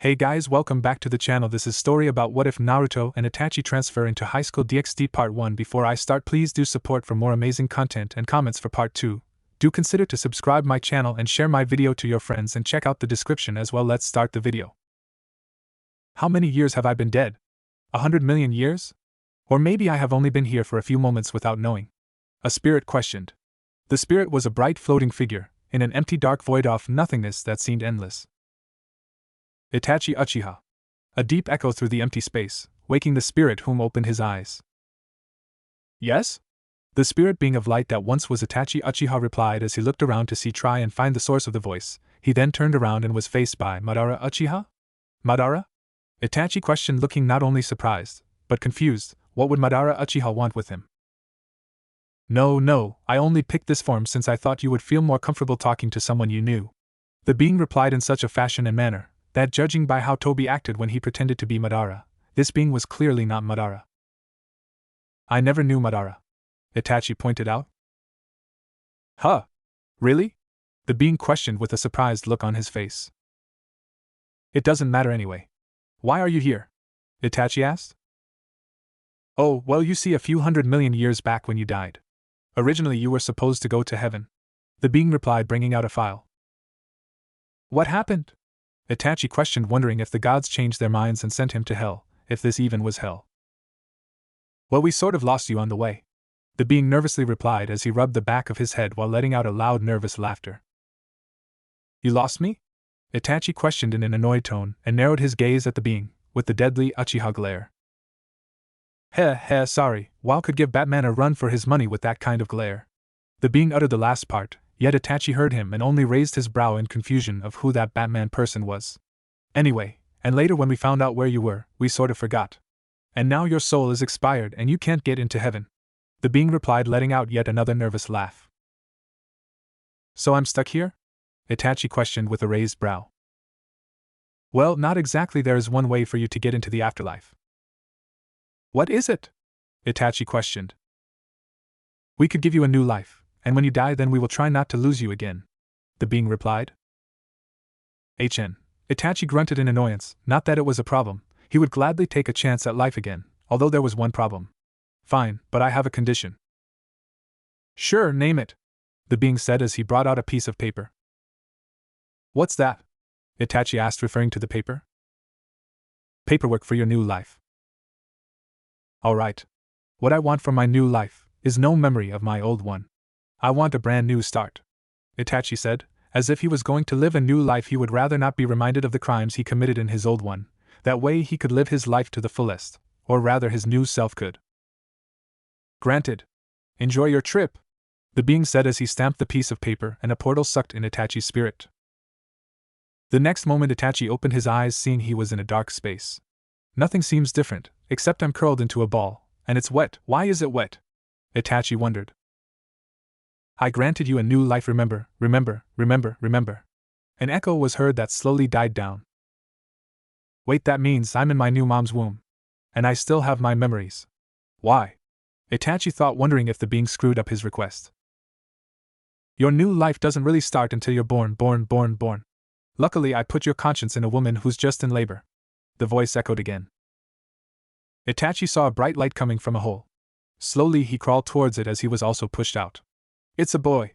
Hey guys, welcome back to the channel. This is story about what if Naruto and Itachi transfer into Highschool DxD Part 1. Before I start, please do support for more amazing content and comments for Part 2. Do consider to subscribe my channel and share my video to your friends and check out the description as well. Let's start the video. How many years have I been dead? 100 million years? Or maybe I have only been here for a few moments without knowing. A spirit questioned. The spirit was a bright floating figure, in an empty dark void of nothingness that seemed endless. Itachi Uchiha. A deep echo through the empty space, waking the spirit whom opened his eyes. Yes? The spirit being of light that once was Itachi Uchiha replied as he looked around to try and find the source of the voice. He then turned around and was faced by Madara Uchiha? Madara? Itachi questioned, looking not only surprised, but confused. What would Madara Uchiha want with him? No, I only picked this form since I thought you would feel more comfortable talking to someone you knew. The being replied in such a fashion and manner that, judging by how Tobi acted when he pretended to be Madara, this being was clearly not Madara. I never knew Madara, Itachi pointed out. Huh? Really? The being questioned with a surprised look on his face. It doesn't matter anyway. Why are you here? Itachi asked. Oh, well, you see, a few 100 million years back when you died. Originally you were supposed to go to heaven. The being replied, bringing out a file. What happened? Itachi questioned, wondering if the gods changed their minds and sent him to hell, if this even was hell. Well, we sort of lost you on the way. The being nervously replied as he rubbed the back of his head while letting out a loud nervous laughter. You lost me? Itachi questioned in an annoyed tone and narrowed his gaze at the being, with the deadly Uchiha glare. Sorry, Wow could give Batman a run for his money with that kind of glare. The being uttered the last part, yet Itachi heard him and only raised his brow in confusion of who that Batman person was. Anyway, and later when we found out where you were, we sort of forgot. And now your soul is expired and you can't get into heaven. The being replied, letting out yet another nervous laugh. So I'm stuck here? Itachi questioned with a raised brow. Well, not exactly. There is one way for you to get into the afterlife. What is it? Itachi questioned. We could give you a new life, and when you die then we will try not to lose you again, the being replied. Itachi grunted in annoyance. Not that it was a problem, he would gladly take a chance at life again, although there was one problem. Fine, but I have a condition. Sure, name it, the being said as he brought out a piece of paper. What's that? Itachi asked, referring to the paper. Paperwork for your new life. Alright. What I want for my new life is no memory of my old one. I want a brand new start, Itachi said, as if he was going to live a new life. He would rather not be reminded of the crimes he committed in his old one. That way he could live his life to the fullest, or rather his new self could. Granted. Enjoy your trip, the being said as he stamped the piece of paper and a portal sucked in Itachi's spirit. The next moment Itachi opened his eyes, seeing he was in a dark space. Nothing seems different, except I'm curled into a ball, and it's wet. Why is it wet? Itachi wondered. I granted you a new life, remember. An echo was heard that slowly died down. Wait, that means I'm in my new mom's womb. And I still have my memories. Why? Itachi thought, wondering if the being screwed up his request. Your new life doesn't really start until you're born. Luckily I put your conscience in a woman who's just in labor. The voice echoed again. Itachi saw a bright light coming from a hole. Slowly he crawled towards it as he was also pushed out. It's a boy,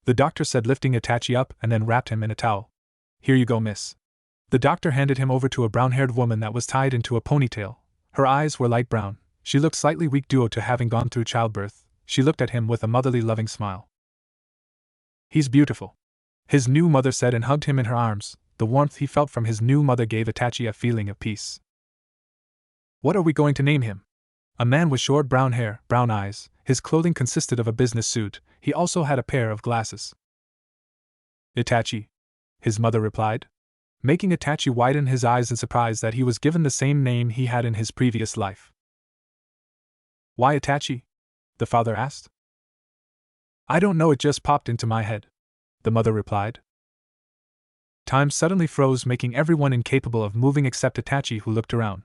the doctor said, lifting Itachi up and then wrapped him in a towel. Here you go, miss. The doctor handed him over to a brown-haired woman that was tied into a ponytail. Her eyes were light brown. She looked slightly weak due to having gone through childbirth. She looked at him with a motherly loving smile. He's beautiful, his new mother said, and hugged him in her arms. The warmth he felt from his new mother gave Itachi a feeling of peace. What are we going to name him? A man with short brown hair, brown eyes. His clothing consisted of a business suit. He also had a pair of glasses. Itachi, his mother replied, making Itachi widen his eyes in surprise that he was given the same name he had in his previous life. Why Itachi? The father asked. I don't know, it just popped into my head, the mother replied. Time suddenly froze, making everyone incapable of moving except Itachi, who looked around.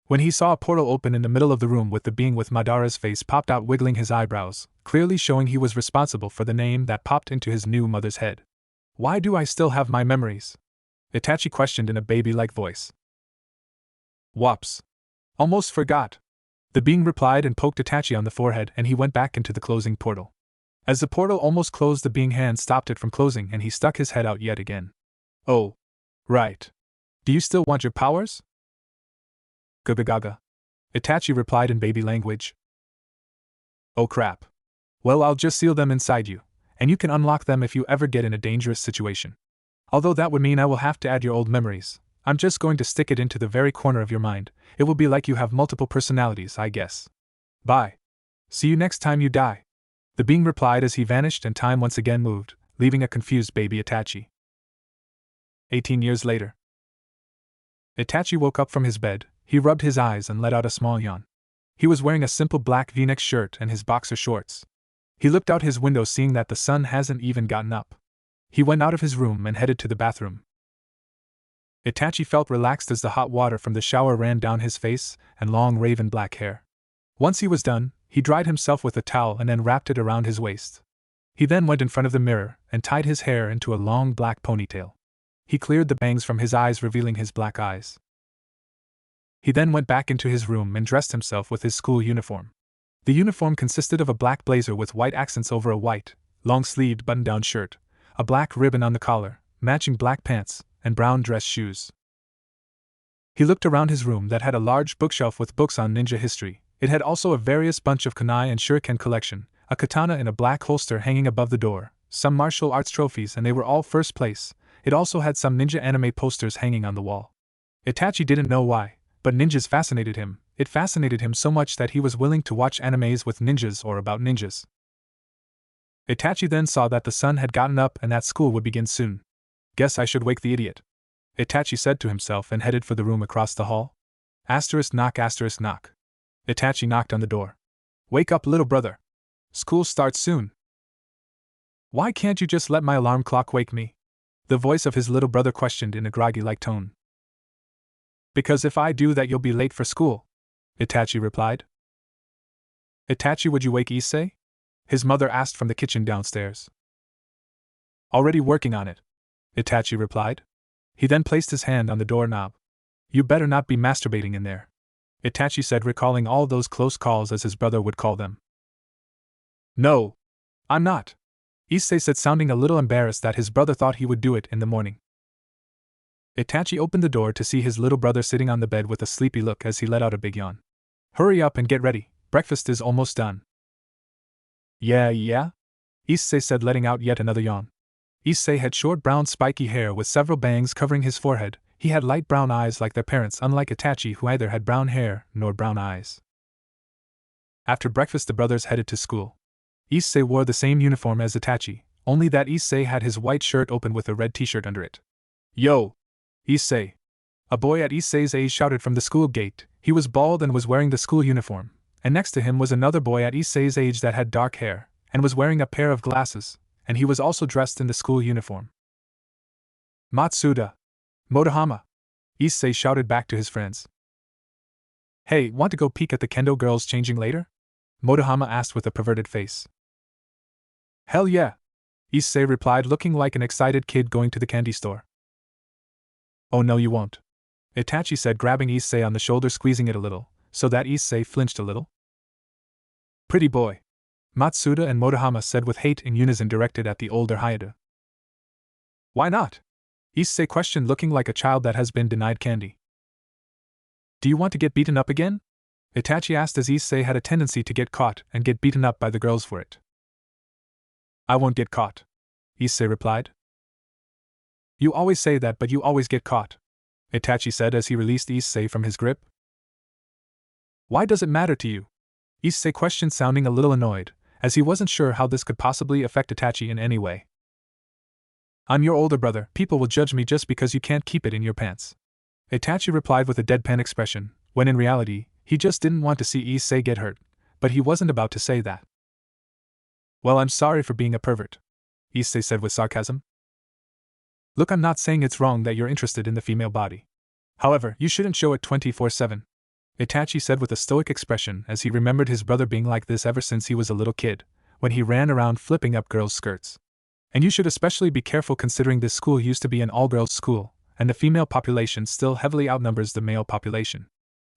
When he saw a portal open in the middle of the room with the being with Madara's face popped out, wiggling his eyebrows, clearly showing he was responsible for the name that popped into his new mother's head. Why do I still have my memories? Itachi questioned in a baby-like voice. Whops. Almost forgot. The being replied and poked Itachi on the forehead, and he went back into the closing portal. As the portal almost closed, the being hand stopped it from closing and he stuck his head out yet again. Oh. Right. Do you still want your powers? Gugagaga. Itachi replied in baby language. Oh crap. Well, I'll just seal them inside you, and you can unlock them if you ever get in a dangerous situation. Although that would mean I will have to add your old memories, I'm just going to stick it into the very corner of your mind. It will be like you have multiple personalities, I guess. Bye. See you next time you die. The being replied as he vanished and time once again moved, leaving a confused baby Itachi. 18 years later. Itachi woke up from his bed, he rubbed his eyes and let out a small yawn. He was wearing a simple black V-neck shirt and his boxer shorts. He looked out his window seeing that the sun hasn't even gotten up. He went out of his room and headed to the bathroom. Itachi felt relaxed as the hot water from the shower ran down his face and long raven black hair. Once he was done, he dried himself with a towel and then wrapped it around his waist. He then went in front of the mirror and tied his hair into a long black ponytail. He cleared the bangs from his eyes, revealing his black eyes. He then went back into his room and dressed himself with his school uniform. The uniform consisted of a black blazer with white accents over a white, long-sleeved button-down shirt, a black ribbon on the collar, matching black pants, and brown dress shoes. He looked around his room that had a large bookshelf with books on ninja history. It had also a various bunch of kunai and shuriken collection, a katana in a black holster hanging above the door, some martial arts trophies, and they were all first place. It also had some ninja anime posters hanging on the wall. Itachi didn't know why, but ninjas fascinated him. It fascinated him so much that he was willing to watch animes with ninjas or about ninjas. Itachi then saw that the sun had gotten up and that school would begin soon. Guess I should wake the idiot, Itachi said to himself and headed for the room across the hall. Knock, knock. Itachi knocked on the door. Wake up, little brother. School starts soon. Why can't you just let my alarm clock wake me? The voice of his little brother questioned in a groggy-like tone. Because if I do that, you'll be late for school, Itachi replied. Itachi, would you wake Issei? His mother asked from the kitchen downstairs. Already working on it, Itachi replied. He then placed his hand on the doorknob. You better not be masturbating in there, Itachi said, recalling all those close calls as his brother would call them. No, I'm not, Issei said, sounding a little embarrassed that his brother thought he would do it in the morning. Itachi opened the door to see his little brother sitting on the bed with a sleepy look as he let out a big yawn. Hurry up and get ready, breakfast is almost done. Yeah? Issei said, letting out yet another yawn. Issei had short brown spiky hair with several bangs covering his forehead. He had light brown eyes like their parents, unlike Itachi, who neither had brown hair nor brown eyes. After breakfast, the brothers headed to school. Issei wore the same uniform as Itachi, only that Issei had his white shirt open with a red t-shirt under it. Yo! Issei! A boy at Issei's age shouted from the school gate. He was bald and was wearing the school uniform, and next to him was another boy at Issei's age that had dark hair, and was wearing a pair of glasses, and he was also dressed in the school uniform. Matsuda! Motohama! Issei shouted back to his friends. Hey, want to go peek at the kendo girls changing later? Motohama asked with a perverted face. Hell yeah! Issei replied, looking like an excited kid going to the candy store. Oh no, you won't, Itachi said, grabbing Issei on the shoulder, squeezing it a little, so that Issei flinched a little. Pretty boy, Matsuda and Motohama said with hate in unison, directed at the older Hayate. Why not? Issei questioned, looking like a child that has been denied candy. Do you want to get beaten up again? Itachi asked, as Issei had a tendency to get caught and get beaten up by the girls for it. I won't get caught, Issei replied. You always say that, but you always get caught, Itachi said as he released Issei from his grip. Why does it matter to you? Issei questioned, sounding a little annoyed, as he wasn't sure how this could possibly affect Itachi in any way. I'm your older brother, people will judge me just because you can't keep it in your pants, Itachi replied with a deadpan expression, when in reality, he just didn't want to see Issei get hurt, but he wasn't about to say that. Well, I'm sorry for being a pervert, Issei said with sarcasm. Look, I'm not saying it's wrong that you're interested in the female body. However, you shouldn't show it 24/7, Itachi said with a stoic expression, as he remembered his brother being like this ever since he was a little kid, when he ran around flipping up girls' skirts. And you should especially be careful, considering this school used to be an all-girls school, and the female population still heavily outnumbers the male population.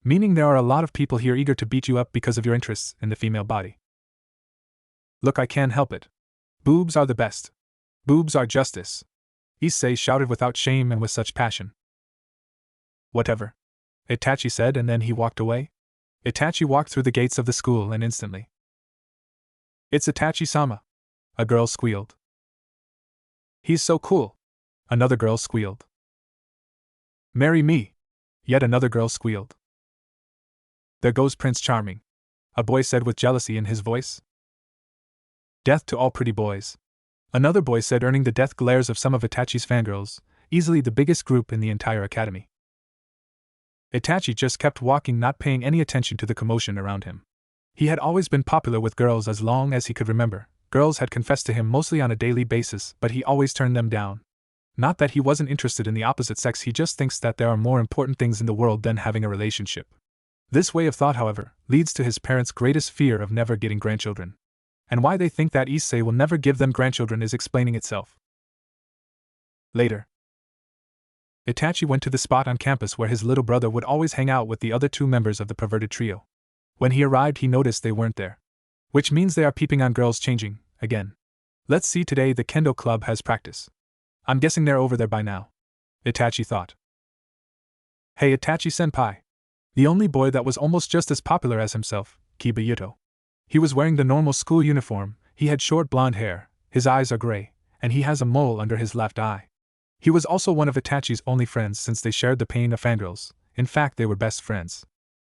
Meaning there are a lot of people here eager to beat you up because of your interests in the female body. Look, I can't help it. Boobs are the best. Boobs are justice. Issei shouted without shame and with such passion. Whatever. Itachi said, and then he walked away. Itachi walked through the gates of the school and instantly. It's Itachi-sama. A girl squealed. He's so cool. Another girl squealed. Marry me. Yet another girl squealed. There goes Prince Charming, a boy said with jealousy in his voice. Death to all pretty boys. Another boy said, earning the death glares of some of Itachi's fangirls, easily the biggest group in the entire academy. Itachi just kept walking, not paying any attention to the commotion around him. He had always been popular with girls as long as he could remember. Girls had confessed to him mostly on a daily basis, but he always turned them down. Not that he wasn't interested in the opposite sex, he just thinks that there are more important things in the world than having a relationship. This way of thought, however, leads to his parents' greatest fear of never getting grandchildren. And why they think that Issei will never give them grandchildren is explaining itself. Later, Itachi went to the spot on campus where his little brother would always hang out with the other two members of the perverted trio. When he arrived, he noticed they weren't there. Which means they are peeping on girls changing, again. Let's see, today the kendo club has practice. I'm guessing they're over there by now. Itachi thought. Hey Itachi-senpai. The only boy that was almost just as popular as himself, Kiba Yuto. He was wearing the normal school uniform, he had short blonde hair, his eyes are gray, and he has a mole under his left eye. He was also one of Itachi's only friends since they shared the pain of fangirls. In fact, they were best friends.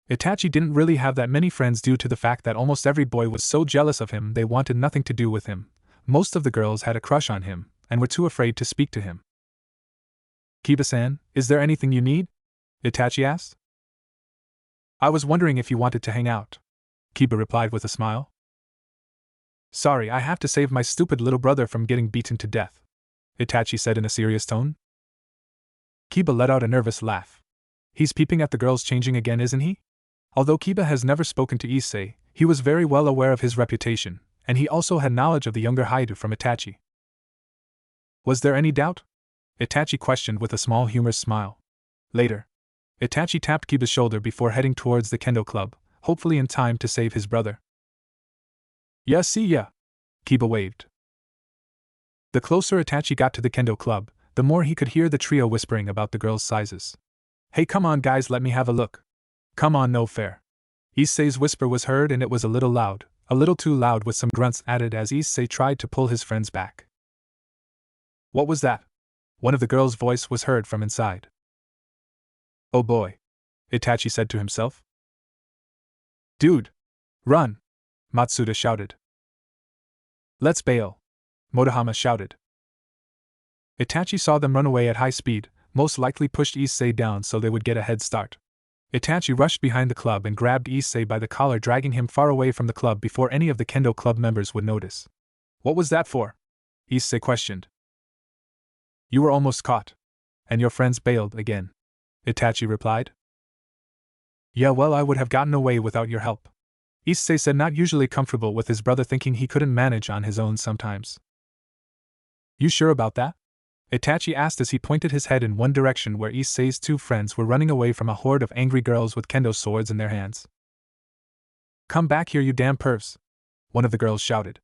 Itachi didn't really have that many friends due to the fact that almost every boy was so jealous of him they wanted nothing to do with him. Most of the girls had a crush on him, and were too afraid to speak to him. Kiba-san, is there anything you need? Itachi asked. I was wondering if you wanted to hang out. Kiba replied with a smile. Sorry, I have to save my stupid little brother from getting beaten to death, Itachi said in a serious tone. Kiba let out a nervous laugh. He's peeping at the girls changing again, isn't he? Although Kiba has never spoken to Issei, he was very well aware of his reputation, and he also had knowledge of the younger Haidu from Itachi. Was there any doubt? Itachi questioned with a small humorous smile. Later, Itachi tapped Kiba's shoulder before heading towards the kendo club, hopefully in time to save his brother. Yeah, see ya. Kiba waved. The closer Itachi got to the kendo club, the more he could hear the trio whispering about the girls' sizes. Hey, come on guys, let me have a look. Come on, no fair. Issei's whisper was heard, and it was a little too loud, with some grunts added as Issei tried to pull his friends back. What was that? One of the girls' voice was heard from inside. Oh boy, Itachi said to himself. Dude! Run! Matsuda shouted. Let's bail! Motohama shouted. Itachi saw them run away at high speed, most likely pushed Issei down so they would get a head start. Itachi rushed behind the club and grabbed Issei by the collar, dragging him far away from the club before any of the kendo club members would notice. What was that for? Issei questioned. You were almost caught. And your friends bailed again, Itachi replied. Yeah, well, I would have gotten away without your help, Issei said, not usually comfortable with his brother, thinking he couldn't manage on his own sometimes. You sure about that? Itachi asked as he pointed his head in one direction where Issei's two friends were running away from a horde of angry girls with kendo swords in their hands. Come back here, you damn pervs! One of the girls shouted.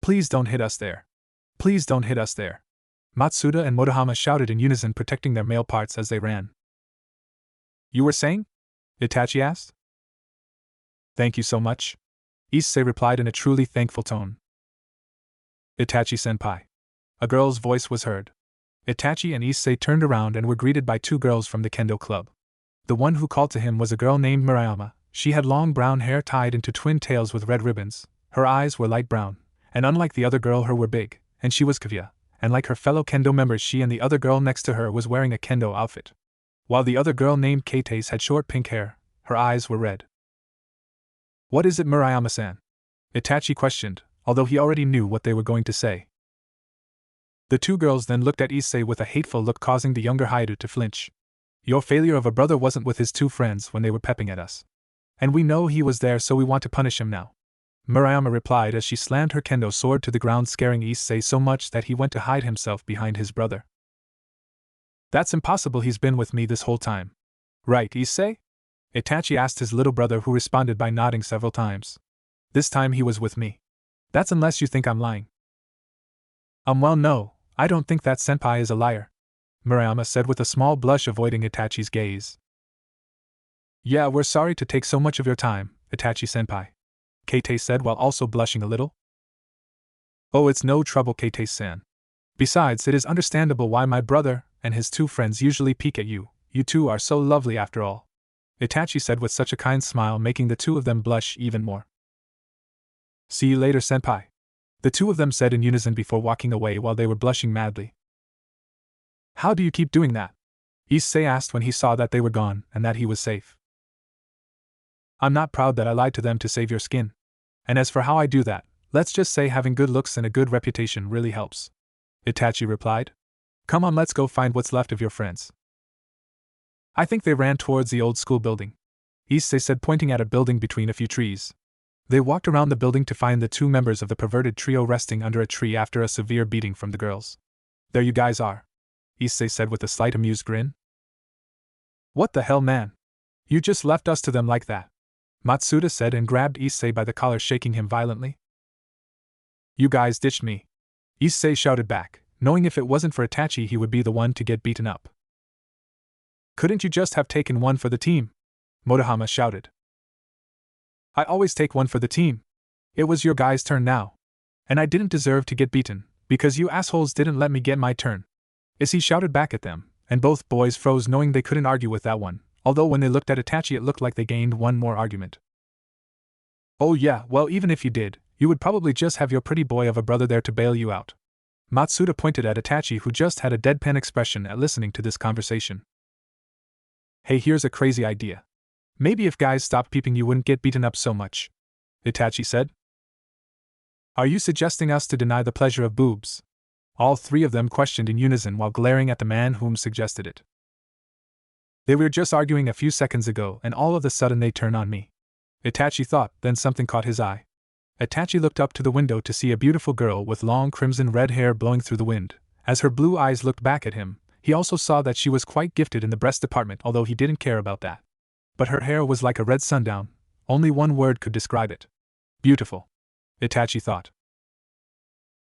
Please don't hit us there. Please don't hit us there. Matsuda and Motohama shouted in unison, protecting their male parts as they ran. You were saying? Itachi asked. Thank you so much, Issei replied in a truly thankful tone. Itachi-senpai. A girl's voice was heard. Itachi and Issei turned around and were greeted by two girls from the kendo club. The one who called to him was a girl named Murayama. She had long brown hair tied into twin tails with red ribbons, her eyes were light brown, and unlike the other girl, her were big, and she was kawaii, and like her fellow kendo members, she and the other girl next to her was wearing a kendo outfit. While the other girl named Kates had short pink hair, her eyes were red. What is it, Murayama-san? Itachi questioned, although he already knew what they were going to say. The two girls then looked at Issei with a hateful look, causing the younger Haidu to flinch. Your failure of a brother wasn't with his two friends when they were pepping at us. And we know he was there, so we want to punish him now, Murayama replied as she slammed her kendo sword to the ground, scaring Issei so much that he went to hide himself behind his brother. That's impossible, he's been with me this whole time. Right, Issei? Itachi asked his little brother, who responded by nodding several times. This time he was with me. That's unless you think I'm lying. Well, no, I don't think that senpai is a liar, Murayama said with a small blush, avoiding Itachi's gaze. Yeah, we're sorry to take so much of your time, Itachi-senpai, Keitei said while also blushing a little. Oh, it's no trouble, Keitei-san. Besides, it is understandable why my brother and his two friends usually peek at you. You two are so lovely after all, Itachi said with such a kind smile, making the two of them blush even more. See you later, senpai, the two of them said in unison before walking away while they were blushing madly. How do you keep doing that? Issei asked when he saw that they were gone and that he was safe. I'm not proud that I lied to them to save your skin. And as for how I do that, let's just say having good looks and a good reputation really helps, Itachi replied. Come on, let's go find what's left of your friends. I think they ran towards the old school building, Issei said, pointing at a building between a few trees. They walked around the building to find the two members of the perverted trio resting under a tree after a severe beating from the girls. There you guys are, Issei said with a slight amused grin. What the hell, man? You just left us to them like that, Matsuda said and grabbed Issei by the collar, shaking him violently. You guys ditched me, Issei shouted back, knowing if it wasn't for Itachi he would be the one to get beaten up. Couldn't you just have taken one for the team? Motohama shouted. I always take one for the team. It was your guys' turn now. And I didn't deserve to get beaten, because you assholes didn't let me get my turn, Issei shouted back at them, and both boys froze, knowing they couldn't argue with that one, although when they looked at Itachi it looked like they gained one more argument. Oh yeah, well, even if you did, you would probably just have your pretty boy of a brother there to bail you out. Matsuda pointed at Itachi, who just had a deadpan expression at listening to this conversation. Hey, here's a crazy idea. Maybe if guys stopped peeping you wouldn't get beaten up so much, Itachi said. Are you suggesting us to deny the pleasure of boobs? All three of them questioned in unison while glaring at the man whom suggested it. They were just arguing a few seconds ago and all of a sudden they turn on me, Itachi thought, then something caught his eye. Itachi looked up to the window to see a beautiful girl with long crimson red hair blowing through the wind. As her blue eyes looked back at him, he also saw that she was quite gifted in the breast department, although he didn't care about that. But her hair was like a red sundown, only one word could describe it. Beautiful, Itachi thought.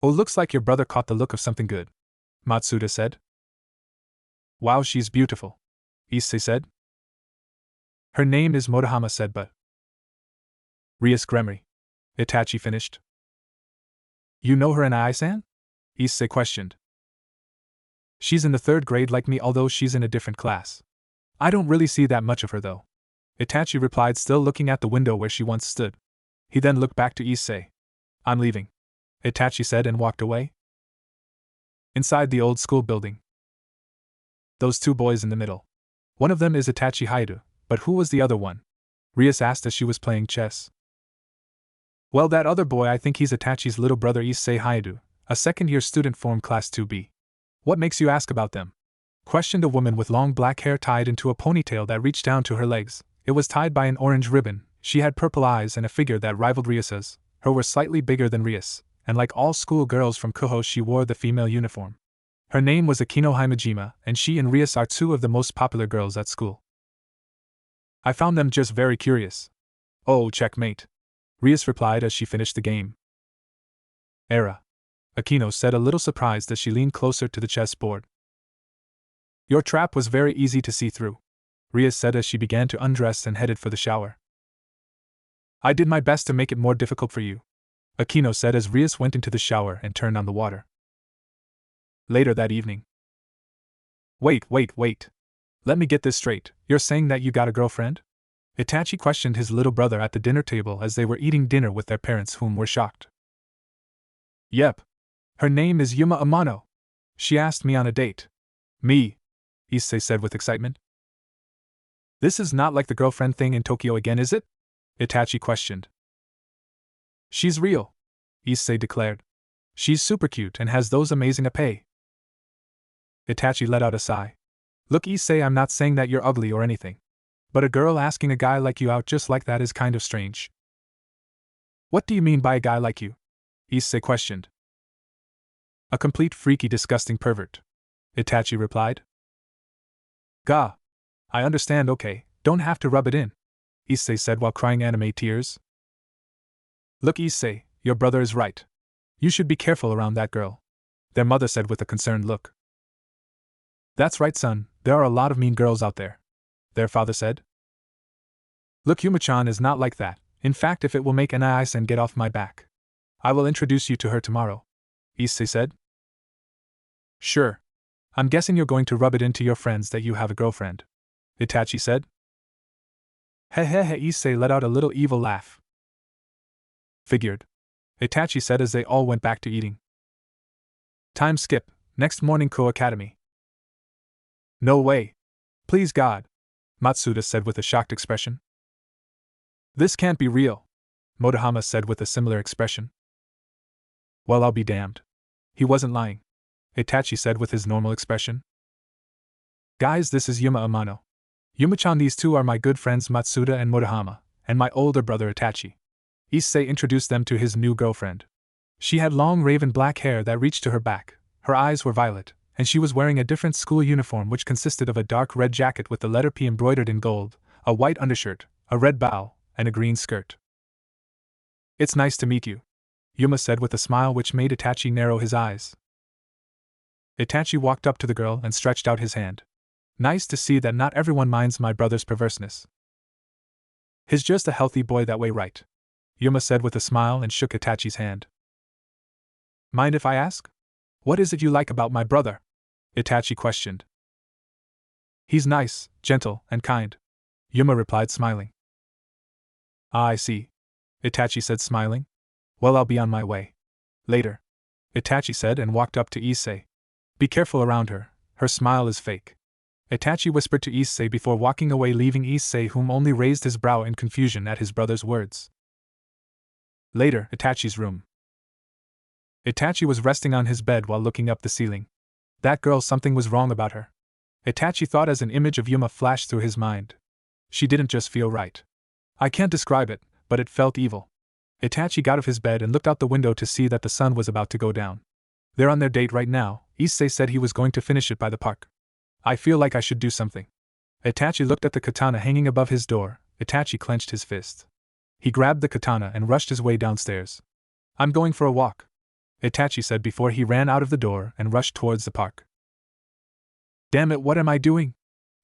Oh, looks like your brother caught the look of something good, Matsuda said. Wow, she's beautiful, Issei said. Her name is Motohama said, but Rias Gremory, Itachi finished. You know her and Ai-san? Issei questioned. She's in the 3rd grade like me, although she's in a different class. I don't really see that much of her though, Itachi replied, still looking at the window where she once stood. He then looked back to Issei. I'm leaving, Itachi said and walked away. Inside the old school building. Those two boys in the middle. One of them is Itachi Haidu, but who was the other one? Rias asked as she was playing chess. Well, that other boy, I think he's Itachi's little brother Issei Haidu, a second-year student from Class 2B. What makes you ask about them? Questioned a woman with long black hair tied into a ponytail that reached down to her legs. It was tied by an orange ribbon. She had purple eyes and a figure that rivaled Rias's. Her were slightly bigger than Rias, and like all school girls from Kuho, she wore the female uniform. Her name was Akino Himejima, and she and Rias are two of the most popular girls at school. I found them just very curious. Oh, checkmate, Rias replied as she finished the game. Era, Akino said, a little surprised as she leaned closer to the chessboard. Your trap was very easy to see through, Rias said as she began to undress and headed for the shower. I did my best to make it more difficult for you, Akino said as Rias went into the shower and turned on the water. Later that evening. Wait. Let me get this straight. You're saying that you got a girlfriend? Itachi questioned his little brother at the dinner table as they were eating dinner with their parents, whom were shocked. Yep. Her name is Yuma Amano. She asked me on a date. Me, Issei said with excitement. This is not like the girlfriend thing in Tokyo again, is it? Itachi questioned. She's real, Issei declared. She's super cute and has those amazing ipei. Itachi let out a sigh. Look, Issei, I'm not saying that you're ugly or anything. But a girl asking a guy like you out just like that is kind of strange. What do you mean by a guy like you? Issei questioned. A complete freaky, disgusting pervert, Itachi replied. Gah! I understand, okay, don't have to rub it in, Issei said while crying anime tears. Look, Issei, your brother is right. You should be careful around that girl, their mother said with a concerned look. That's right, son, there are a lot of mean girls out there, their father said. Look, Yuma-chan is not like that. In fact, if it will make Anai-san get off my back, I will introduce you to her tomorrow, Issei said. Sure. I'm guessing you're going to rub it into your friends that you have a girlfriend, Itachi said. Hehehe, Issei let out a little evil laugh. Figured, Itachi said as they all went back to eating. Time skip, next morning Ko Academy. No way. Please God, Matsuda said with a shocked expression. This can't be real, Motohama said with a similar expression. Well, I'll be damned. He wasn't lying, Itachi said with his normal expression. Guys, this is Yuma Amano. Yuma-chan, these two are my good friends Matsuda and Motohama, and my older brother Itachi. Issei introduced them to his new girlfriend. She had long raven black hair that reached to her back, her eyes were violet, and she was wearing a different school uniform which consisted of a dark red jacket with the letter P embroidered in gold, a white undershirt, a red bow, and a green skirt. It's nice to meet you, Yuma said with a smile which made Itachi narrow his eyes. Itachi walked up to the girl and stretched out his hand. Nice to see that not everyone minds my brother's perverseness. He's just a healthy boy that way, right? Yuma said with a smile and shook Itachi's hand. Mind if I ask? What is it you like about my brother? Itachi questioned. He's nice, gentle, and kind, Yuma replied, smiling. Ah, I see, Itachi said, smiling. Well, I'll be on my way. Later, Itachi said and walked up to Issei. Be careful around her, her smile is fake, Itachi whispered to Issei before walking away, leaving Issei, whom only raised his brow in confusion at his brother's words. Later, Itachi's room. Itachi was resting on his bed while looking up the ceiling. That girl, something was wrong about her, Itachi thought as an image of Yuma flashed through his mind. She didn't just feel right. I can't describe it, but it felt evil. Itachi got out of his bed and looked out the window to see that the sun was about to go down. They're on their date right now. Issei said he was going to finish it by the park. I feel like I should do something. Itachi looked at the katana hanging above his door. Itachi clenched his fist. He grabbed the katana and rushed his way downstairs. I'm going for a walk, Itachi said before he ran out of the door and rushed towards the park. Damn it, what am I doing?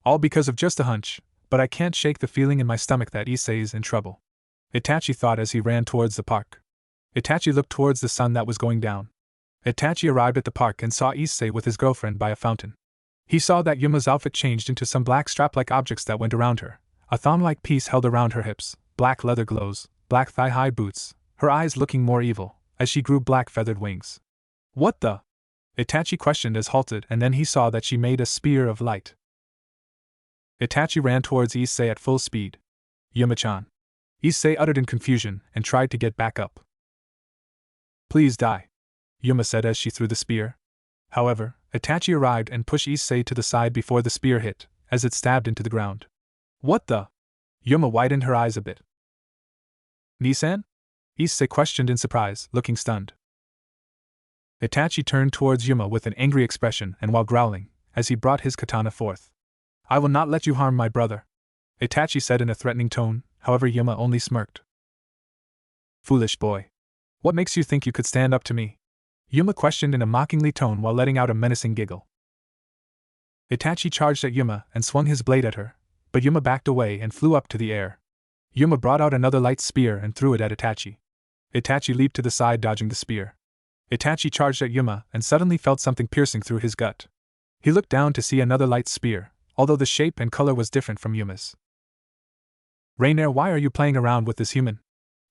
All because of just a hunch, but I can't shake the feeling in my stomach that Issei is in trouble, Itachi thought as he ran towards the park. Itachi looked towards the sun that was going down. Itachi arrived at the park and saw Issei with his girlfriend by a fountain. He saw that Yuma's outfit changed into some black strap-like objects that went around her. A thong-like piece held around her hips, black leather gloves, black thigh-high boots, her eyes looking more evil, as she grew black feathered wings. What the? Itachi questioned as halted, and then he saw that she made a spear of light. Itachi ran towards Issei at full speed. Yuma-chan, Issei uttered in confusion and tried to get back up. Please die, Yuma said as she threw the spear. However, Itachi arrived and pushed Issei to the side before the spear hit, as it stabbed into the ground. What the? Yuma widened her eyes a bit. Nisan? Issei questioned in surprise, looking stunned. Itachi turned towards Yuma with an angry expression and while growling, as he brought his katana forth. I will not let you harm my brother, Itachi said in a threatening tone, however Yuma only smirked. Foolish boy. What makes you think you could stand up to me? Yuma questioned in a mockingly tone while letting out a menacing giggle. Itachi charged at Yuma and swung his blade at her, but Yuma backed away and flew up to the air. Yuma brought out another light spear and threw it at Itachi. Itachi leaped to the side, dodging the spear. Itachi charged at Yuma and suddenly felt something piercing through his gut. He looked down to see another light spear, although the shape and color was different from Yuma's. Rainier, why are you playing around with this human?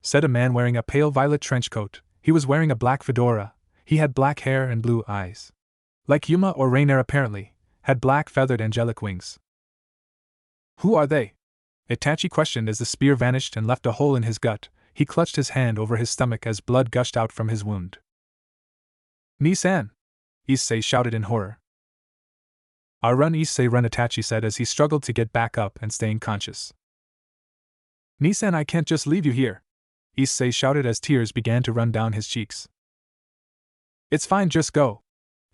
Said a man wearing a pale violet trench coat. He was wearing a black fedora. He had black hair and blue eyes. Like Yuma or Rainier apparently, had black feathered angelic wings. Who are they? Itachi questioned as the spear vanished and left a hole in his gut. He clutched his hand over his stomach as blood gushed out from his wound. Nisan! Issei shouted in horror. Run, Issei, run, Itachi said as he struggled to get back up and staying conscious. Nisan, I can't just leave you here, Issei shouted as tears began to run down his cheeks. It's fine, just go,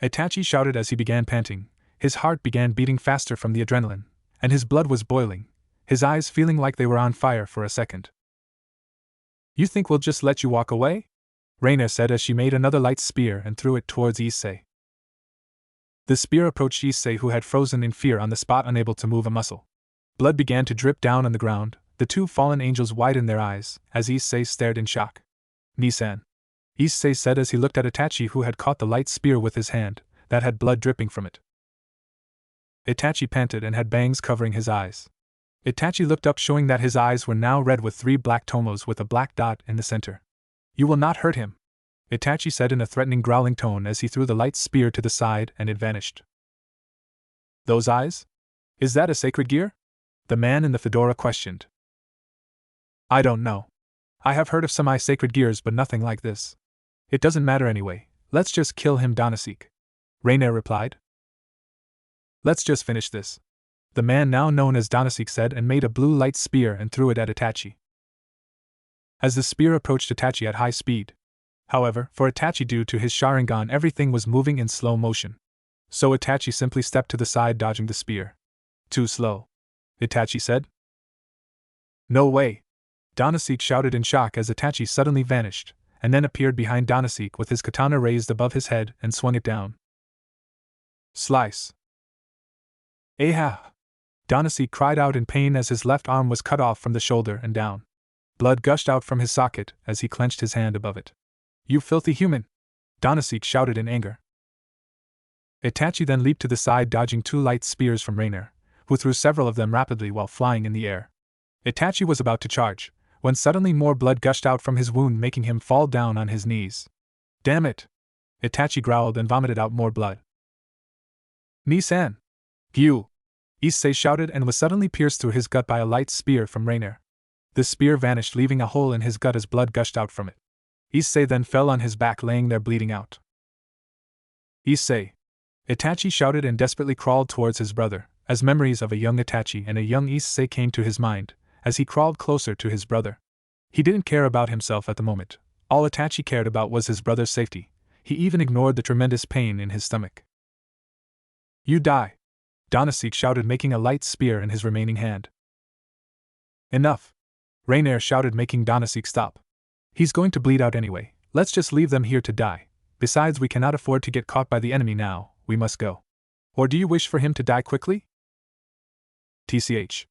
Itachi shouted as he began panting. his heart began beating faster from the adrenaline, and his blood was boiling, his eyes feeling like they were on fire for a second. "You think we'll just let you walk away?" Reina said as she made another light spear and threw it towards Issei. The spear approached Issei, who had frozen in fear on the spot, unable to move a muscle. Blood began to drip down on the ground. The two fallen angels widened their eyes as Issei stared in shock. "Nisan," Issei said as he looked at Itachi, who had caught the light spear with his hand, that had blood dripping from it. Itachi panted and had bangs covering his eyes. Itachi looked up, showing that his eyes were now red with 3 black tomos with a black dot in the center. "You will not hurt him," Itachi said in a threatening, growling tone as he threw the light spear to the side and it vanished. "Those eyes? Is that a sacred gear?" the man in the fedora questioned. "I don't know. I have heard of some eye sacred gears, but nothing like this. It doesn't matter anyway, let's just kill him, Danasik," Reina replied. "Let's just finish this," the man now known as Danasik said, and made a blue light spear and threw it at Itachi. As the spear approached Itachi at high speed. However, for Itachi, due to his Sharingan, everything was moving in slow motion. So Itachi simply stepped to the side, dodging the spear. "Too slow," Itachi said. "No way!" Danasik shouted in shock as Itachi suddenly vanished, and then appeared behind Danasik with his katana raised above his head and swung it down. Slice! "Aha!" Danasik cried out in pain as his left arm was cut off from the shoulder and down. Blood gushed out from his socket as he clenched his hand above it. "You filthy human!" Danasik shouted in anger. Itachi then leaped to the side, dodging 2 light spears from Reiner, who threw several of them rapidly while flying in the air. Itachi was about to charge, when suddenly more blood gushed out from his wound, making him fall down on his knees. "Damn it!" Itachi growled and vomited out more blood. "Nisan! Gyu!" Issei shouted and was suddenly pierced through his gut by a light spear from Reiner. The spear vanished, leaving a hole in his gut as blood gushed out from it. Issei then fell on his back, laying there bleeding out. "Issei!" Itachi shouted and desperately crawled towards his brother, as memories of a young Itachi and a young Issei came to his mind, as he crawled closer to his brother. He didn't care about himself at the moment. All Itachi cared about was his brother's safety. He even ignored the tremendous pain in his stomach. "You die!" Danasik shouted, making a light spear in his remaining hand. "Enough!" Reiner shouted, making Danasik stop. "He's going to bleed out anyway, let's just leave them here to die. Besides, we cannot afford to get caught by the enemy now, we must go. Or do you wish for him to die quickly?" "TCH.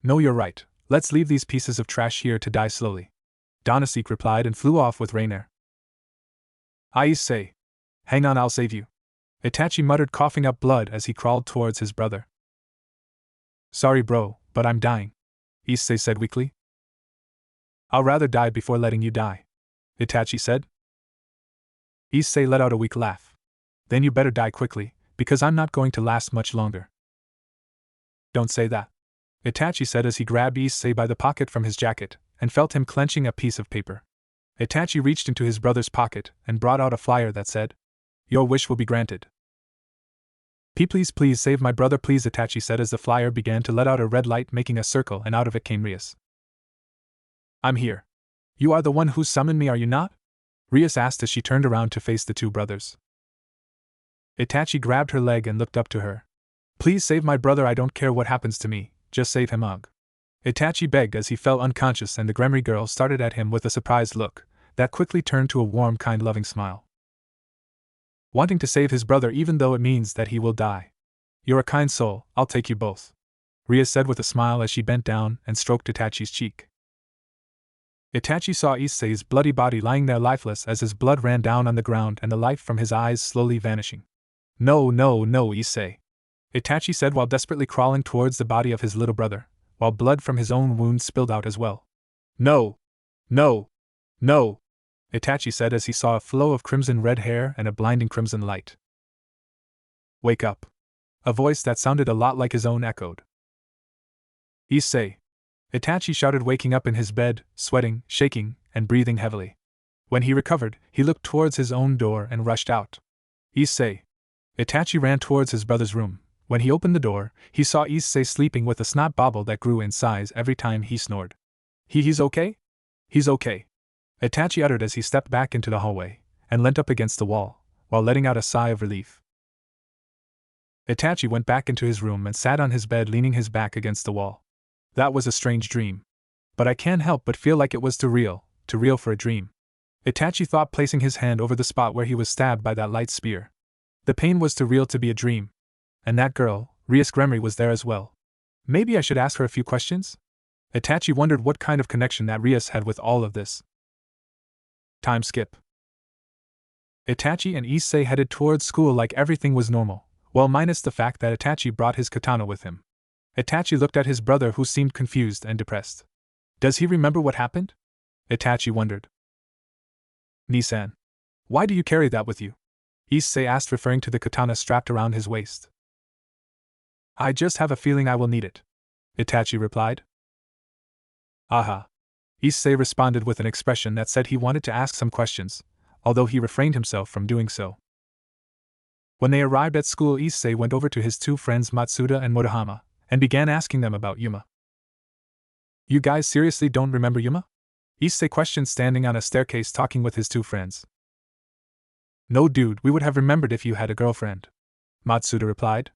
No, you're right, let's leave these pieces of trash here to die slowly," Danasik replied and flew off with Reiner. "I say, hang on, I'll save you," Itachi muttered, coughing up blood as he crawled towards his brother. "Sorry bro, but I'm dying," Issei said weakly. "I'll rather die before letting you die," Itachi said. Issei let out a weak laugh. "Then you better die quickly, because I'm not going to last much longer." "Don't say that," Itachi said as he grabbed Issei by the pocket from his jacket, and felt him clenching a piece of paper. Itachi reached into his brother's pocket and brought out a flyer that said, "Your wish will be granted." Please save my brother please," Itachi said as the flyer began to let out a red light, making a circle, and out of it came Rias. "I'm here. You are the one who summoned me, are you not?" Rias asked as she turned around to face the two brothers. Itachi grabbed her leg and looked up to her. "Please save my brother, I don't care what happens to me, just save him, ugh," Itachi begged as he fell unconscious, and the Gremry girl started at him with a surprised look, that quickly turned to a warm, kind, loving smile. "Wanting to save his brother even though it means that he will die. You're a kind soul, I'll take you both," Rias said with a smile as she bent down and stroked Itachi's cheek. Itachi saw Issei's bloody body lying there lifeless as his blood ran down on the ground and the light from his eyes slowly vanishing. No, Issei," Itachi said while desperately crawling towards the body of his little brother, while blood from his own wound spilled out as well. No, Itachi said as he saw a flow of crimson red hair and a blinding crimson light. "Wake up," a voice that sounded a lot like his own echoed. "Issei," Itachi shouted, waking up in his bed, sweating, shaking, and breathing heavily. When he recovered, he looked towards his own door and rushed out. "Issei." Itachi ran towards his brother's room. When he opened the door, he saw Issei sleeping with a snot bobble that grew in size every time he snored. He's okay? He's okay," Itachi uttered as he stepped back into the hallway, and leant up against the wall, while letting out a sigh of relief. Itachi went back into his room and sat on his bed leaning his back against the wall. That was a strange dream. But I can't help but feel like it was too real for a dream. Itachi thought, placing his hand over the spot where he was stabbed by that light spear. The pain was too real to be a dream. And that girl, Rias Gremory, was there as well. Maybe I should ask her a few questions? Itachi wondered what kind of connection that Rias had with all of this. Time skip. Itachi and Issei headed towards school like everything was normal, well, minus the fact that Itachi brought his katana with him. Itachi looked at his brother, who seemed confused and depressed. Does he remember what happened? Itachi wondered. Nisan, why do you carry that with you? Issei asked, referring to the katana strapped around his waist. I just have a feeling I will need it, Itachi replied. Aha. Issei responded with an expression that said he wanted to ask some questions, although he refrained himself from doing so. When they arrived at school, Issei went over to his two friends Matsuda and Motohama, and began asking them about Yuma. You guys seriously don't remember Yuma? Issei questioned, standing on a staircase talking with his two friends. No dude, we would have remembered if you had a girlfriend, Matsuda replied.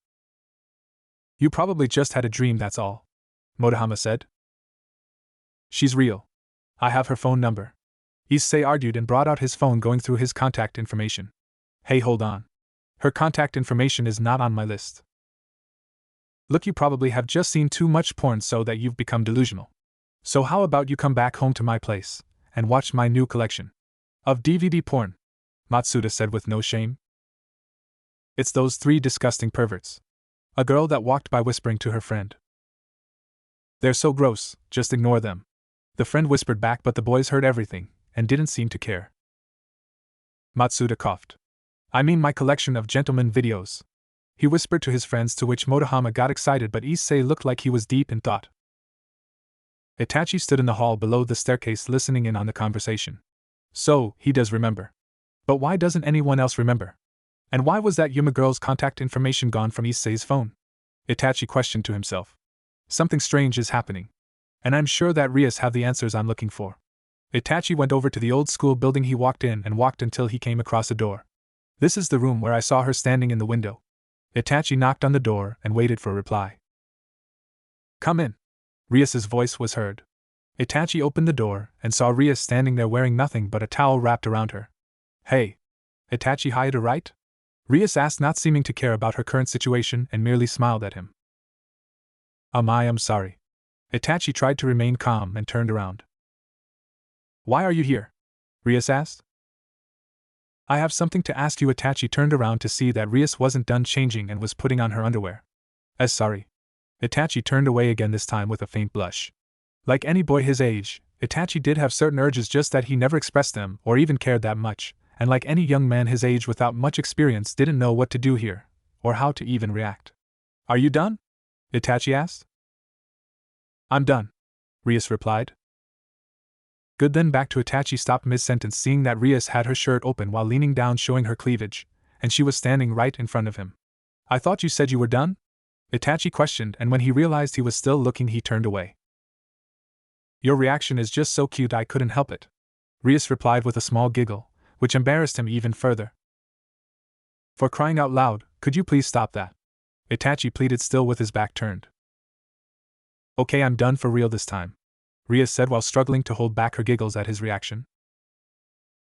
You probably just had a dream, that's all, Motohama said. She's real. I have her phone number, Issei argued and brought out his phone, going through his contact information. Hey, hold on. Her contact information is not on my list. Look, you probably have just seen too much porn so that you've become delusional. So how about you come back home to my place and watch my new collection of DVD porn, Matsuda said with no shame. It's those three disgusting perverts, a girl that walked by whispering to her friend. They're so gross, just ignore them, the friend whispered back, but the boys heard everything and didn't seem to care. Matsuda coughed. I mean my collection of gentleman videos, he whispered to his friends, to which Motohama got excited, but Issei looked like he was deep in thought. Itachi stood in the hall below the staircase listening in on the conversation. So, he does remember. But why doesn't anyone else remember? And why was that Yuma girl's contact information gone from Issei's phone? Itachi questioned to himself. Something strange is happening. And I'm sure that Rias have the answers I'm looking for. Itachi went over to the old school building. He walked in and walked until he came across a door. This is the room where I saw her standing in the window. Itachi knocked on the door and waited for a reply. Come in. Rias's voice was heard. Itachi opened the door and saw Rias standing there wearing nothing but a towel wrapped around her. Hey. Itachi hired her, right? Rias asked, not seeming to care about her current situation, and merely smiled at him. I'm sorry. Itachi tried to remain calm and turned around. Why are you here? Rias asked. I have something to ask you. Itachi turned around to see that Rias wasn't done changing and was putting on her underwear. Sorry. Itachi turned away again, this time with a faint blush. Like any boy his age, Itachi did have certain urges, just that he never expressed them or even cared that much, and like any young man his age without much experience, didn't know what to do here, or how to even react. Are you done? Itachi asked. I'm done, Rias replied. Good, then back to Itachi stopped mid-sentence, seeing that Rias had her shirt open while leaning down, showing her cleavage, and she was standing right in front of him. I thought you said you were done? Itachi questioned, and when he realized he was still looking, he turned away. Your reaction is just so cute, I couldn't help it, Rias replied with a small giggle, which embarrassed him even further. For crying out loud, could you please stop that? Itachi pleaded, still with his back turned. Okay, I'm done for real this time, Rias said while struggling to hold back her giggles at his reaction.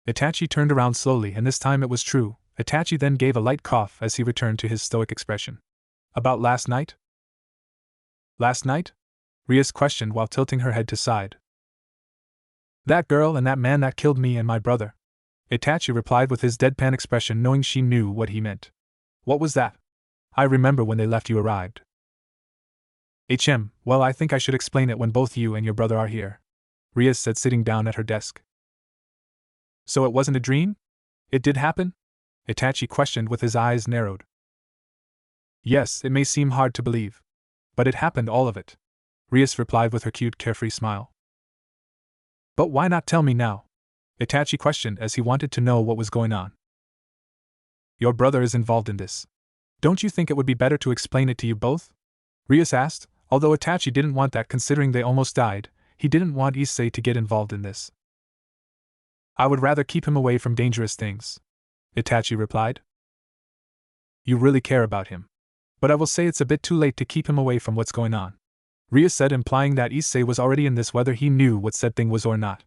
Itachi turned around slowly, and this time it was true. Itachi then gave a light cough as he returned to his stoic expression. About last night? Last night? Rias questioned while tilting her head to side. That girl and that man that killed me and my brother, Itachi replied with his deadpan expression, knowing she knew what he meant. What was that? I remember when they left you arrived. Well, I think I should explain it when both you and your brother are here, Rias said, sitting down at her desk. So it wasn't a dream? It did happen? Itachi questioned with his eyes narrowed. Yes, it may seem hard to believe. But it happened, all of it, Rias replied with her cute, carefree smile. But why not tell me now? Itachi questioned as he wanted to know what was going on. Your brother is involved in this. Don't you think it would be better to explain it to you both? Rias asked, although Itachi didn't want that, considering they almost died. He didn't want Issei to get involved in this. I would rather keep him away from dangerous things, Itachi replied. You really care about him? But I will say it's a bit too late to keep him away from what's going on. Rias said, implying that Issei was already in this whether he knew what said thing was or not.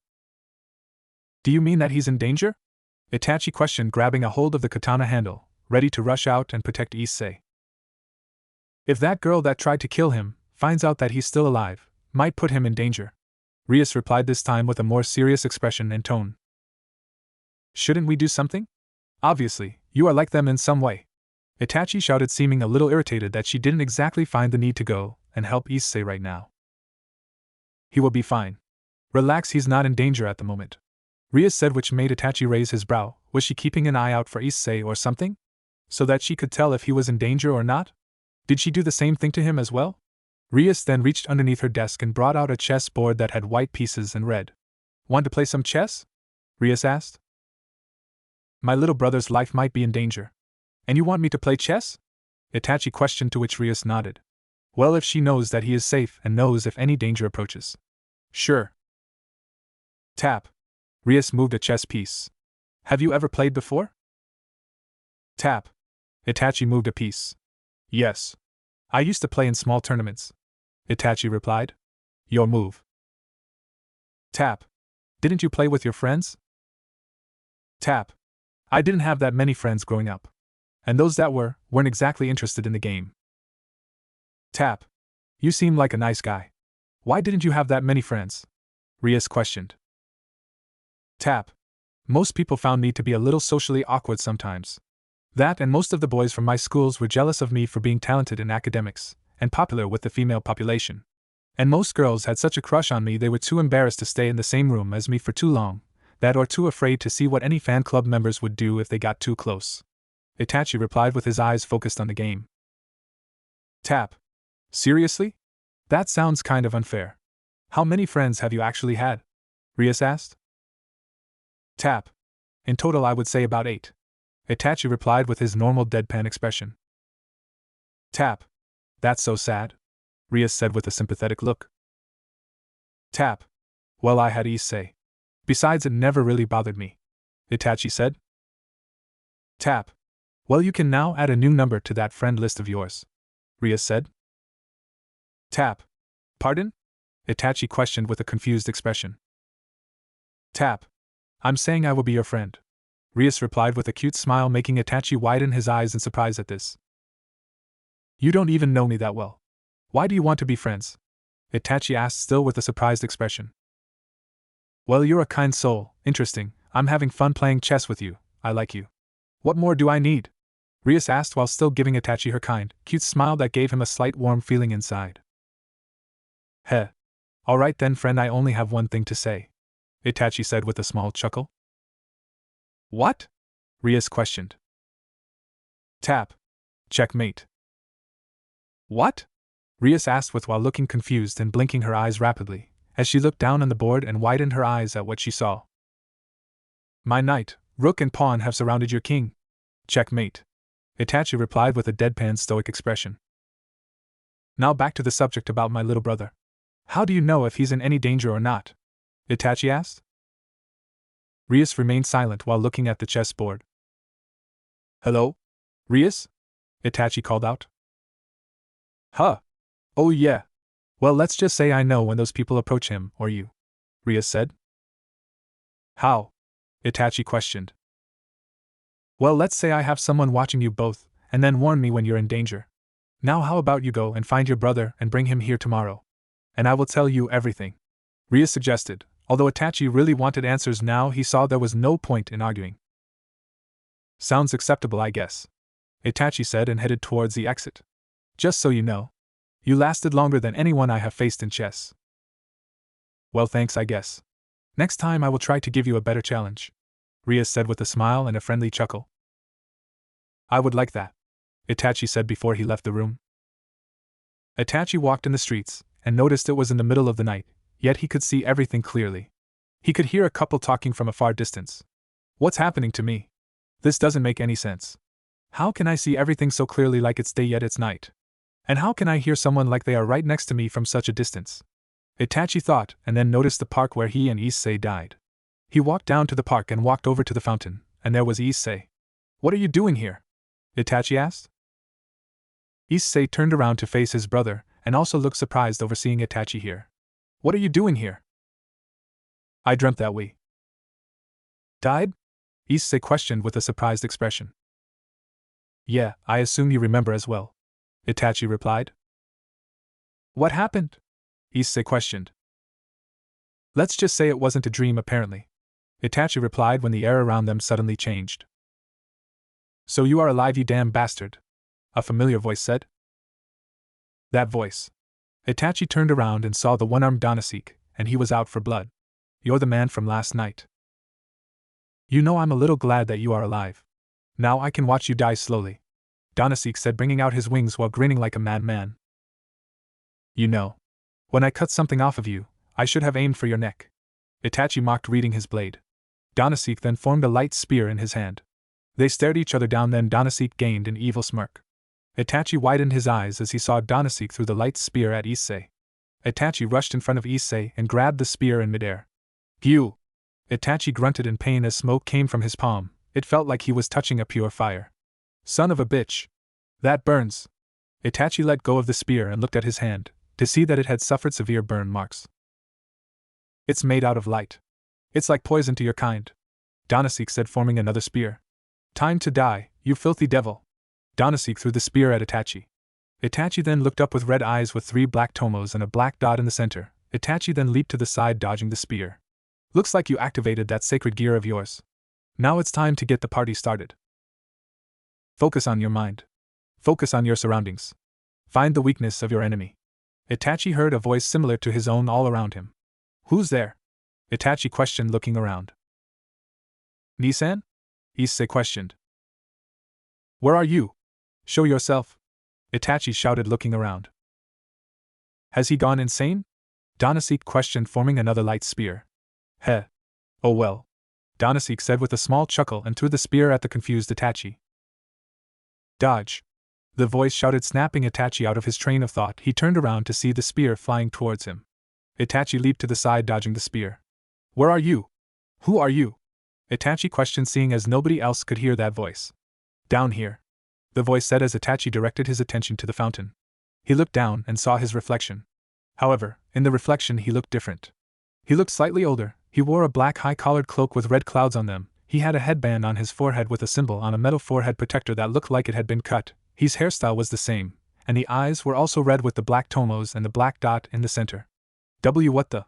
Do you mean that he's in danger? Itachi questioned, grabbing a hold of the katana handle, ready to rush out and protect Issei. If that girl that tried to kill him finds out that he's still alive, might put him in danger. Rias replied, this time with a more serious expression and tone. Shouldn't we do something? Obviously, you are like them in some way. Itachi shouted, seeming a little irritated that she didn't exactly find the need to go and help Issei right now. He will be fine. Relax, he's not in danger at the moment. Rias said, which made Itachi raise his brow. Was she keeping an eye out for Issei or something? So that she could tell if he was in danger or not? Did she do the same thing to him as well? Rias then reached underneath her desk and brought out a chess board that had white pieces and read. Want to play some chess? Rias asked. My little brother's life might be in danger. And you want me to play chess? Itachi questioned, to which Rias nodded. Well, if she knows that he is safe and knows if any danger approaches. Sure. Tap. Rias moved a chess piece. Have you ever played before? Tap. Itachi moved a piece. Yes. I used to play in small tournaments. Itachi replied. Your move. Tap. Didn't you play with your friends? Tap. I didn't have that many friends growing up. And those that weren't exactly interested in the game. Tap. You seem like a nice guy. Why didn't you have that many friends? Rias questioned. Tap. Most people found me to be a little socially awkward sometimes. That and most of the boys from my schools were jealous of me for being talented in academics and popular with the female population. And most girls had such a crush on me they were too embarrassed to stay in the same room as me for too long, that or too afraid to see what any fan club members would do if they got too close. Itachi replied with his eyes focused on the game. Tap. Seriously? That sounds kind of unfair. How many friends have you actually had? Rias asked. Tap. In total I would say about 8. Itachi replied with his normal deadpan expression. Tap. That's so sad? Rias said with a sympathetic look. Tap. Well, I had Issei. Besides, it never really bothered me. Itachi said. Tap. Well, you can now add a new number to that friend list of yours. Rias said. Tap. Pardon? Itachi questioned with a confused expression. Tap. I'm saying I will be your friend. Rias replied with a cute smile, making Itachi widen his eyes in surprise at this. You don't even know me that well. Why do you want to be friends? Itachi asked, still with a surprised expression. Well, you're a kind soul, interesting, I'm having fun playing chess with you, I like you. What more do I need? Rias asked while still giving Itachi her kind, cute smile that gave him a slight warm feeling inside. Heh. Alright then, friend, I only have one thing to say. Itachi said with a small chuckle. What? Rias questioned. Tap. Checkmate. What? Rias asked while looking confused and blinking her eyes rapidly, as she looked down on the board and widened her eyes at what she saw. My knight, rook and pawn have surrounded your king. Checkmate. Itachi replied with a deadpan stoic expression. Now back to the subject about my little brother. How do you know if he's in any danger or not? Itachi asked. Rias remained silent while looking at the chessboard. Hello? Rias? Itachi called out. Huh. Oh yeah. Well, let's just say I know when those people approach him, or you. Rias said. How? Itachi questioned. Well, let's say I have someone watching you both, and then warn me when you're in danger. Now how about you go and find your brother and bring him here tomorrow? And I will tell you everything. Rias suggested, although Itachi really wanted answers now. He saw there was no point in arguing. Sounds acceptable, I guess. Itachi said and headed towards the exit. Just so you know, you lasted longer than anyone I have faced in chess. Well, thanks, I guess. Next time I will try to give you a better challenge, Rias said with a smile and a friendly chuckle. I would like that, Itachi said before he left the room. Itachi walked in the streets and noticed it was in the middle of the night, yet he could see everything clearly. He could hear a couple talking from a far distance. What's happening to me? This doesn't make any sense. How can I see everything so clearly like it's day yet it's night? And how can I hear someone like they are right next to me from such a distance? Itachi thought, and then noticed the park where he and Issei died. He walked down to the park and walked over to the fountain, and there was Issei. What are you doing here? Itachi asked. Issei turned around to face his brother, and also looked surprised over seeing Itachi here. What are you doing here? I dreamt that we died? Issei questioned with a surprised expression. Yeah, I assume you remember as well, Itachi replied. What happened? Issei questioned. Let's just say it wasn't a dream apparently, Itachi replied when the air around them suddenly changed. So you are alive, you damn bastard, a familiar voice said. That voice. Itachi turned around and saw the one-armed Danasik, and he was out for blood. You're the man from last night. You know, I'm a little glad that you are alive. Now I can watch you die slowly, Danasik said, bringing out his wings while grinning like a madman. You know, when I cut something off of you, I should have aimed for your neck, Itachi mocked, reading his blade. Danasik then formed a light spear in his hand. They stared each other down, then Danasik gained an evil smirk. Itachi widened his eyes as he saw Danasik threw the light spear at Issei. Itachi rushed in front of Issei and grabbed the spear in midair. Phew! Itachi grunted in pain as smoke came from his palm. It felt like he was touching a pure fire. Son of a bitch! That burns! Itachi let go of the spear and looked at his hand, to see that it had suffered severe burn marks. It's made out of light. It's like poison to your kind, Danasik said, forming another spear. Time to die, you filthy devil! Danasik threw the spear at Itachi. Itachi then looked up with red eyes with 3 black tomos and a black dot in the center. Itachi then leaped to the side, dodging the spear. Looks like you activated that sacred gear of yours. Now it's time to get the party started. Focus on your mind. Focus on your surroundings. Find the weakness of your enemy. Itachi heard a voice similar to his own all around him. Who's there? Itachi questioned, looking around. Nissan? Issei questioned. Where are you? Show yourself, Itachi shouted, looking around. Has he gone insane? Danasik questioned, forming another light spear. Heh. Oh well, Danasik said with a small chuckle and threw the spear at the confused Itachi. Dodge! The voice shouted, snapping Itachi out of his train of thought. He turned around to see the spear flying towards him. Itachi leaped to the side, dodging the spear. Where are you? Who are you? Itachi questioned, seeing as nobody else could hear that voice. Down here, the voice said as Itachi directed his attention to the fountain. He looked down and saw his reflection. However, in the reflection he looked different. He looked slightly older. He wore a black high-collared cloak with red clouds on them. He had a headband on his forehead with a symbol on a metal forehead protector that looked like it had been cut. His hairstyle was the same, and the eyes were also red with the black tomos and the black dot in the center. What the?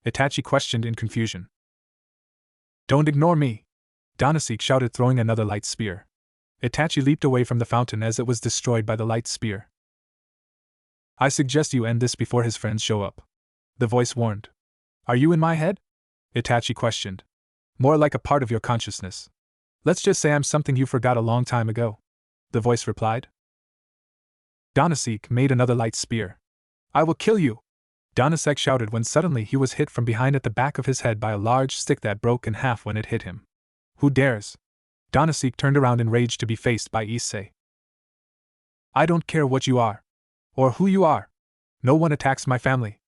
Itachi questioned in confusion. Don't ignore me! Danasik shouted, throwing another light spear. Itachi leaped away from the fountain as it was destroyed by the light spear. I suggest you end this before his friends show up, the voice warned. Are you in my head? Itachi questioned. More like a part of your consciousness. Let's just say I'm something you forgot a long time ago, the voice replied. Danasik made another light spear. I will kill you! Danasek shouted when suddenly he was hit from behind at the back of his head by a large stick that broke in half when it hit him. Who dares? Danasek turned around in rage to be faced by Issei. I don't care what you are. Or who you are. No one attacks my family,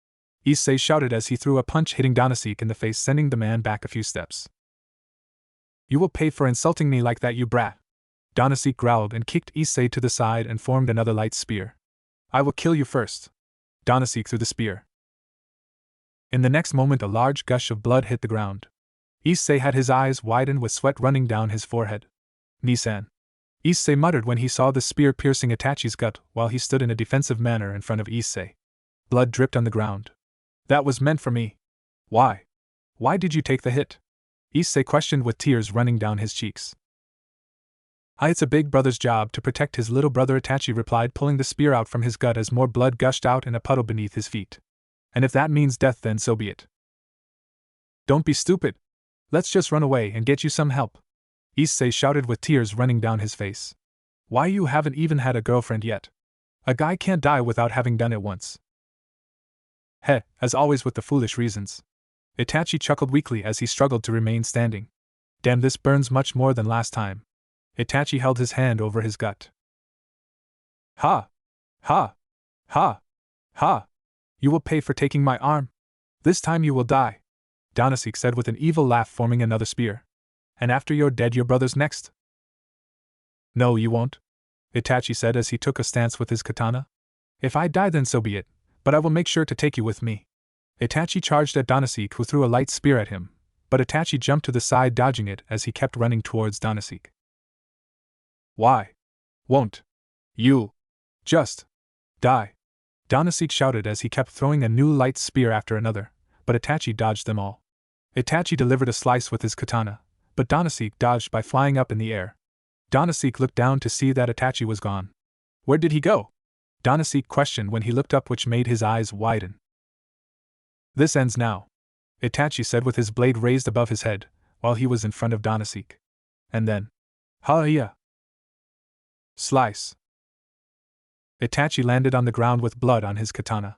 Issei shouted as he threw a punch, hitting Danasek in the face, sending the man back a few steps. You will pay for insulting me like that, you brat! Danasek growled and kicked Issei to the side and formed another light spear. I will kill you first. Danasek threw the spear. In the next moment a large gush of blood hit the ground. Issei had his eyes widened with sweat running down his forehead. Nissan! Issei muttered when he saw the spear piercing Itachi's gut while he stood in a defensive manner in front of Issei. Blood dripped on the ground. That was meant for me. Why? Why did you take the hit? Issei questioned with tears running down his cheeks. It's a big brother's job to protect his little brother, Itachi replied, pulling the spear out from his gut as more blood gushed out in a puddle beneath his feet. And if that means death, then so be it. Don't be stupid. Let's just run away and get you some help, Issei shouted with tears running down his face. Why, you haven't even had a girlfriend yet. A guy can't die without having done it once. Heh, as always with the foolish reasons. Itachi chuckled weakly as he struggled to remain standing. Damn, this burns much more than last time. Itachi held his hand over his gut. Ha! Ha! Ha! Ha! You will pay for taking my arm. This time you will die, Danasek said with an evil laugh, forming another spear. And after you're dead, your brother's next. No, you won't, Itachi said as he took a stance with his katana. If I die then so be it, but I will make sure to take you with me. Itachi charged at Danasik, who threw a light spear at him, but Itachi jumped to the side, dodging it as he kept running towards Danasik. Why? Won't you just die? Danasik shouted as he kept throwing a new light spear after another, but Itachi dodged them all. Itachi delivered a slice with his katana, but Danasik dodged by flying up in the air. Danasik looked down to see that Itachi was gone. Where did he go? Danasik questioned when he looked up, which made his eyes widen. This ends now, Itachi said with his blade raised above his head, while he was in front of Danasik. And then, ha-ya! Slice. Itachi landed on the ground with blood on his katana.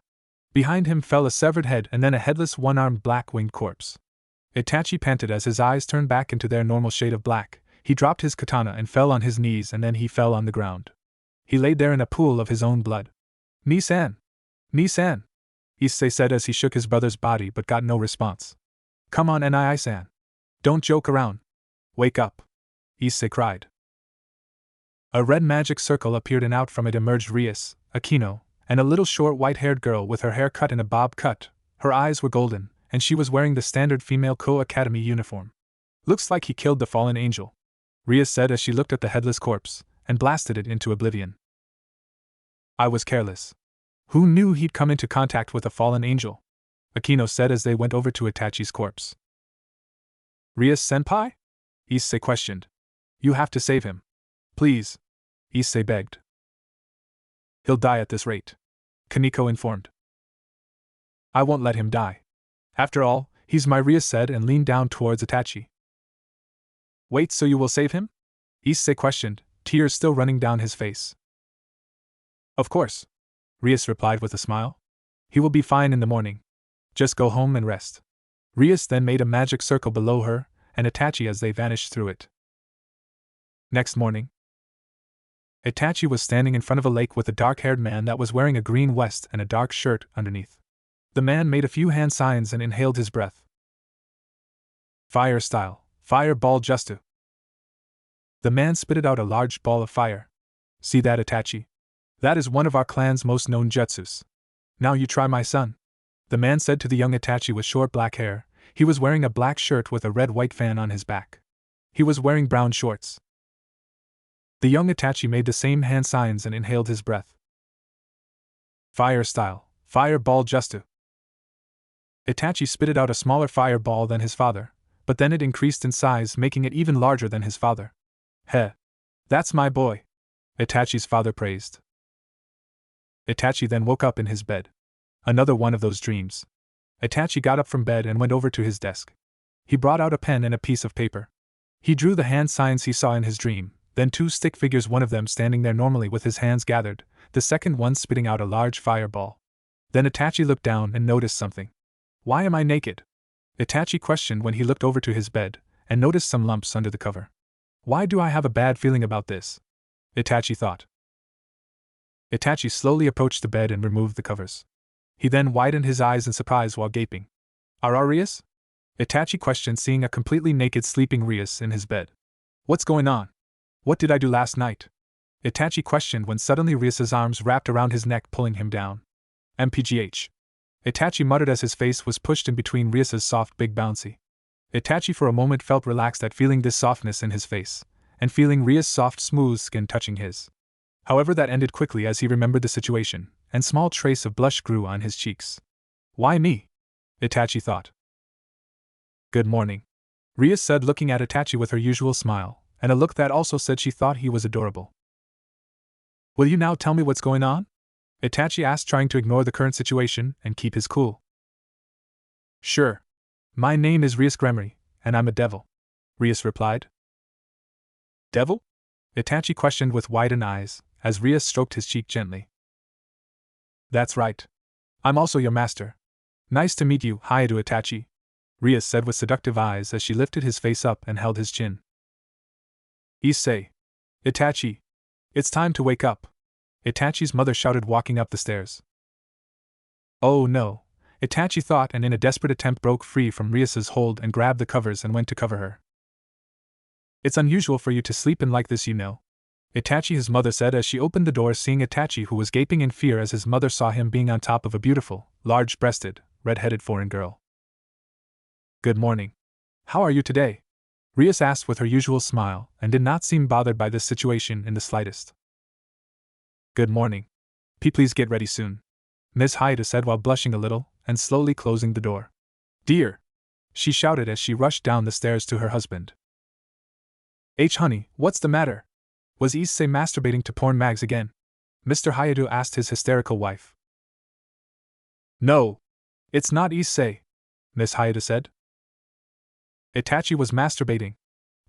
Behind him fell a severed head and then a headless one-armed black-winged corpse. Itachi panted as his eyes turned back into their normal shade of black. He dropped his katana and fell on his knees, and then he fell on the ground. He laid there in a pool of his own blood. Ni-san! Ni-san! Issei said as he shook his brother's body but got no response. Come on, Nii-san. Don't joke around. Wake up! Issei cried. A red magic circle appeared and out from it emerged Rias, Akino, and a little short white-haired girl with her hair cut in a bob cut. Her eyes were golden, and she was wearing the standard female Ko Academy uniform. Looks like he killed the fallen angel, Rias said as she looked at the headless corpse, and blasted it into oblivion. I was careless. Who knew he'd come into contact with a fallen angel? Akino said as they went over to Itachi's corpse. Rias-senpai? Issei questioned. You have to save him. Please, Issei begged. He'll die at this rate, Kaneko informed. I won't let him die. After all, he's my Rias said and leaned down towards Itachi. Wait, so you will save him? Issei questioned, tears still running down his face. Of course, Rias replied with a smile. He will be fine in the morning. Just go home and rest. Rias then made a magic circle below her and Itachi as they vanished through it. Next morning, Itachi was standing in front of a lake with a dark-haired man that was wearing a green vest and a dark shirt underneath. The man made a few hand signs and inhaled his breath. Fire style, fireball justu. The man spitted out a large ball of fire. See that, Itachi? That is one of our clan's most known jutsus. Now you try, my son. The man said to the young Itachi with short black hair. He was wearing a black shirt with a red-white fan on his back. He was wearing brown shorts. The young Itachi made the same hand signs and inhaled his breath. Fire style, fireball justu. Itachi spitted out a smaller fireball than his father, but then it increased in size, making it even larger than his father. Heh! That's my boy! Itachi's father praised. Itachi then woke up in his bed. Another one of those dreams. Itachi got up from bed and went over to his desk. He brought out a pen and a piece of paper. He drew the hand signs he saw in his dream, then two stick figures, one of them standing there normally with his hands gathered, the second one spitting out a large fireball. Then Itachi looked down and noticed something. Why am I naked? Itachi questioned when he looked over to his bed and noticed some lumps under the cover. Why do I have a bad feeling about this? Itachi thought. Itachi slowly approached the bed and removed the covers. He then widened his eyes in surprise while gaping. Are Rias? Itachi questioned, seeing a completely naked sleeping Rias in his bed. What's going on? What did I do last night? Itachi questioned when suddenly Rias's arms wrapped around his neck, pulling him down. MPGH. Itachi muttered as his face was pushed in between Rias's soft, big bouncy. Itachi for a moment felt relaxed at feeling this softness in his face, and feeling Rias's soft, smooth skin touching his. However, that ended quickly as he remembered the situation, and small trace of blush grew on his cheeks. Why me? Itachi thought. Good morning, Rias said, looking at Itachi with her usual smile, and a look that also said she thought he was adorable. Will you now tell me what's going on? Itachi asked, trying to ignore the current situation and keep his cool. Sure. My name is Rias Gremory, and I'm a devil, Rias replied. Devil? Itachi questioned with widened eyes, as Rias stroked his cheek gently. That's right. I'm also your master. Nice to meet you, Hayato Itachi, Rias said with seductive eyes as she lifted his face up and held his chin. Issei. Itachi. It's time to wake up, Itachi's mother shouted, walking up the stairs. Oh no, Itachi thought, and in a desperate attempt broke free from Rias's hold and grabbed the covers and went to cover her. It's unusual for you to sleep in like this, you know, Itachi, his mother said as she opened the door, seeing Itachi, who was gaping in fear as his mother saw him being on top of a beautiful, large-breasted, red-headed foreign girl. Good morning. How are you today? Rias asked with her usual smile, and did not seem bothered by this situation in the slightest. Good morning. Please get ready soon, Miss Haida said while blushing a little, and slowly closing the door. Dear! She shouted as she rushed down the stairs to her husband. Honey, what's the matter? Was Issei masturbating to porn mags again? Mr. Hayadu asked his hysterical wife. No. It's not Issei, Miss Hayada said. Itachi was masturbating.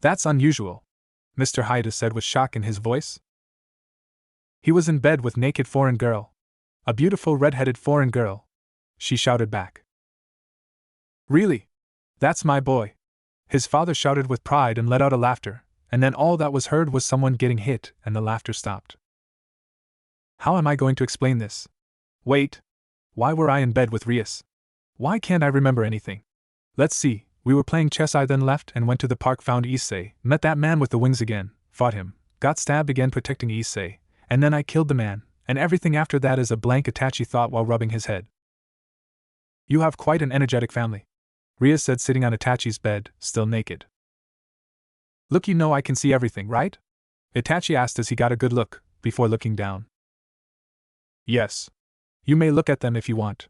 That's unusual, Mr. Hayada said with shock in his voice. He was in bed with naked foreign girl. A beautiful red-headed foreign girl, she shouted back. Really? That's my boy. His father shouted with pride and let out a laughter, and then all that was heard was someone getting hit, and the laughter stopped. How am I going to explain this? Wait. Why were I in bed with Rias? Why can't I remember anything? Let's see, we were playing chess. I then left and went to the park, found Issei, met that man with the wings again, fought him, got stabbed again protecting Issei, and then I killed the man, and everything after that is a blank, Itachi thought while rubbing his head. You have quite an energetic family, Rias said sitting on Itachi's bed, still naked. Look, you know I can see everything, right? Itachi asked as he got a good look, before looking down. Yes. You may look at them if you want,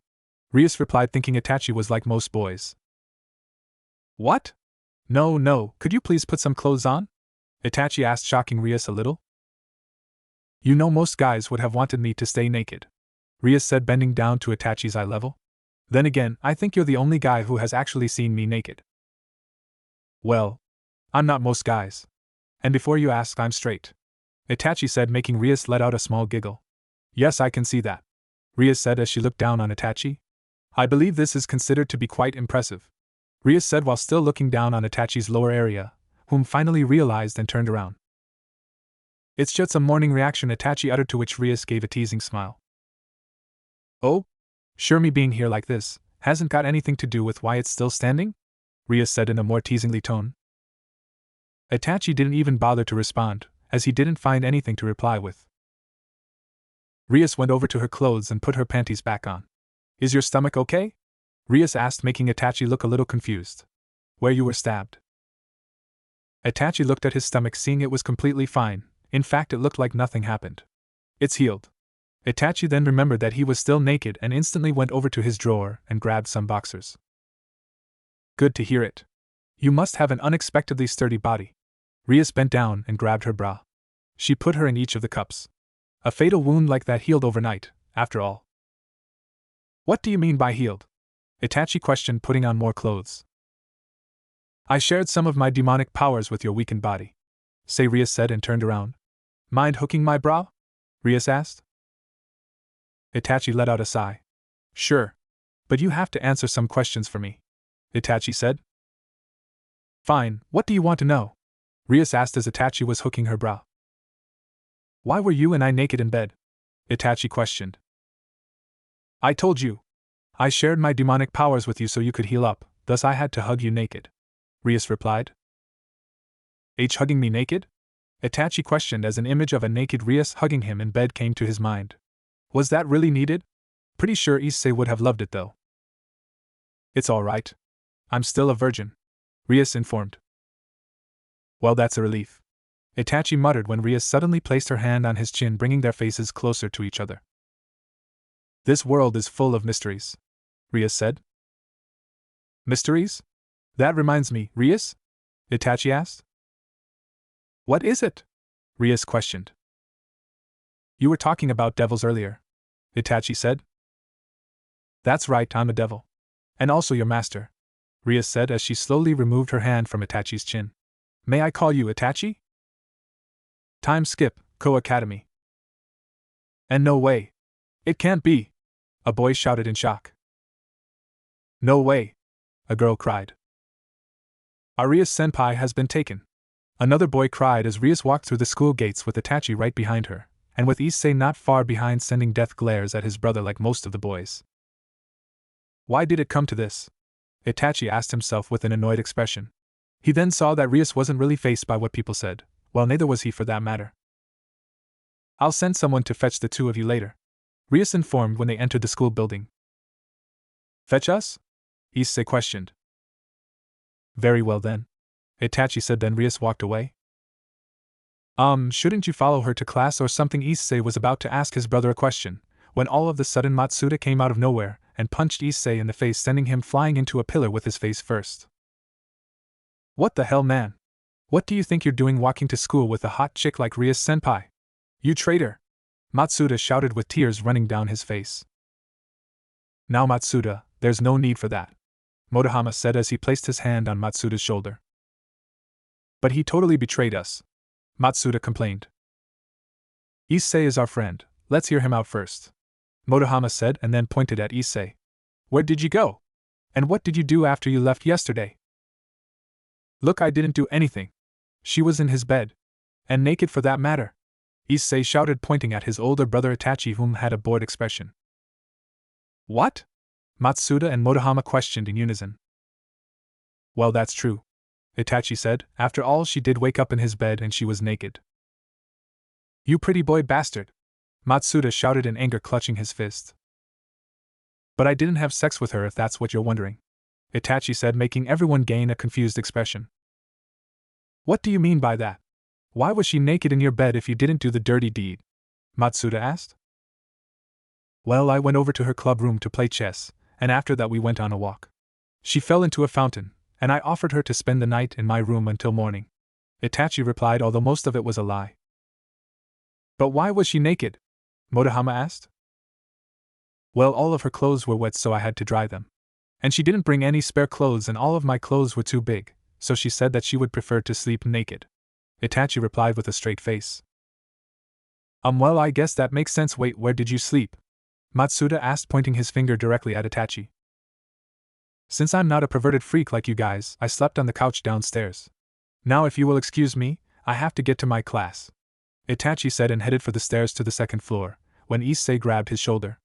Rias replied, thinking Itachi was like most boys. What? No, could you please put some clothes on? Itachi asked, shocking Rias a little. You know most guys would have wanted me to stay naked, Rias said, bending down to Itachi's eye level. Then again, I think you're the only guy who has actually seen me naked. Well, I'm not most guys. And before you ask, I'm straight, Itachi said, making Rias let out a small giggle. Yes, I can see that, Rias said as she looked down on Itachi. I believe this is considered to be quite impressive, Rias said while still looking down on Itachi's lower area, whom finally realized and turned around. It's just a morning reaction, Itachi uttered, to which Rias gave a teasing smile. Oh? Sure, me being here like this hasn't got anything to do with why it's still standing? Rias said in a more teasingly tone. Itachi didn't even bother to respond, as he didn't find anything to reply with. Rias went over to her clothes and put her panties back on. Is your stomach okay? Rias asked, making Itachi look a little confused. Where you were stabbed. Itachi looked at his stomach, seeing it was completely fine. In fact, it looked like nothing happened. It's healed. Itachi then remembered that he was still naked and instantly went over to his drawer and grabbed some boxers. Good to hear it. You must have an unexpectedly sturdy body. Rias bent down and grabbed her bra. She put her in each of the cups. A fatal wound like that healed overnight, after all. What do you mean by healed? Itachi questioned, putting on more clothes. I shared some of my demonic powers with your weakened body, Rias said and turned around. Mind hooking my bra? Rias asked. Itachi let out a sigh. Sure. But you have to answer some questions for me, Itachi said. Fine, what do you want to know? Rias asked as Itachi was hooking her bra. Why were you and I naked in bed? Itachi questioned. I told you. I shared my demonic powers with you so you could heal up, thus I had to hug you naked, Rias replied. Hugging me naked? Itachi questioned as an image of a naked Rias hugging him in bed came to his mind. Was that really needed? Pretty sure Issei would have loved it though. It's alright. I'm still a virgin, Rias informed. Well, that's a relief, Itachi muttered when Rias suddenly placed her hand on his chin, bringing their faces closer to each other. This world is full of mysteries, Rias said. Mysteries? That reminds me, Rias? Itachi asked. What is it? Rias questioned. You were talking about devils earlier, Itachi said. That's right, I'm a devil. And also your master, Rias said as she slowly removed her hand from Itachi's chin. May I call you Itachi? Time skip, Ko Academy. And no way. It can't be, a boy shouted in shock. No way, a girl cried. Rias senpai has been taken. Another boy cried as Rias walked through the school gates with Itachi right behind her, and with Issei not far behind, sending death glares at his brother like most of the boys. Why did it come to this? Itachi asked himself with an annoyed expression. He then saw that Rias wasn't really faced by what people said, while neither was he for that matter. I'll send someone to fetch the two of you later, Rias informed when they entered the school building. Fetch us? Issei questioned. Very well then, Itachi said. Then Rias walked away. Shouldn't you follow her to class or something? Issei was about to ask his brother a question, when all of a sudden Matsuda came out of nowhere and punched Issei in the face, sending him flying into a pillar with his face first. What the hell, man? What do you think you're doing walking to school with a hot chick like Rias-senpai? You traitor! Matsuda shouted with tears running down his face. Now Matsuda, there's no need for that, Motohama said as he placed his hand on Matsuda's shoulder. But he totally betrayed us, Matsuda complained. Issei is our friend, let's hear him out first, Motohama said and then pointed at Issei. Where did you go? And what did you do after you left yesterday? Look, I didn't do anything. She was in his bed. And naked for that matter, Issei shouted, pointing at his older brother Itachi, whom had a bored expression. What? Matsuda and Motohama questioned in unison. Well, that's true, Itachi said. After all, she did wake up in his bed and she was naked. You pretty boy bastard, Matsuda shouted in anger, clutching his fist. But I didn't have sex with her, if that's what you're wondering, Itachi said, making everyone gain a confused expression. What do you mean by that? Why was she naked in your bed if you didn't do the dirty deed? Matsuda asked. Well, I went over to her club room to play chess, and after that we went on a walk. She fell into a fountain, and I offered her to spend the night in my room until morning, Itachi replied, although most of it was a lie. But why was she naked? Motohama asked. Well, all of her clothes were wet, so I had to dry them. And she didn't bring any spare clothes, and all of my clothes were too big, so she said that she would prefer to sleep naked, Itachi replied with a straight face. Well, I guess that makes sense. Wait, where did you sleep? Matsuda asked, pointing his finger directly at Itachi. Since I'm not a perverted freak like you guys, I slept on the couch downstairs. Now, if you will excuse me, I have to get to my class, Itachi said and headed for the stairs to the second floor, when Issei grabbed his shoulder.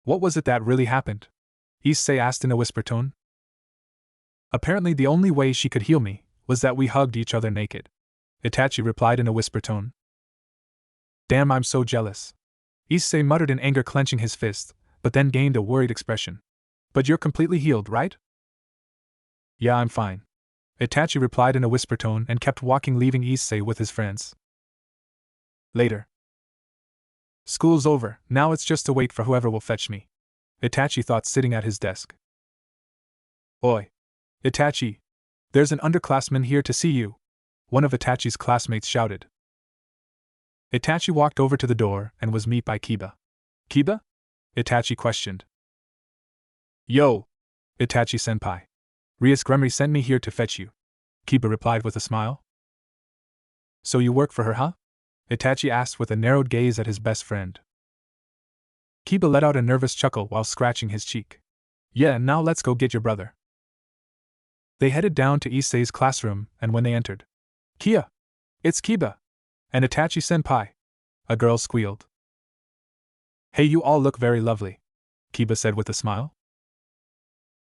What was it that really happened? Issei asked in a whisper tone. Apparently the only way she could heal me was that we hugged each other naked, Itachi replied in a whisper tone. Damn, I'm so jealous, Issei muttered in anger, clenching his fist, but then gained a worried expression. But you're completely healed, right? Yeah, I'm fine, Itachi replied in a whisper tone and kept walking, leaving Issei with his friends. Later. School's over, now it's just to wait for whoever will fetch me, Itachi thought, sitting at his desk. Oi, Itachi! There's an underclassman here to see you, one of Itachi's classmates shouted. Itachi walked over to the door and was met by Kiba. Kiba? Itachi questioned. Yo! Itachi-senpai. Rias Gremory sent me here to fetch you, Kiba replied with a smile. So you work for her, huh? Itachi asked with a narrowed gaze at his best friend. Kiba let out a nervous chuckle while scratching his cheek. Yeah, now let's go get your brother. They headed down to Issei's classroom, and when they entered, Kia! It's Kiba! And Itachi-senpai! A girl squealed. Hey, you all look very lovely, Kiba said with a smile.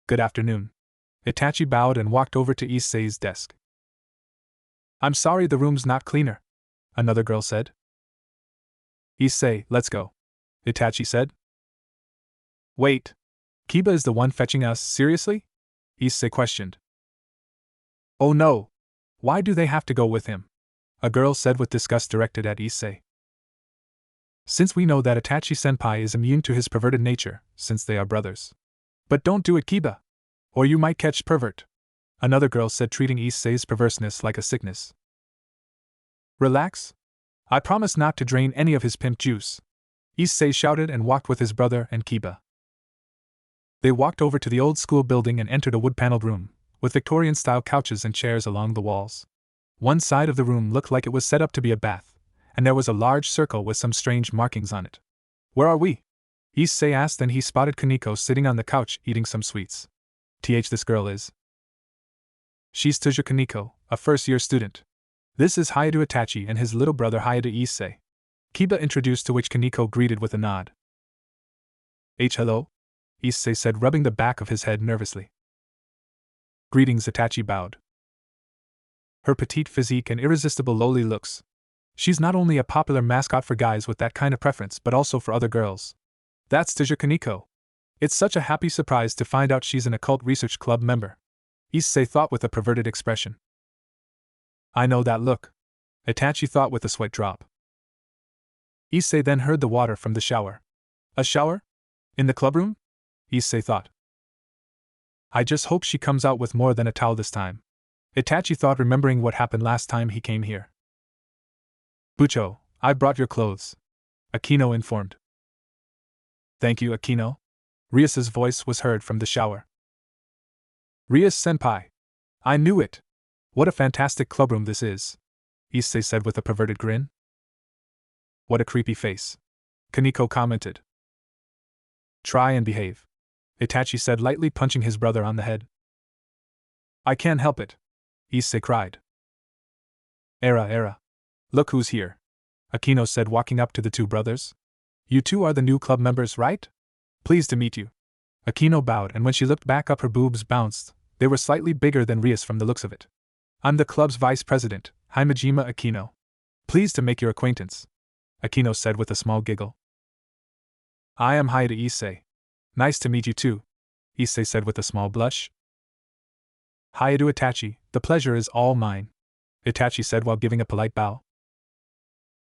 Good afternoon. Itachi bowed and walked over to Issei's desk. I'm sorry the room's not cleaner, another girl said. Issei, let's go, Itachi said. Wait. Kiba is the one fetching us, seriously? Issei questioned. Oh no! Why do they have to go with him? A girl said with disgust directed at Issei. Since we know that Itachi-senpai is immune to his perverted nature, since they are brothers. But don't do it, Kiba, or you might catch pervert, another girl said, treating Issei's perverseness like a sickness. Relax. I promise not to drain any of his pimp juice, Issei shouted and walked with his brother and Kiba. They walked over to the old school building and entered a wood-paneled room, with Victorian-style couches and chairs along the walls. One side of the room looked like it was set up to be a bath, and there was a large circle with some strange markings on it. Where are we? Issei asked, and he spotted Kaneko sitting on the couch eating some sweets. This girl is. She's Tuja Kaneko, a first-year student. This is Hayado Itachi and his little brother Hayado Issei, Kiba introduced, to which Kaneko greeted with a nod. Hello? Issei said, rubbing the back of his head nervously. Greetings, Itachi bowed. Her petite physique and irresistible lowly looks She's not only a popular mascot for guys with that kind of preference but also for other girls. That's Teacher Kaneko. It's such a happy surprise to find out she's an occult research club member. Issei thought with a perverted expression. I know that look. Itachi thought with a sweat drop. Issei then heard the water from the shower. A shower? In the clubroom? Issei thought. I just hope she comes out with more than a towel this time. Itachi thought, remembering what happened last time he came here. Bucho, I brought your clothes, Akino informed. Thank you, Akino. Rias's voice was heard from the shower. Rias-senpai. I knew it. What a fantastic clubroom this is, Issei said with a perverted grin. What a creepy face, Kaneko commented. Try and behave, Itachi said, lightly punching his brother on the head. I can't help it, Issei cried. Era. Look who's here, Akino said, walking up to the two brothers. You two are the new club members, right? Pleased to meet you. Akino bowed, and when she looked back up her boobs bounced. They were slightly bigger than Rias from the looks of it. I'm the club's vice president, Himejima Akino. Pleased to make your acquaintance, Akino said with a small giggle. I am Haida Issei. Nice to meet you too, Issei said with a small blush. Haida Itachi, the pleasure is all mine, Itachi said while giving a polite bow.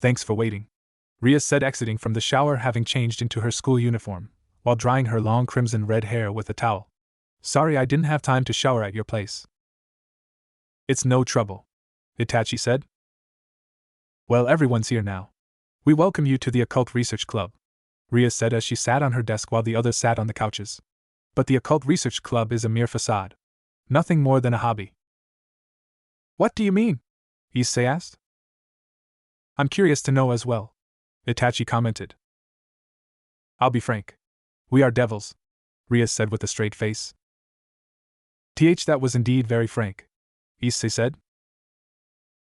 Thanks for waiting, Rias said, exiting from the shower having changed into her school uniform, while drying her long crimson-red hair with a towel. Sorry I didn't have time to shower at your place. It's no trouble, Itachi said. Well, everyone's here now. We welcome you to the Occult Research Club, Rias said as she sat on her desk while the others sat on the couches. But the Occult Research Club is a mere facade. Nothing more than a hobby. What do you mean? Issei asked. I'm curious to know as well, Itachi commented. I'll be frank. We are devils, Rias said with a straight face. That was indeed very frank, Issei said.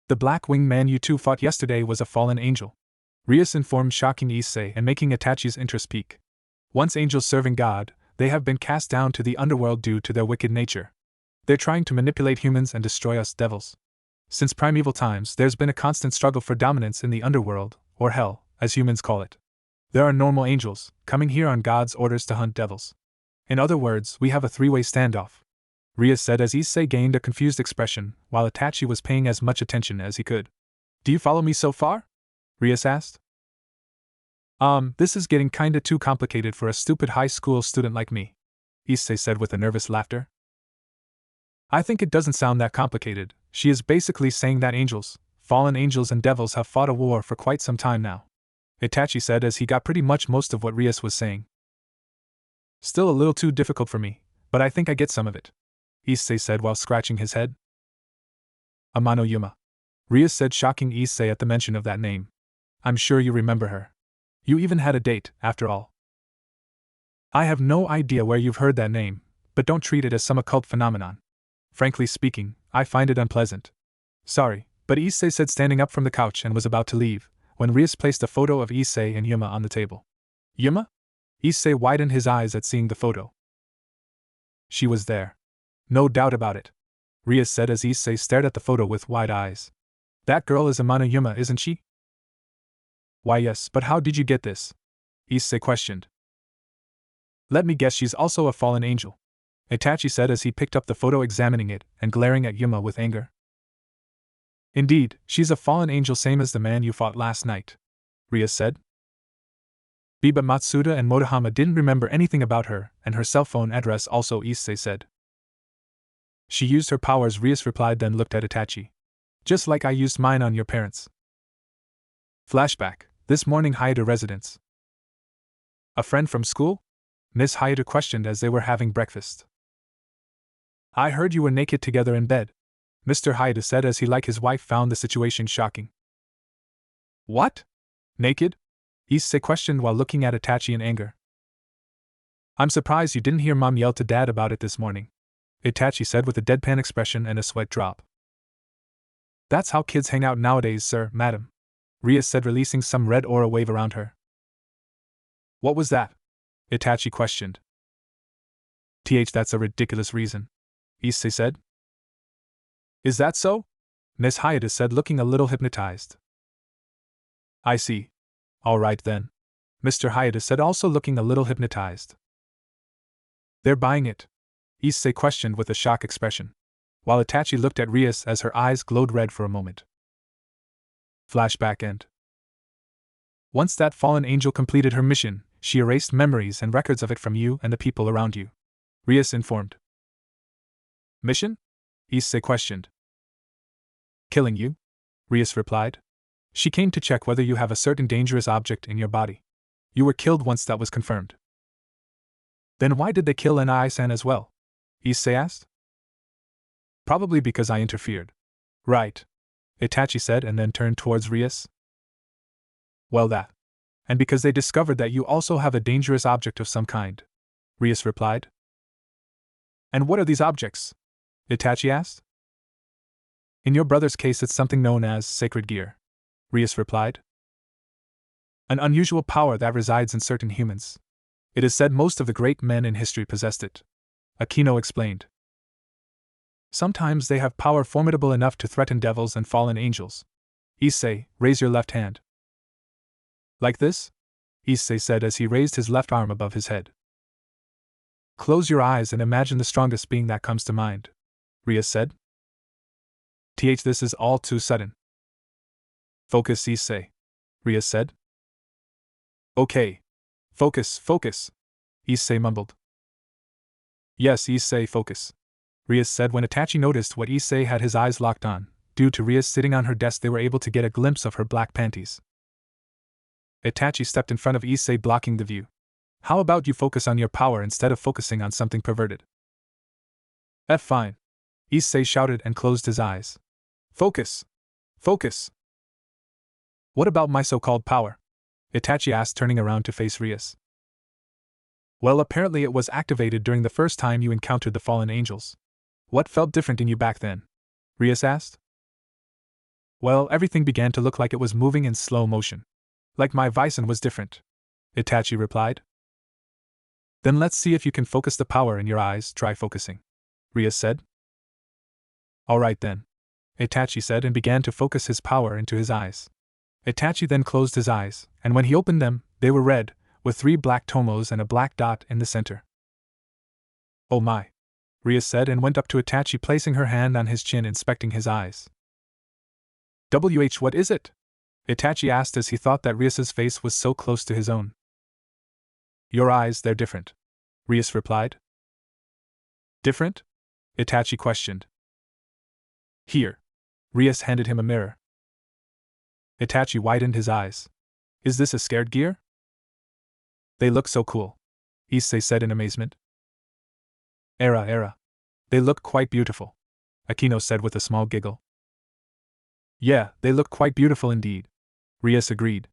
The black-winged man you two fought yesterday was a fallen angel, Rias informed, shocking Issei and making Itachi's interest peak. Once angels serving God, they have been cast down to the underworld due to their wicked nature. They're trying to manipulate humans and destroy us devils. Since primeval times, there's been a constant struggle for dominance in the underworld, or hell, as humans call it. There are normal angels, coming here on God's orders to hunt devils. In other words, we have a three-way standoff, Rias said as Issei gained a confused expression, while Itachi was paying as much attention as he could. Do you follow me so far? Rias asked. This is getting kinda too complicated for a stupid high school student like me, Issei said with a nervous laughter. I think it doesn't sound that complicated. She is basically saying that angels, fallen angels and devils have fought a war for quite some time now, Itachi said as he got pretty much most of what Rias was saying. Still a little too difficult for me, but I think I get some of it, Issei said while scratching his head. Amano Yuma, Rias said, shocking Issei at the mention of that name. I'm sure you remember her. You even had a date, after all. I have no idea where you've heard that name, but don't treat it as some occult phenomenon. Frankly speaking, I find it unpleasant. Sorry, but Issei said, standing up from the couch and was about to leave, when Rias placed a photo of Issei and Yuma on the table. Yuma? Issei widened his eyes at seeing the photo. She was there. No doubt about it, Rias said as Issei stared at the photo with wide eyes. That girl is Amano Yuma, isn't she? Why yes, but how did you get this? Issei questioned. Let me guess, she's also a fallen angel, Itachi said as he picked up the photo, examining it and glaring at Yuma with anger. Indeed, she's a fallen angel, same as the man you fought last night, Rias said. But Matsuda and Motohama didn't remember anything about her, and her cell phone address also, Issei said. She used her powers, Rias replied, then looked at Itachi. Just like I used mine on your parents. Flashback, this morning, Haida residence. A friend from school? Miss Haida questioned as they were having breakfast. I heard you were naked together in bed, Mr. Haida said as he, like his wife, found the situation shocking. What? Naked? Issei questioned while looking at Itachi in anger. I'm surprised you didn't hear Mom yell to Dad about it this morning, Itachi said with a deadpan expression and a sweat drop. That's how kids hang out nowadays, sir, madam, Rias said, releasing some red aura wave around her. What was that? Itachi questioned. That's a ridiculous reason, Issei said. Is that so? Miss Haida said, looking a little hypnotized. I see. All right then. Mr. Hayata said, also looking a little hypnotized. They're buying it? Issei questioned with a shocked expression, while Itachi looked at Rias as her eyes glowed red for a moment. Flashback end. Once that fallen angel completed her mission, she erased memories and records of it from you and the people around you, Rias informed. Mission? Issei questioned. Killing you? Rias replied. She came to check whether you have a certain dangerous object in your body. You were killed once that was confirmed. Then why did they kill Nai-san as well? Issei asked. Probably because I interfered. Right. Itachi said and then turned towards Rias. Well, that. And because they discovered that you also have a dangerous object of some kind, Rias replied. And what are these objects? Itachi asked. In your brother's case, it's something known as sacred gear, Rias replied. An unusual power that resides in certain humans. It is said most of the great men in history possessed it, Akino explained. Sometimes they have power formidable enough to threaten devils and fallen angels. Issei, raise your left hand. Like this? Issei said as he raised his left arm above his head. Close your eyes and imagine the strongest being that comes to mind, Rias said. This is all too sudden. Focus, Issei, Rias said. Okay. Focus, Issei mumbled. Yes, Issei, focus, Rias said when Itachi noticed what Issei had his eyes locked on. Due to Rias sitting on her desk, they were able to get a glimpse of her black panties. Itachi stepped in front of Issei, blocking the view. How about you focus on your power instead of focusing on something perverted? Fine, Issei shouted and closed his eyes. Focus! Focus! What about my so-called power? Itachi asked, turning around to face Rias. Well, apparently it was activated during the first time you encountered the fallen angels. What felt different in you back then? Rias asked. Well, everything began to look like it was moving in slow motion. Like my Bison was different, Itachi replied. Then let's see if you can focus the power in your eyes. Try focusing, Rias said. All right then, Itachi said and began to focus his power into his eyes. Itachi then closed his eyes, and when he opened them, they were red, with 3 black tomos and a black dot in the center. Oh my, Rias said and went up to Itachi, placing her hand on his chin, inspecting his eyes. What is it? Itachi asked as he thought that Rias's face was so close to his own. Your eyes, they're different, Rias replied. Different? Itachi questioned. Here. Rias handed him a mirror. Itachi widened his eyes. Is this a scared gear? They look so cool, Issei said in amazement. Era. They look quite beautiful, Akino said with a small giggle. Yeah, they look quite beautiful indeed, Rias agreed.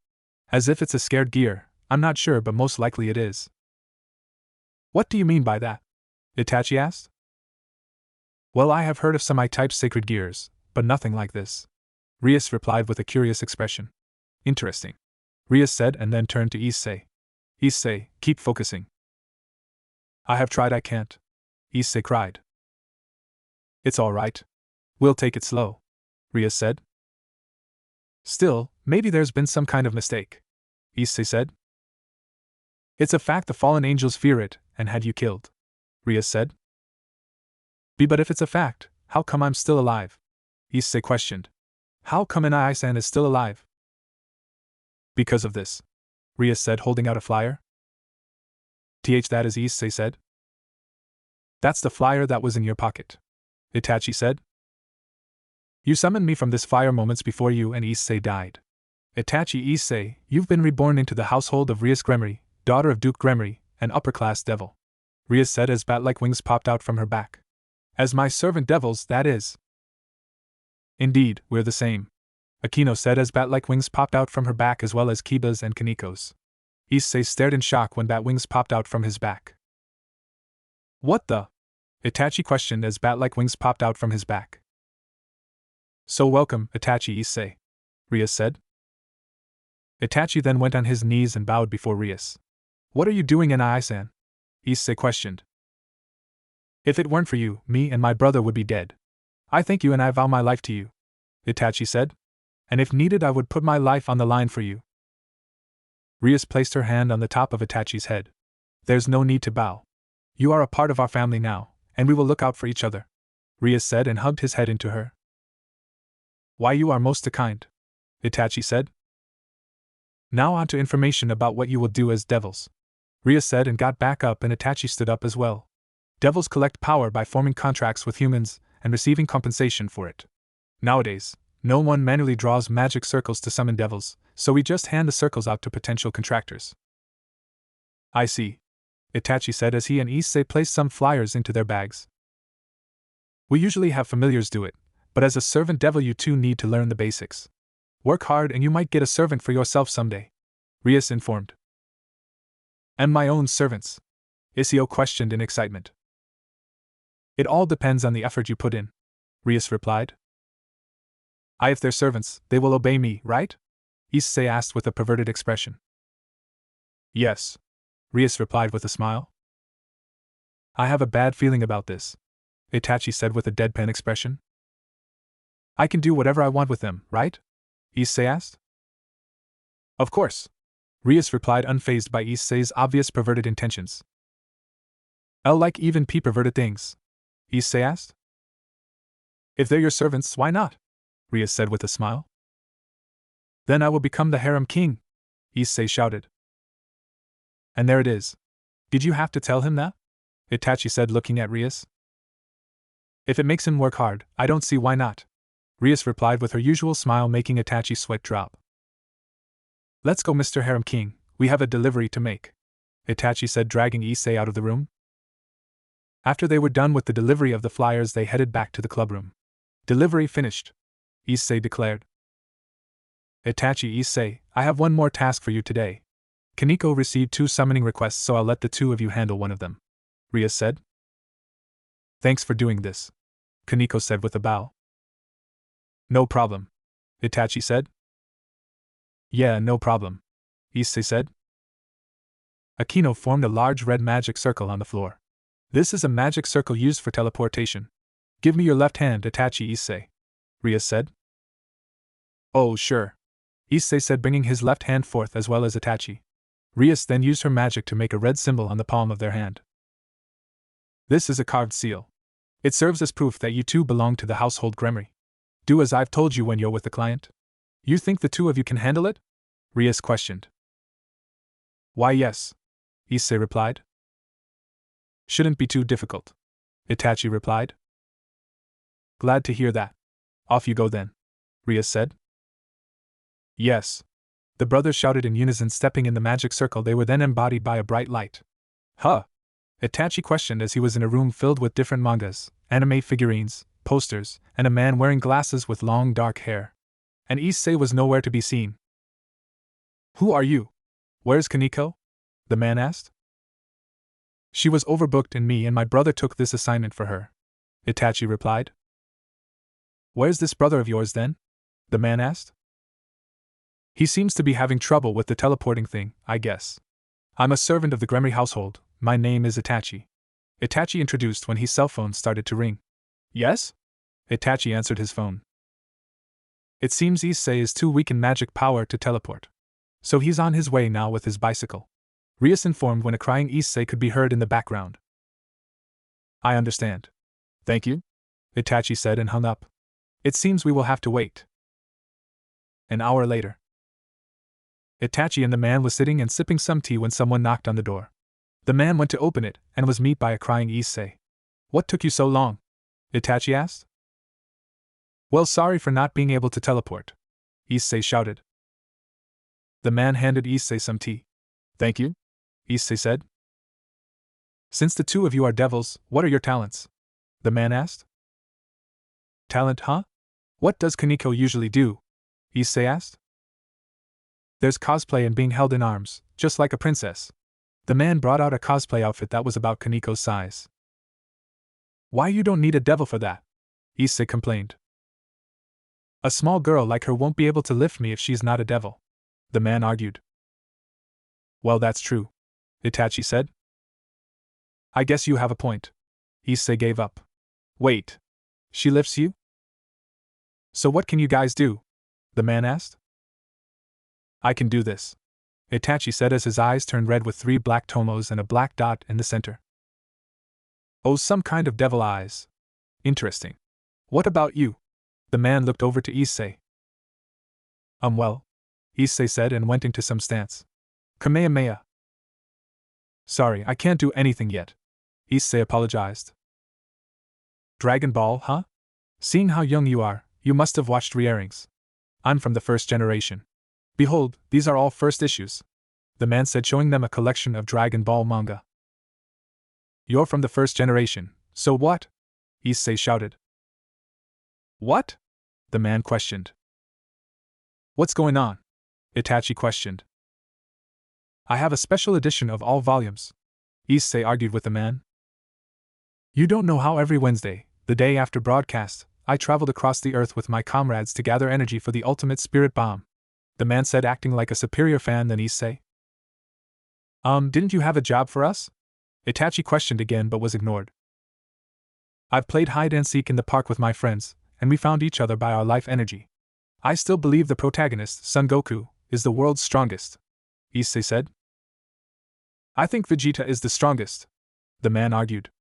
As if it's a scared gear, I'm not sure, but most likely it is. What do you mean by that? Itachi asked. Well, I have heard of some I-type sacred gears, but nothing like this, Rias replied with a curious expression. Interesting, Rias said and then turned to Issei. Issei, keep focusing. I have tried, I can't, Issei cried. It's all right. We'll take it slow, Rias said. Still, maybe there's been some kind of mistake, Issei said. It's a fact the fallen angels fear it and had you killed, Rias said. But if it's a fact, how come I'm still alive? Issei questioned. How come Nai-san is still alive? Because of this, Rias said, holding out a flyer. That is, Issei said. That's the flyer that was in your pocket, Itachi said. You summoned me from this fire moments before you and Issei died. Issei, you've been reborn into the household of Rias Gremory, daughter of Duke Gremory, an upper-class devil, Rias said as bat-like wings popped out from her back. As my servant devils, that is. Indeed, we're the same, Akino said as bat-like wings popped out from her back as well as Kiba's and Kaniko's. Issei stared in shock when bat wings popped out from his back. What the? Itachi questioned as bat-like wings popped out from his back. So welcome, Issei, Rias said. Itachi then went on his knees and bowed before Rias. What are you doing, Nai-san? Issei questioned. If it weren't for you, me and my brother would be dead. I thank you and I vow my life to you, Itachi said. and if needed I would put my life on the line for you. Rias placed her hand on the top of Itachi's head. There's no need to bow. You are a part of our family now, and we will look out for each other, Rias said and hugged his head into her. Why, you are most kind, Itachi said. Now on to information about what you will do as devils, Rias said and got back up, and Itachi stood up as well. Devils collect power by forming contracts with humans and receiving compensation for it. Nowadays, no one manually draws magic circles to summon devils, so we just hand the circles out to potential contractors. I see, Itachi said as he and Issei placed some flyers into their bags. We usually have familiars do it, but as a servant devil you too need to learn the basics. Work hard and you might get a servant for yourself someday, Rias informed. And my own servants? Isio questioned in excitement. It all depends on the effort you put in, Rias replied. If they're servants, they will obey me, right? Issei asked with a perverted expression. Yes, Rias replied with a smile. I have a bad feeling about this, Itachi said with a deadpan expression. I can do whatever I want with them, right? Issei asked. Of course, Rias replied, unfazed by Issei's obvious perverted intentions. I'll like even perverted things, Issei asked. If they're your servants, why not? Rias said with a smile. Then I will become the harem king, Issei shouted. And there it is. Did you have to tell him that? Itachi said, looking at Rias. If it makes him work hard, I don't see why not, Rias replied with her usual smile, making Itachi's sweat drop. Let's go, Mr. Harem King, we have a delivery to make, Itachi said, dragging Issei out of the room. After they were done with the delivery of the flyers, they headed back to the clubroom. Delivery finished, Issei declared. Issei, I have one more task for you today. Kaneko received 2 summoning requests, so I'll let the 2 of you handle one of them, Rias said. Thanks for doing this, Kaneko said with a bow. No problem, Itachi said. Yeah, no problem, Issei said. Akino formed a large red magic circle on the floor. This is a magic circle used for teleportation. Give me your left hand, Issei, Rias said. Oh, sure, Issei said, bringing his left hand forth as well as Itachi. Rias then used her magic to make a red symbol on the palm of their hand. This is a carved seal. It serves as proof that you two belong to the household gremmery. Do as I've told you when you're with the client. You think the 2 of you can handle it? Rias questioned. Why, yes, Issei replied. Shouldn't be too difficult, Itachi replied. Glad to hear that. Off you go then, Rias said. Yes, the brothers shouted in unison, stepping in the magic circle. They were then embodied by a bright light. Huh? Itachi questioned as he was in a room filled with different mangas, anime figurines, posters, and a man wearing glasses with long dark hair. And Issei was nowhere to be seen. Who are you? Where's Kaneko? The man asked. She was overbooked and me and my brother took this assignment for her, Itachi replied. Where's this brother of yours then? The man asked. He seems to be having trouble with the teleporting thing, I guess. I'm a servant of the Gremmery household, my name is Itachi. Itachi introduced when his cell phone started to ring. Yes? Itachi answered his phone. It seems Issei is too weak in magic power to teleport. So he's on his way now with his bicycle, Rias informed when a crying Issei could be heard in the background. I understand. Thank you, Itachi said and hung up. It seems we will have to wait. An hour later. Itachi and the man was sitting and sipping some tea when someone knocked on the door. The man went to open it and was met by a crying Issei. What took you so long? Itachi asked. Well, sorry for not being able to teleport, Issei shouted. The man handed Issei some tea. Thank you, Issei said. Since the 2 of you are devils, what are your talents? The man asked. Talent, huh? What does Kaneko usually do? Issei asked. There's cosplay and being held in arms, just like a princess. The man brought out a cosplay outfit that was about Kaneko's size. Why, you don't need a devil for that, Issei complained. A small girl like her won't be able to lift me if she's not a devil, the man argued. Well, that's true, Itachi said. I guess you have a point. Issei gave up. Wait. She lifts you? So what can you guys do? the man asked. I can do this, Itachi said as his eyes turned red with 3 black tomos and a black dot in the center. Oh, some kind of devil eyes. Interesting. What about you? The man looked over to Issei. Well, Issei said and went into some stance. Kamehameha. Sorry, I can't do anything yet, Issei apologized. Dragon Ball, huh? Seeing how young you are, you must have watched re-airings. I'm from the first generation. Behold, these are all first issues, the man said, showing them a collection of Dragon Ball manga. You're from the first generation, so what? Issei shouted. What? The man questioned. What's going on? Itachi questioned. I have a special edition of all volumes, Issei argued with the man. You don't know how every Wednesday, the day after broadcast, I traveled across the earth with my comrades to gather energy for the ultimate spirit bomb, the man said, acting like a superior fan than Issei. Didn't you have a job for us? Itachi questioned again but was ignored. I've played hide and seek in the park with my friends, and we found each other by our life energy. I still believe the protagonist, Son Goku, is the world's strongest, Issei said. I think Vegeta is the strongest, the man argued.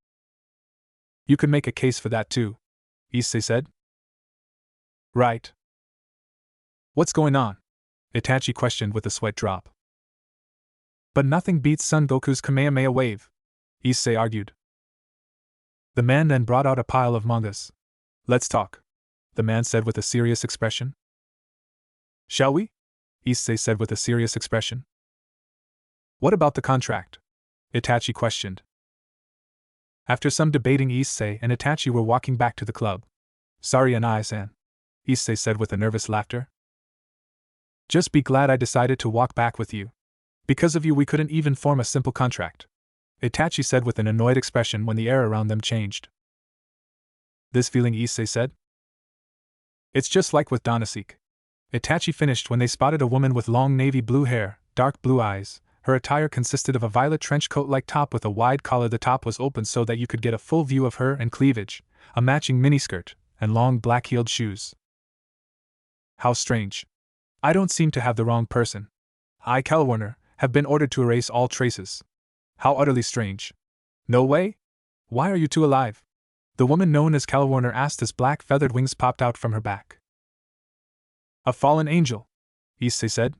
You could make a case for that too, Issei said. Right. What's going on? Itachi questioned with a sweat drop. But nothing beats Son Goku's Kamehameha wave, Issei argued. The man then brought out a pile of mangas. Let's talk, the man said with a serious expression. Shall we? Issei said with a serious expression. What about the contract? Itachi questioned. After some debating, Issei and Itachi were walking back to the club. Sorry, Anai-san, Issei said with a nervous laughter. Just be glad I decided to walk back with you. Because of you we couldn't even form a simple contract, Itachi said with an annoyed expression when the air around them changed. This feeling, Issei said? It's just like with Danasik, Itachi finished when they spotted a woman with long navy blue hair, dark blue eyes. Her attire consisted of a violet trench coat-like top with a wide collar. The top was open so that you could get a full view of her and cleavage, a matching miniskirt, and long black-heeled shoes. How strange. I don't seem to have the wrong person. I, Warner, have been ordered to erase all traces. How utterly strange. No way? Why are you two alive? The woman known as Warner asked as black feathered wings popped out from her back. A fallen angel, Issei said.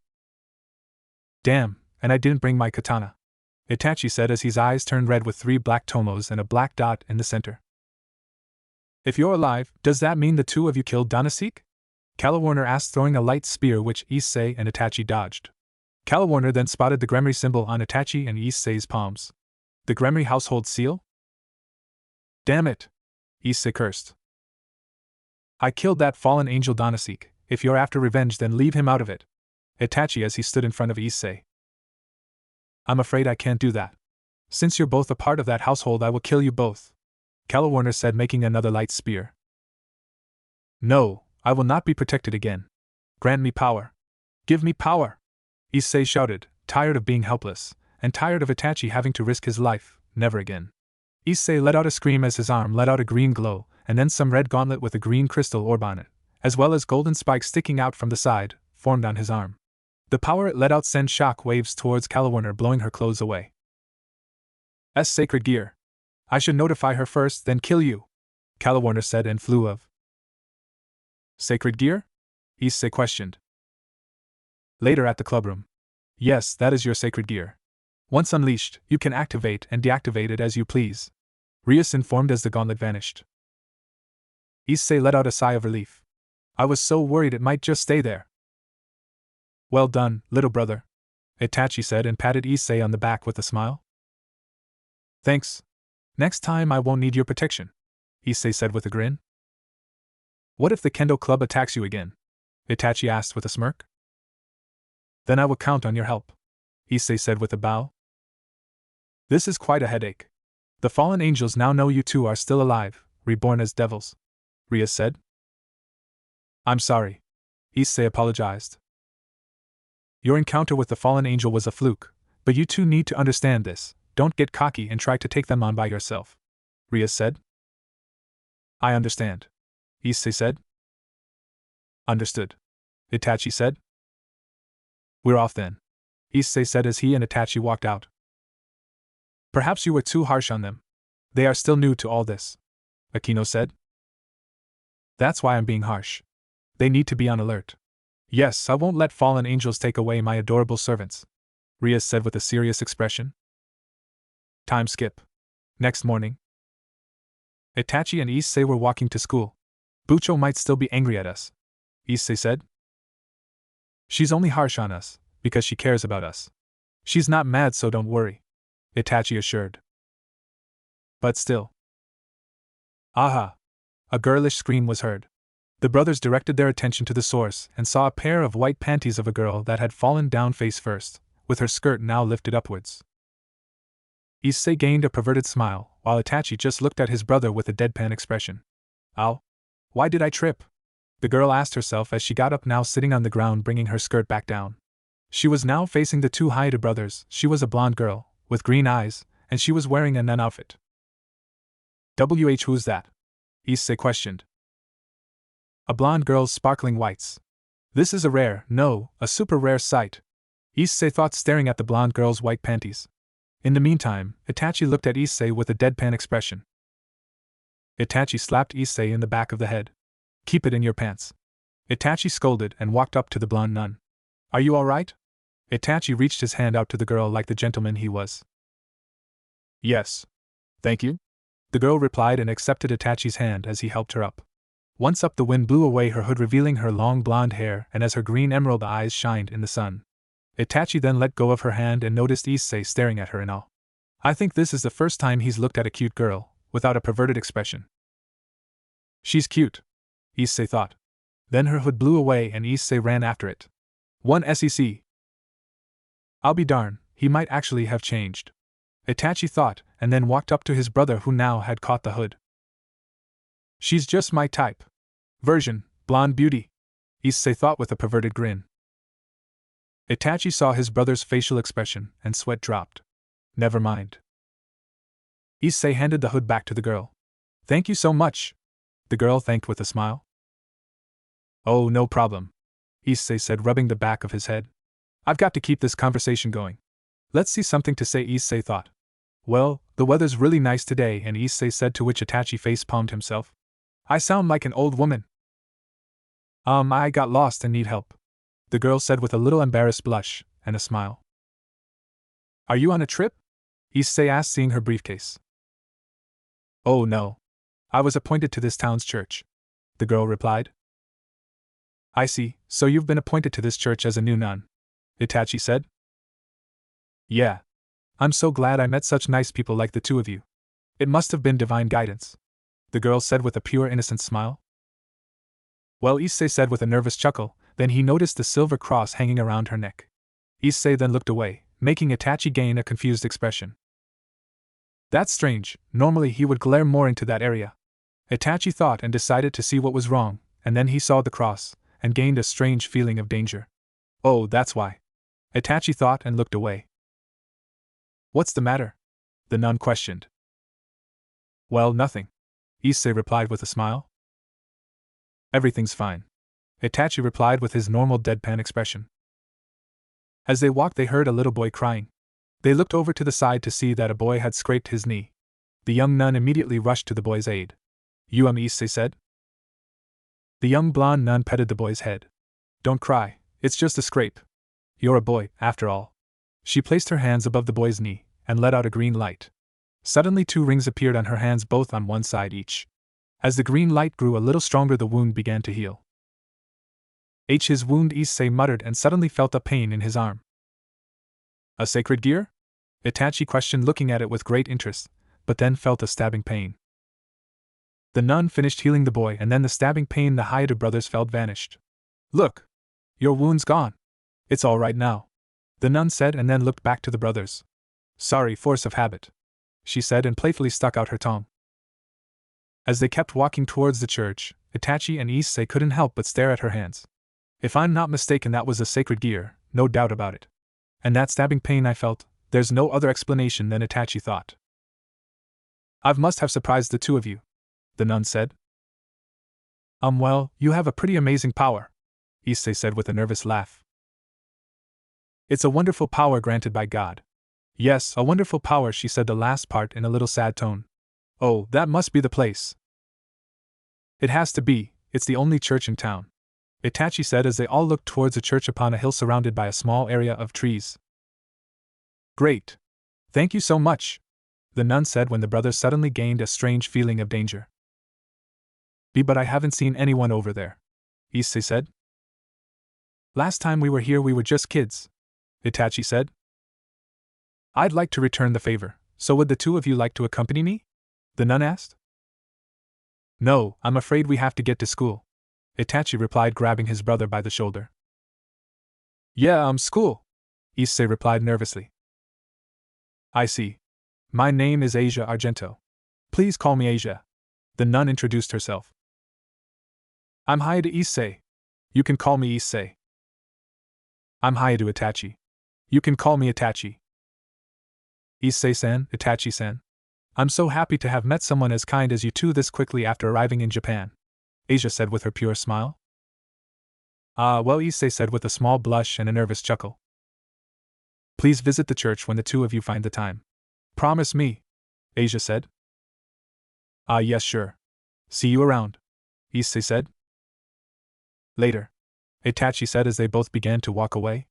Damn, and I didn't bring my katana, Itachi said as his eyes turned red with 3 black tomos and a black dot in the center. If you're alive, does that mean the two of you killed Danasik? Warner asked, throwing a light spear which Issei and Itachi dodged. Warner then spotted the Gremry symbol on Itachi and Issei's palms. The Gremry household seal? Damn it! Issei cursed. I killed that fallen angel Danasik. If you're after revenge, then leave him out of it, Itachi as he stood in front of Issei. I'm afraid I can't do that. Since you're both a part of that household, I will kill you both, Warner said, making another light spear. No, I will not be protected again. Grant me power. Give me power! Issei shouted, tired of being helpless, and tired of Itachi having to risk his life. Never again. Issei let out a scream as his arm let out a green glow, and then some red gauntlet with a green crystal orb on it, as well as golden spikes sticking out from the side, formed on his arm. The power it let out sent shock waves towards Warner, blowing her clothes away. Sacred gear. I should notify her first, then kill you, Warner said and flew off. Sacred gear? Issei questioned. Later at the clubroom. Yes, that is your sacred gear. Once unleashed, you can activate and deactivate it as you please, Rias informed as the gauntlet vanished. Issei let out a sigh of relief. I was so worried it might just stay there. Well done, little brother, Itachi said and patted Issei on the back with a smile. Thanks. Next time I won't need your protection, Issei said with a grin. What if the Kendo Club attacks you again? Itachi asked with a smirk. Then I will count on your help, Issei said with a bow. This is quite a headache. The fallen angels now know you two are still alive, reborn as devils, Rias said. I'm sorry, Issei apologized. Your encounter with the fallen angel was a fluke, but you two need to understand this. Don't get cocky and try to take them on by yourself, Rias said. I understand, Issei said. Understood, Itachi said. We're off then, Issei said as he and Itachi walked out. Perhaps you were too harsh on them. They are still new to all this, Akino said. That's why I'm being harsh. They need to be on alert. Yes, I won't let fallen angels take away my adorable servants, Rias said with a serious expression. Time skip. Next morning. Itachi and Issei were walking to school. Bucho might still be angry at us, Issei said. She's only harsh on us, because she cares about us. She's not mad, so don't worry, Itachi assured. But still. Aha! A girlish scream was heard. The brothers directed their attention to the source and saw a pair of white panties of a girl that had fallen down face first, with her skirt now lifted upwards. Issei gained a perverted smile, while Itachi just looked at his brother with a deadpan expression. Ow! Why did I trip? The girl asked herself as she got up, now sitting on the ground, bringing her skirt back down. She was now facing the two Haida brothers. She was a blonde girl, with green eyes, and she was wearing a nun outfit. Who's that? Issei questioned. A blonde girl's sparkling whites. This is a super rare sight, Issei thought, staring at the blonde girl's white panties. In the meantime, Itachi looked at Issei with a deadpan expression. Itachi slapped Issei in the back of the head. Keep it in your pants. Itachi scolded and walked up to the blonde nun. Are you all right? Itachi reached his hand out to the girl like the gentleman he was. Yes. Thank you. The girl replied and accepted Itachi's hand as he helped her up. Once up, the wind blew away her hood, revealing her long blonde hair, and as her green emerald eyes shined in the sun. Itachi then let go of her hand and noticed Issei staring at her in awe. I think this is the first time he's looked at a cute girl, without a perverted expression. She's cute, Issei thought. Then her hood blew away and Issei ran after it. 1 SEC. I'll be darned, he might actually have changed, Itachi thought, and then walked up to his brother, who now had caught the hood. She's just my type. Version, blonde beauty, Issei thought with a perverted grin. Itachi saw his brother's facial expression, and sweat dropped. Never mind. Issei handed the hood back to the girl. Thank you so much, the girl thanked with a smile. Oh, no problem, Issei said, rubbing the back of his head. I've got to keep this conversation going. Let's see something to say, Issei thought. Well, the weather's really nice today, and Issei said, to which Itachi face-palmed himself. I sound like an old woman. I got lost and need help, the girl said with a little embarrassed blush and a smile. Are you on a trip? Issei asked, seeing her briefcase. Oh no. I was appointed to this town's church, the girl replied. I see, so you've been appointed to this church as a new nun, Itachi said. Yeah. I'm so glad I met such nice people like the two of you. It must have been divine guidance, the girl said with a pure innocent smile. Well, Issei said with a nervous chuckle, then he noticed the silver cross hanging around her neck. Issei then looked away, making Itachi gain a confused expression. That's strange, normally he would glare more into that area, Itachi thought, and decided to see what was wrong, and then he saw the cross, and gained a strange feeling of danger. Oh, that's why, Itachi thought, and looked away. What's the matter? The nun questioned. Well, nothing, Issei replied with a smile. Everything's fine, Itachi replied with his normal deadpan expression. As they walked, they heard a little boy crying. They looked over to the side to see that a boy had scraped his knee. The young nun immediately rushed to the boy's aid. Issei said. The young blonde nun petted the boy's head. Don't cry, it's just a scrape. You're a boy, after all. She placed her hands above the boy's knee, and let out a green light. Suddenly 2 rings appeared on her hands, both on one side each. As the green light grew a little stronger, the wound began to heal. His wound, Issei muttered, and suddenly felt a pain in his arm. A sacred gear? Itachi questioned, looking at it with great interest, but then felt a stabbing pain. The nun finished healing the boy, and then the stabbing pain the Haida brothers felt vanished. Look! Your wound's gone. It's all right now, the nun said, and then looked back to the brothers. Sorry, force of habit, she said, and playfully stuck out her tongue. As they kept walking towards the church, Itachi and Issei couldn't help but stare at her hands. If I'm not mistaken, that was a sacred gear, no doubt about it. And that stabbing pain I felt, there's no other explanation than, Itachi thought. I must have surprised the two of you, the nun said. Well, you have a pretty amazing power, Issei said with a nervous laugh. It's a wonderful power granted by God. Yes, a wonderful power, she said the last part in a little sad tone. Oh, that must be the place. It has to be, it's the only church in town, Itachi said as they all looked towards a church upon a hill surrounded by a small area of trees. Great. Thank you so much, the nun said when the brothers suddenly gained a strange feeling of danger. But I haven't seen anyone over there, Issei said. Last time we were here we were just kids, Itachi said. I'd like to return the favor, so would the two of you like to accompany me? The nun asked. No, I'm afraid we have to get to school, Itachi replied, grabbing his brother by the shoulder. Yeah, school, Issei replied nervously. I see. My name is Asia Argento. Please call me Asia. The nun introduced herself. I'm Hayato Issei. You can call me Issei. I'm Hayato Itachi. You can call me Itachi. Issei-san, Itachi-san. I'm so happy to have met someone as kind as you two this quickly after arriving in Japan, Asia said with her pure smile. Well, Issei said with a small blush and a nervous chuckle. Please visit the church when the two of you find the time. Promise me, Asia said. Yes, sure. See you around, Issei said. Later, Itachi said as they both began to walk away.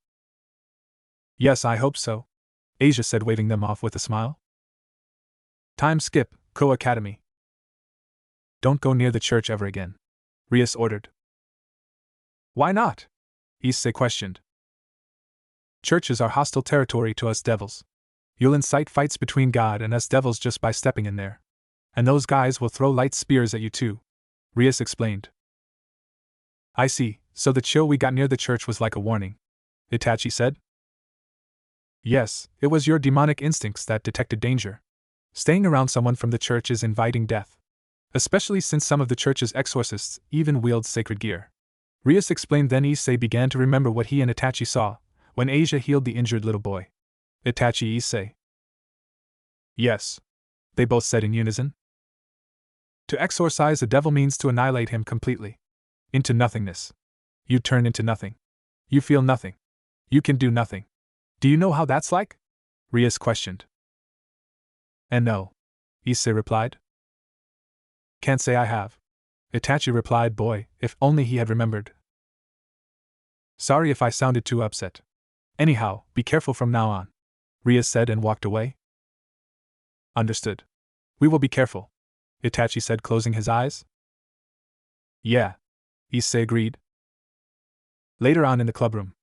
Yes, I hope so, Asia said, waving them off with a smile. Time skip, Ko Academy. Don't go near the church ever again, Rias ordered. Why not? Issei questioned. Churches are hostile territory to us devils. You'll incite fights between God and us devils just by stepping in there. And those guys will throw light spears at you too, Rias explained. I see, so the chill we got near the church was like a warning, Itachi said. Yes, it was your demonic instincts that detected danger. Staying around someone from the church is inviting death. Especially since some of the church's exorcists even wield sacred gear. Rias explained. Then Issei began to remember what he and Itachi saw when Asia healed the injured little boy. Itachi, Issei. Yes, they both said in unison. To exorcise a devil means to annihilate him completely. Into nothingness. You turn into nothing. You feel nothing. You can do nothing. Do you know how that's like? Rias questioned. And no, Issei replied. Can't say I have. Itachi replied. Boy, if only he had remembered. Sorry if I sounded too upset. Anyhow, be careful from now on, Rias said and walked away. Understood. We will be careful, Itachi said, closing his eyes. Yeah, Issei agreed. Later on in the clubroom.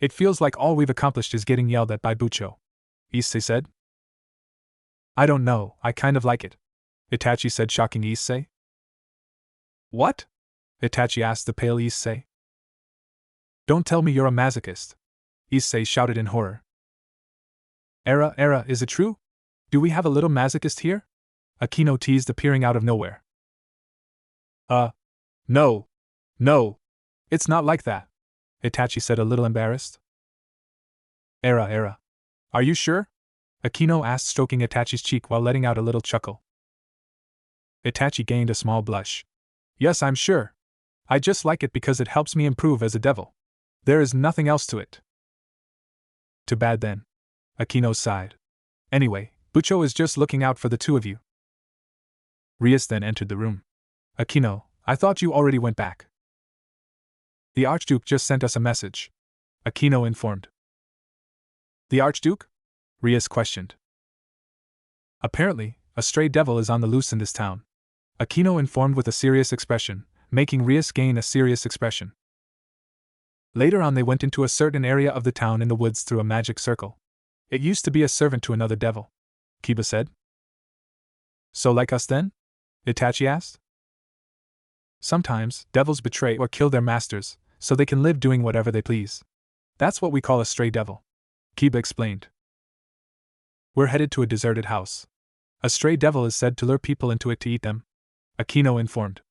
It feels like all we've accomplished is getting yelled at by Bucho, Issei said. I don't know, I kind of like it, Itachi said, shocking Issei. What? Itachi asked the pale Issei. Don't tell me you're a masochist, Issei shouted in horror. Era, is it true? Do we have a little masochist here? Akino teased, appearing out of nowhere. No, it's not like that, Itachi said, a little embarrassed. Era, are you sure? Akino asked, stroking Itachi's cheek while letting out a little chuckle. Itachi gained a small blush. Yes, I'm sure. I just like it because it helps me improve as a devil. There is nothing else to it. Too bad then. Akino sighed. Anyway, Bucho is just looking out for the two of you. Rias then entered the room. Akino, I thought you already went back. The Archduke just sent us a message, Akino informed. The Archduke? Rias questioned. Apparently, a stray devil is on the loose in this town, Akino informed with a serious expression, making Rias gain a serious expression. Later on, they went into a certain area of the town in the woods through a magic circle. It used to be a servant to another devil, Kiba said. So like us then? Itachi asked. Sometimes, devils betray or kill their masters, so they can live doing whatever they please. That's what we call a stray devil, Kiba explained. We're headed to a deserted house. A stray devil is said to lure people into it to eat them, Akino informed.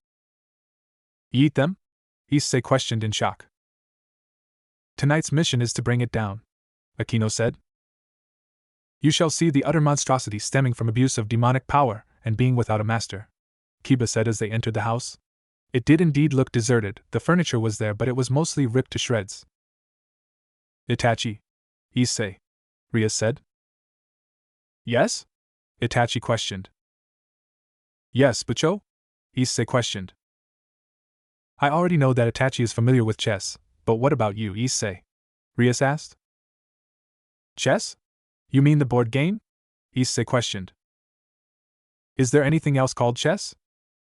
Eat them? Issei questioned in shock. Tonight's mission is to bring it down, Akino said. You shall see the utter monstrosity stemming from abuse of demonic power and being without a master, Kiba said as they entered the house. It did indeed look deserted. The furniture was there, but it was mostly ripped to shreds. Itachi. Issei. Rias said. Yes? Itachi questioned. Yes, Bucho? Issei questioned. I already know that Itachi is familiar with chess, but what about you, Issei? Rias asked. Chess? You mean the board game? Issei questioned. Is there anything else called chess?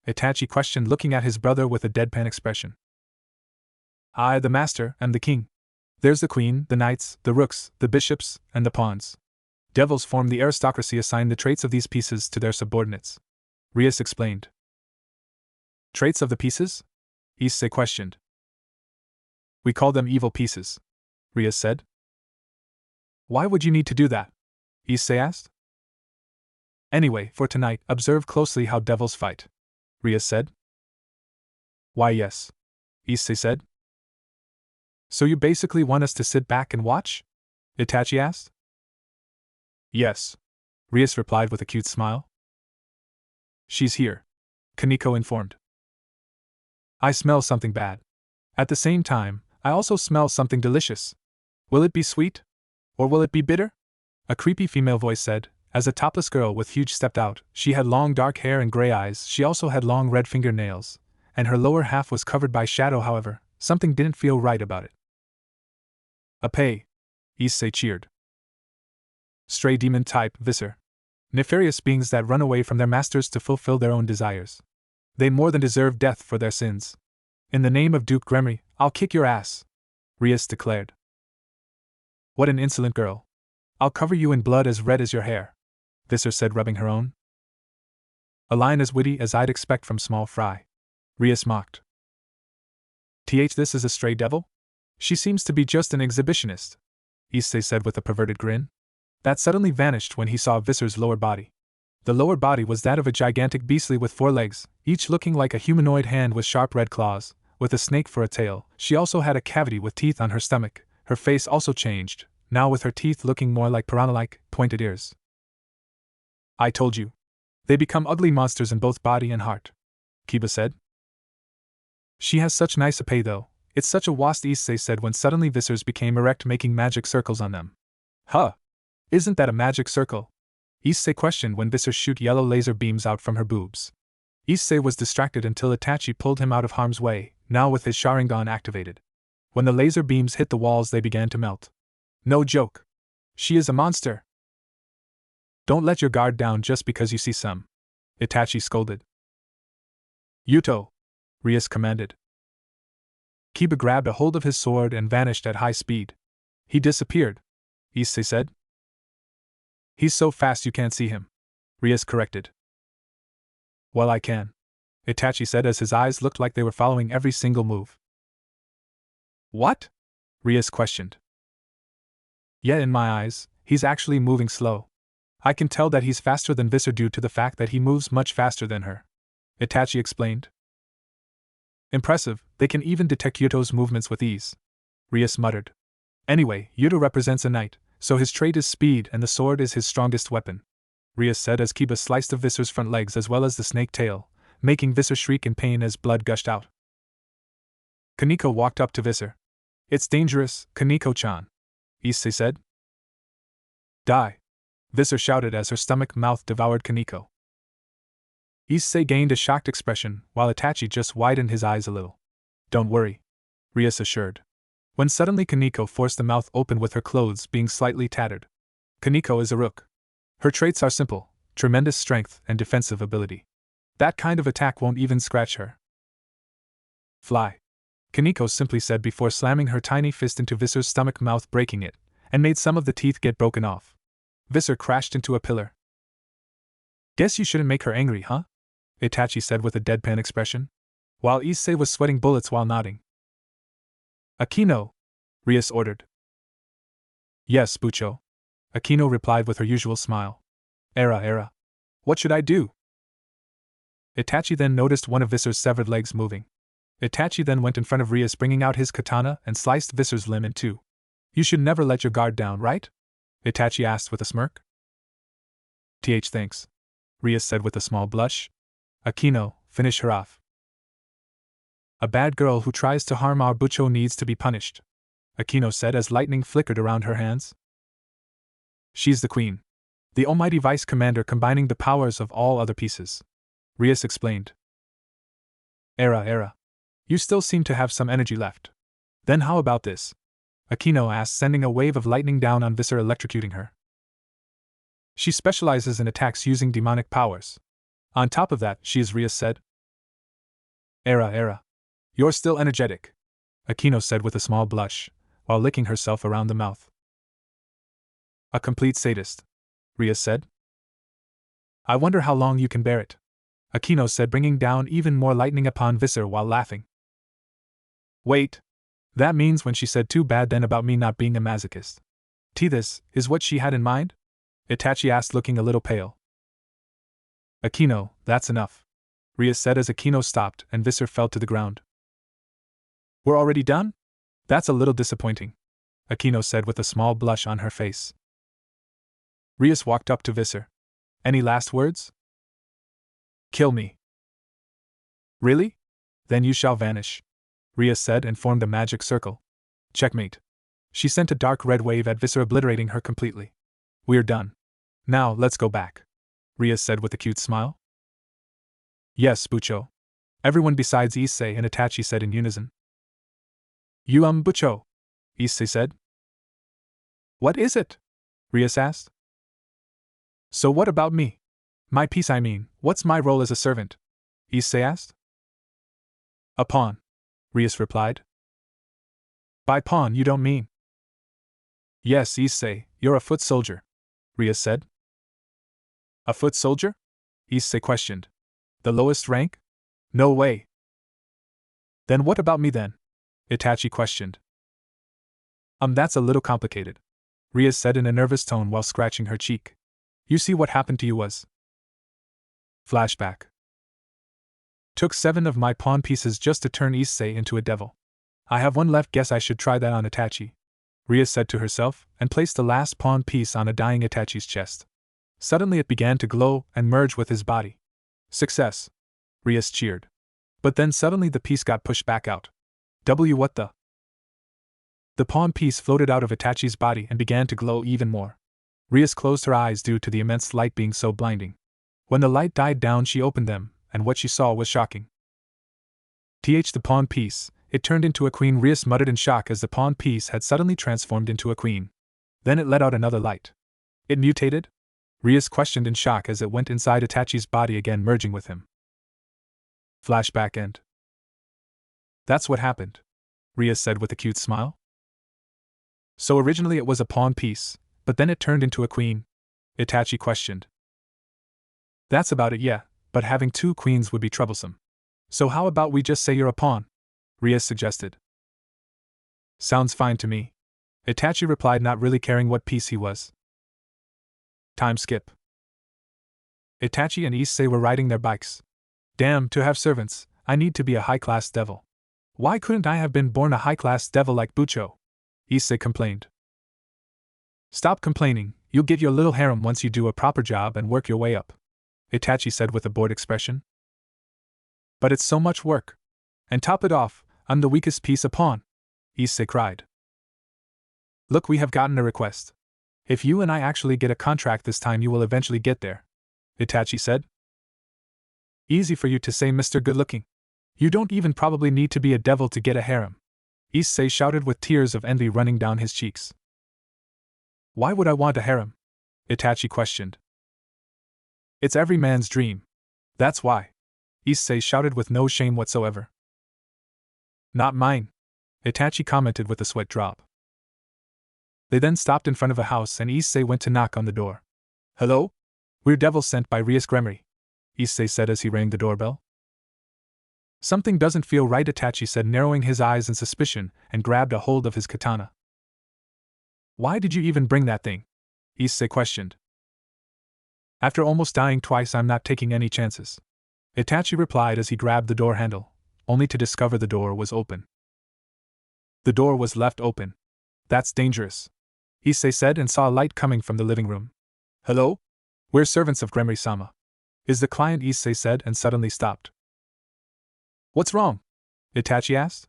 Itachi questioned, looking at his brother with a deadpan expression. I, the master, am the king. There's the queen, the knights, the rooks, the bishops, and the pawns. Devils form the aristocracy, assign the traits of these pieces to their subordinates. Rias explained. Traits of the pieces? Issei questioned. We call them evil pieces, Rias said. Why would you need to do that? Issei asked. Anyway, for tonight, observe closely how devils fight, Rias said. Why, yes, Issei said. So you basically want us to sit back and watch? Itachi asked. Yes, Rias replied with a cute smile. She's here, Kaneko informed. I smell something bad. At the same time, I also smell something delicious. Will it be sweet? Or will it be bitter? A creepy female voice said, as a topless girl with huge stepped out. She had long dark hair and gray eyes. She also had long red fingernails, and her lower half was covered by shadow. However, something didn't feel right about it. Apei, Issei cheered. Stray demon type, Visser. Nefarious beings that run away from their masters to fulfill their own desires. They more than deserve death for their sins. In the name of Duke Gremory, I'll kick your ass, Rias declared. What an insolent girl. I'll cover you in blood as red as your hair, Visser said, rubbing her own. A line as witty as I'd expect from small fry, Rias mocked. This is a stray devil? She seems to be just an exhibitionist, Issei said with a perverted grin. That suddenly vanished when he saw Visser's lower body. The lower body was that of a gigantic beastly with 4 legs, each looking like a humanoid hand with sharp red claws, with a snake for a tail. She also had a cavity with teeth on her stomach. Her face also changed, now with her teeth looking more like piranha-like, pointed ears. I told you. They become ugly monsters in both body and heart, Kiba said. She has such nice apei though. It's such a wasp, Issei said when suddenly Vissers became erect, making magic circles on them. Huh! Isn't that a magic circle? Issei questioned when Visser shoot yellow laser beams out from her boobs. Issei was distracted until Itachi pulled him out of harm's way, now with his Sharingan activated. When the laser beams hit the walls, they began to melt. No joke. She is a monster. Don't let your guard down just because you see some, Itachi scolded. Yuto, Rias commanded. Kiba grabbed a hold of his sword and vanished at high speed. He disappeared, Issei said. He's so fast you can't see him, Rias corrected. Well, I can, Itachi said as his eyes looked like they were following every single move. What? Rias questioned. Yeah, in my eyes, he's actually moving slow. I can tell that he's faster than Visser due to the fact that he moves much faster than her, Itachi explained. Impressive, they can even detect Yuto's movements with ease, Rias muttered. Anyway, Yuto represents a knight, so his trait is speed and the sword is his strongest weapon, Rias said as Kiba sliced of Visser's front legs as well as the snake tail, making Visser shriek in pain as blood gushed out. Kaneko walked up to Visser. It's dangerous, Kaneko-chan, Issei said. Die! Visser shouted as her stomach mouth devoured Kaneko. Issei gained a shocked expression, while Itachi just widened his eyes a little. Don't worry, Rias assured. When suddenly Kaneko forced the mouth open with her clothes being slightly tattered. Kaneko is a rook. Her traits are simple, tremendous strength and defensive ability. That kind of attack won't even scratch her. Fly, Kaneko simply said before slamming her tiny fist into Visser's stomach mouth, breaking it, and made some of the teeth get broken off. Visser crashed into a pillar. Guess you shouldn't make her angry, huh? Itachi said with a deadpan expression, while Issei was sweating bullets while nodding. Akino, Rias ordered. Yes, Bucho, Akino replied with her usual smile. Era. What should I do? Itachi then noticed one of Visser's severed legs moving. Itachi then went in front of Rias, bringing out his katana and sliced Visser's limb in two. You should never let your guard down, right? Itachi asked with a smirk. Thanks, Rias said with a small blush. Akino, finish her off. A bad girl who tries to harm our Bucho needs to be punished, Akino said as lightning flickered around her hands. She's the queen. The almighty vice commander combining the powers of all other pieces, Rias explained. Era. You still seem to have some energy left. Then how about this? Akino asked, sending a wave of lightning down on Visser, electrocuting her. She specializes in attacks using demonic powers. On top of that, Rias said. Era. You're still energetic, Akino said with a small blush, while licking herself around the mouth. A complete sadist, Rias said. I wonder how long you can bear it, Akino said, bringing down even more lightning upon Visser while laughing. Wait. That means when she said too bad then about me not being a masochist. This is what she had in mind? Itachi asked, looking a little pale. Akino, that's enough, Rias said as Akino stopped and Visser fell to the ground. We're already done? That's a little disappointing, Akino said with a small blush on her face. Rias walked up to Visser. Any last words? Kill me. Really? Then you shall vanish, Rias said and formed a magic circle. Checkmate. She sent a dark red wave at Visser, obliterating her completely. We're done. Now let's go back, Rias said with a cute smile. Yes, Bucho. Everyone besides Issei and Itachi said in unison. You Bucho, Issei said. What is it? Rias asked. So what about me? My piece, I mean, what's my role as a servant? Issei asked. A pawn, Rias replied. By pawn you don't mean? Yes, Issei, you're a foot soldier, Rias said. A foot soldier? Issei questioned. The lowest rank? No way. Then what about me then? Itachi questioned. That's a little complicated, Rias said in a nervous tone while scratching her cheek. You see, what happened to you was. Flashback. Took 7 of my pawn pieces just to turn Issei into a devil. I have one left, guess I should try that on Itachi, Rias said to herself, and placed the last pawn piece on a dying Itachi's chest. Suddenly it began to glow and merge with his body. Success! Rias cheered. But then suddenly the piece got pushed back out. What the? The pawn piece floated out of Itachi's body and began to glow even more. Rias closed her eyes due to the immense light being so blinding. When the light died down, she opened them, and what she saw was shocking. The pawn piece, it turned into a queen, Rias muttered in shock as the pawn piece had suddenly transformed into a queen. Then it let out another light. It mutated? Rias questioned in shock as it went inside Itachi's body again, merging with him. Flashback end. That's what happened, Rias said with a cute smile. So originally it was a pawn piece, but then it turned into a queen? Itachi questioned. That's about it, yeah, but having 2 queens would be troublesome. So how about we just say you're a pawn? Rias suggested. Sounds fine to me, Itachi replied, not really caring what piece he was. Time skip. Itachi and Issei were riding their bikes. Damn, to have servants, I need to be a high-class devil. Why couldn't I have been born a high-class devil like Bucho? Issei complained. Stop complaining, you'll get your little harem once you do a proper job and work your way up, Itachi said with a bored expression. But it's so much work. And top it off, I'm the weakest piece, a pawn, Issei cried. Look, we have gotten a request. If you and I actually get a contract this time, you will eventually get there, Itachi said. Easy for you to say, Mr. Good-looking. You don't even probably need to be a devil to get a harem, Issei shouted with tears of envy running down his cheeks. Why would I want a harem? Itachi questioned. It's every man's dream. That's why, Issei shouted with no shame whatsoever. Not mine, Itachi commented with a sweat drop. They then stopped in front of a house and Issei went to knock on the door. Hello? We're devils sent by Rias Gremory, Issei said as he rang the doorbell. Something doesn't feel right, Itachi said, narrowing his eyes in suspicion, and grabbed a hold of his katana. Why did you even bring that thing? Issei questioned. After almost dying twice, I'm not taking any chances, Itachi replied as he grabbed the door handle, only to discover the door was open. The door was left open. That's dangerous, Issei said and saw a light coming from the living room. Hello? We're servants of Gremory-sama. Is the client, Issei said and suddenly stopped. What's wrong? Itachi asked.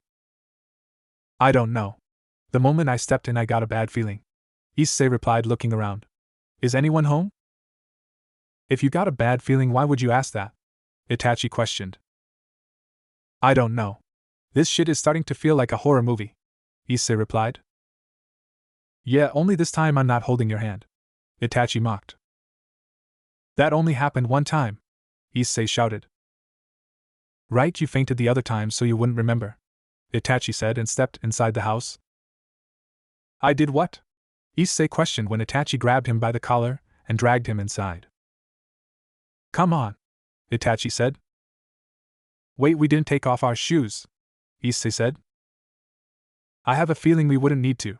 I don't know. The moment I stepped in, I got a bad feeling. Issei replied, looking around. Is anyone home? If you got a bad feeling, why would you ask that? Itachi questioned. I don't know. This shit is starting to feel like a horror movie, Issei replied. Yeah, only this time I'm not holding your hand, Itachi mocked. That only happened one time, Issei shouted. Right, you fainted the other time so you wouldn't remember, Itachi said and stepped inside the house. I did what? Issei questioned when Itachi grabbed him by the collar and dragged him inside. Come on, Itachi said. Wait, we didn't take off our shoes, Issei said. I have a feeling we wouldn't need to,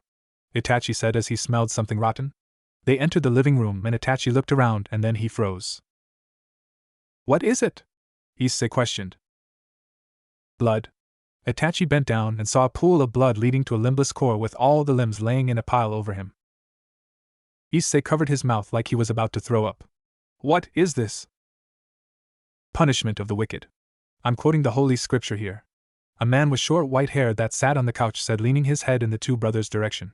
Itachi said as he smelled something rotten. They entered the living room and Itachi looked around and then he froze. What is it? Issei questioned. Blood. Itachi bent down and saw a pool of blood leading to a limbless core with all the limbs laying in a pile over him. Issei covered his mouth like he was about to throw up. What is this? Punishment of the wicked. I'm quoting the holy scripture here. A man with short white hair that sat on the couch said, leaning his head in the two brothers' direction.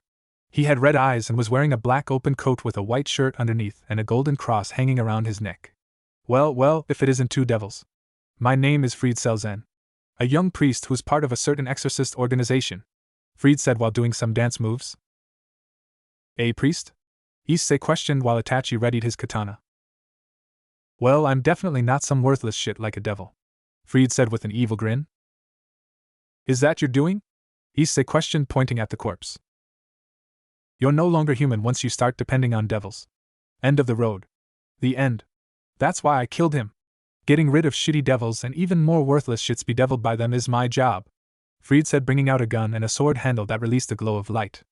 He had red eyes and was wearing a black open coat with a white shirt underneath and a golden cross hanging around his neck. Well, if it isn't two devils. My name is Fried Selzen, a young priest who's part of a certain exorcist organization, Fried said while doing some dance moves. A priest? Issei questioned while Itachi readied his katana. Well, I'm definitely not some worthless shit like a devil, Fried said with an evil grin. Is that your doing? Issei questioned, pointing at the corpse. You're no longer human once you start depending on devils. End of the road. The end. That's why I killed him. Getting rid of shitty devils and even more worthless shits bedeviled by them is my job, Fried said, bringing out a gun and a sword handle that released a glow of light.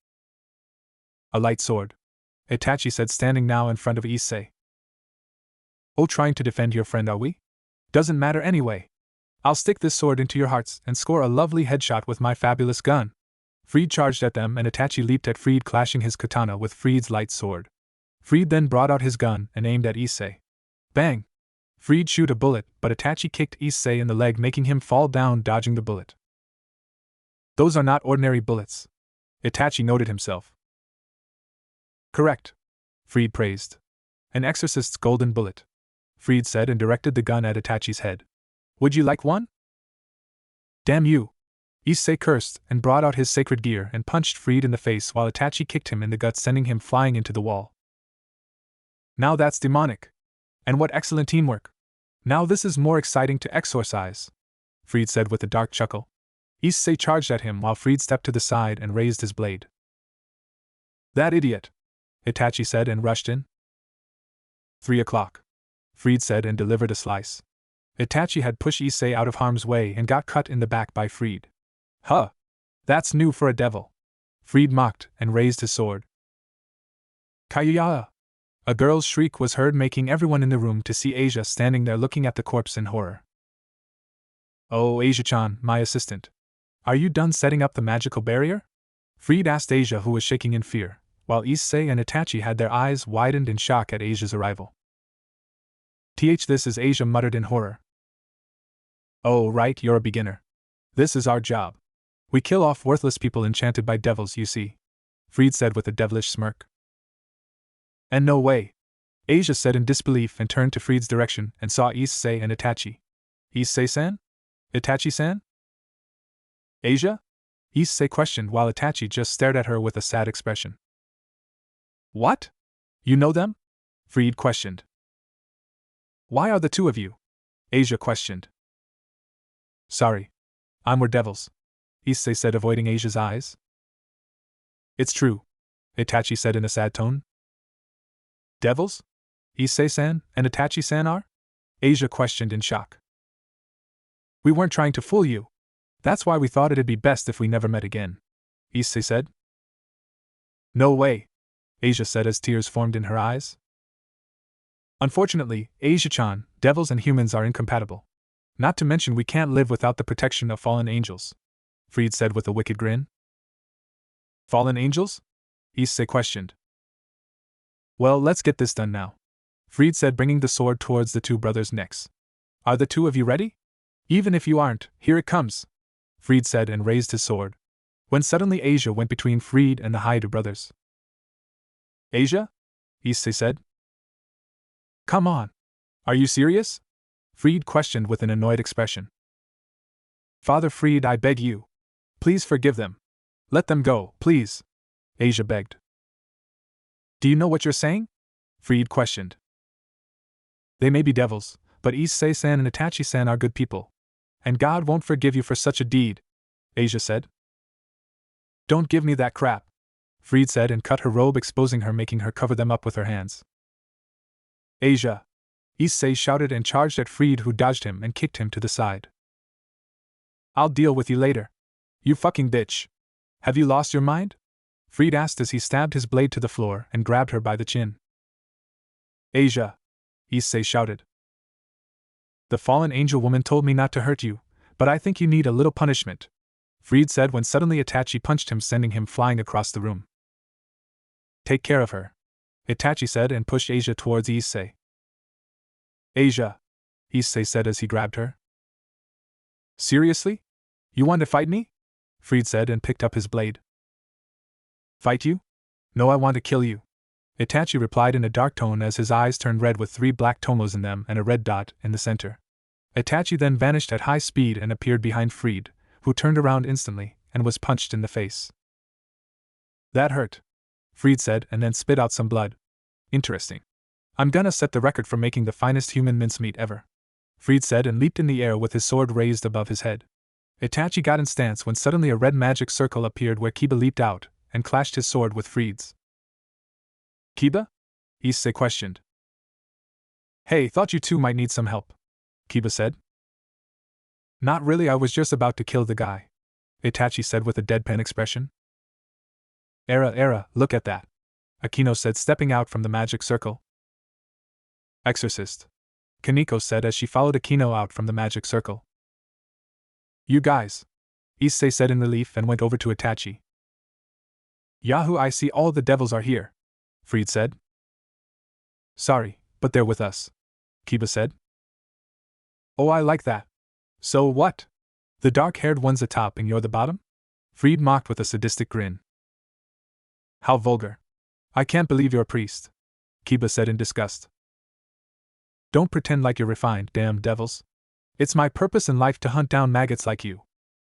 A light sword, Itachi said, standing now in front of Issei. Oh, trying to defend your friend, are we? Doesn't matter anyway. I'll stick this sword into your hearts and score a lovely headshot with my fabulous gun. Fried charged at them and Itachi leaped at Fried, clashing his katana with Fried's light sword. Fried then brought out his gun and aimed at Issei. Bang! Fried shoot a bullet, but Itachi kicked Issei in the leg, making him fall down, dodging the bullet. Those are not ordinary bullets, Itachi noted himself. Correct, Fried praised. An exorcist's golden bullet, Fried said and directed the gun at Itachi's head. Would you like one? Damn you! Issei cursed and brought out his sacred gear and punched Fried in the face while Itachi kicked him in the gut, sending him flying into the wall. Now that's demonic. And what excellent teamwork. Now this is more exciting to exorcise, Fried said with a dark chuckle. Issei charged at him while Fried stepped to the side and raised his blade. That idiot, Itachi said and rushed in. 3 o'clock, Fried said and delivered a slice. Itachi had pushed Issei out of harm's way and got cut in the back by Fried. Huh! That's new for a devil, Fried mocked and raised his sword. Kayuya! A girl's shriek was heard, making everyone in the room to see Asia standing there looking at the corpse in horror. Oh, Asia-chan, my assistant. Are you done setting up the magical barrier? Fried asked Asia, who was shaking in fear, while Issei and Itachi had their eyes widened in shock at Asia's arrival. This is Asia muttered in horror. Oh, right, you're a beginner. This is our job. We kill off worthless people enchanted by devils, you see, Fried said with a devilish smirk. And no way, Asia said in disbelief and turned to Fried's direction and saw Issei and Itachi. Issei-san? Itachi-san? Asia? Issei questioned while Itachi just stared at her with a sad expression. What? You know them? Fried questioned. Why are the two of you? Asia questioned. Sorry. We're devils, Issei said, avoiding Asia's eyes. It's true, Itachi said in a sad tone. Devils? Issei-san and Itachi-san are? Asia questioned in shock. We weren't trying to fool you. That's why we thought it'd be best if we never met again, Issei said. No way, Asia said as tears formed in her eyes. Unfortunately, Asia-chan, devils and humans are incompatible. Not to mention we can't live without the protection of fallen angels, Fried said with a wicked grin. Fallen angels? Issei questioned. Well, let's get this done now, Fried said, bringing the sword towards the two brothers' necks. Are the two of you ready? Even if you aren't, here it comes, Fried said and raised his sword. When suddenly Asia went between Fried and the Haidu brothers. Asia? Issei said. Come on. Are you serious? Fried questioned with an annoyed expression. Father Fried, I beg you. Please forgive them. Let them go, please. Asia begged. Do you know what you're saying? Fried questioned. They may be devils, but Issei-san and Itachi-san are good people. And God won't forgive you for such a deed, Asia said. Don't give me that crap, Fried said and cut her robe, exposing her, making her cover them up with her hands. Asia! Issei shouted and charged at Fried, who dodged him and kicked him to the side. I'll deal with you later. You fucking bitch. Have you lost your mind? Fried asked as he stabbed his blade to the floor and grabbed her by the chin. Asia! Issei shouted. The fallen angel woman told me not to hurt you, but I think you need a little punishment, Fried said when suddenly Itachi punched him, sending him flying across the room. Take care of her, Itachi said and pushed Asia towards Issei. Asia, Issei said as he grabbed her. Seriously? You want to fight me? Fried said and picked up his blade. Fight you? No, I want to kill you, Itachi replied in a dark tone as his eyes turned red with 3 black tomos in them and a red dot in the center. Itachi then vanished at high speed and appeared behind Fried, who turned around instantly and was punched in the face. That hurt, Fried said and then spit out some blood. Interesting. I'm gonna set the record for making the finest human mincemeat ever, Fried said and leaped in the air with his sword raised above his head. Itachi got in stance when suddenly a red magic circle appeared where Kiba leaped out and clashed his sword with Fried's. Kiba? Issei questioned. Hey, thought you two might need some help, Kiba said. Not really, I was just about to kill the guy, Itachi said with a deadpan expression. Era, look at that, Akino said, stepping out from the magic circle. Exorcist, Kaneko said as she followed Akino out from the magic circle. You guys, Issei said in relief and went over to Itachi. Yahoo, I see all the devils are here, Fried said. Sorry, but they're with us, Kiba said. Oh, I like that. So what? The dark-haired one's the top and you're the bottom? Fried mocked with a sadistic grin. How vulgar. I can't believe you're a priest, Kiba said in disgust. Don't pretend like you're refined, damn devils. It's my purpose in life to hunt down maggots like you.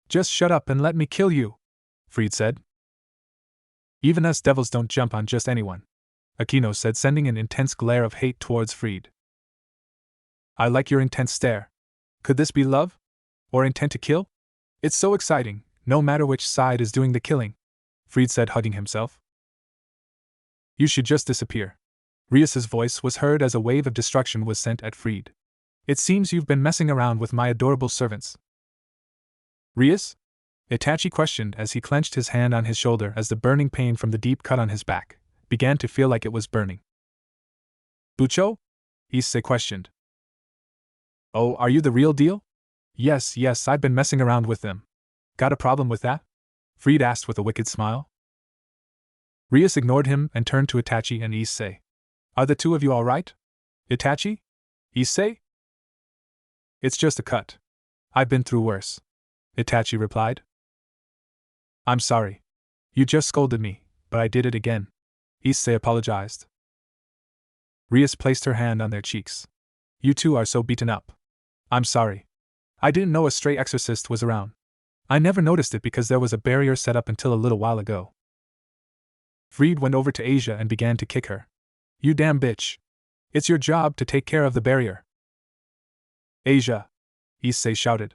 Just shut up and let me kill you, Fried said. Even us devils don't jump on just anyone, Akino said, sending an intense glare of hate towards Fried. I like your intense stare. Could this be love? Or intent to kill? It's so exciting, no matter which side is doing the killing, Fried said, hugging himself. You should just disappear. Rias's voice was heard as a wave of destruction was sent at Fried. It seems you've been messing around with my adorable servants. Rias? Itachi questioned as he clenched his hand on his shoulder as the burning pain from the deep cut on his back began to feel like it was burning. Bucho? Issei questioned. Oh, are you the real deal? Yes, I've been messing around with them. Got a problem with that? Fried asked with a wicked smile. Rias ignored him and turned to Itachi and Issei. Are the two of you all right? Itachi? Issei? It's just a cut. I've been through worse, Itachi replied. I'm sorry. You just scolded me, but I did it again, Issei apologized. Rias placed her hand on their cheeks. You two are so beaten up. I'm sorry. I didn't know a stray exorcist was around. I never noticed it because there was a barrier set up until a little while ago. Fried went over to Asia and began to kick her. You damn bitch. It's your job to take care of the barrier. Asia, Issei shouted.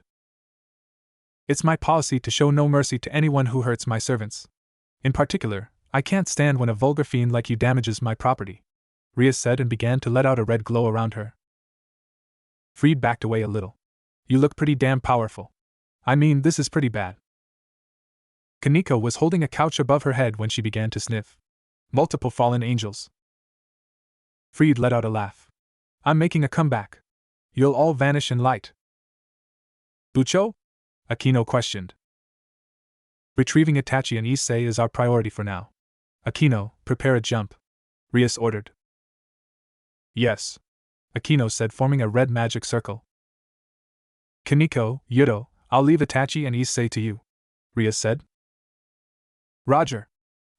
It's my policy to show no mercy to anyone who hurts my servants. In particular, I can't stand when a vulgar fiend like you damages my property, Rias said and began to let out a red glow around her. Fried backed away a little. You look pretty damn powerful. I mean, this is pretty bad. Kaneko was holding a couch above her head when she began to sniff. Multiple fallen angels. Fried let out a laugh. I'm making a comeback. You'll all vanish in light. Bucho? Akino questioned. Retrieving Itachi and Issei is our priority for now. Akino, prepare a jump, Rias ordered. Yes, Akino said, forming a red magic circle. Kaneko, Yuto, I'll leave Itachi and Issei to you, Rias said. Roger,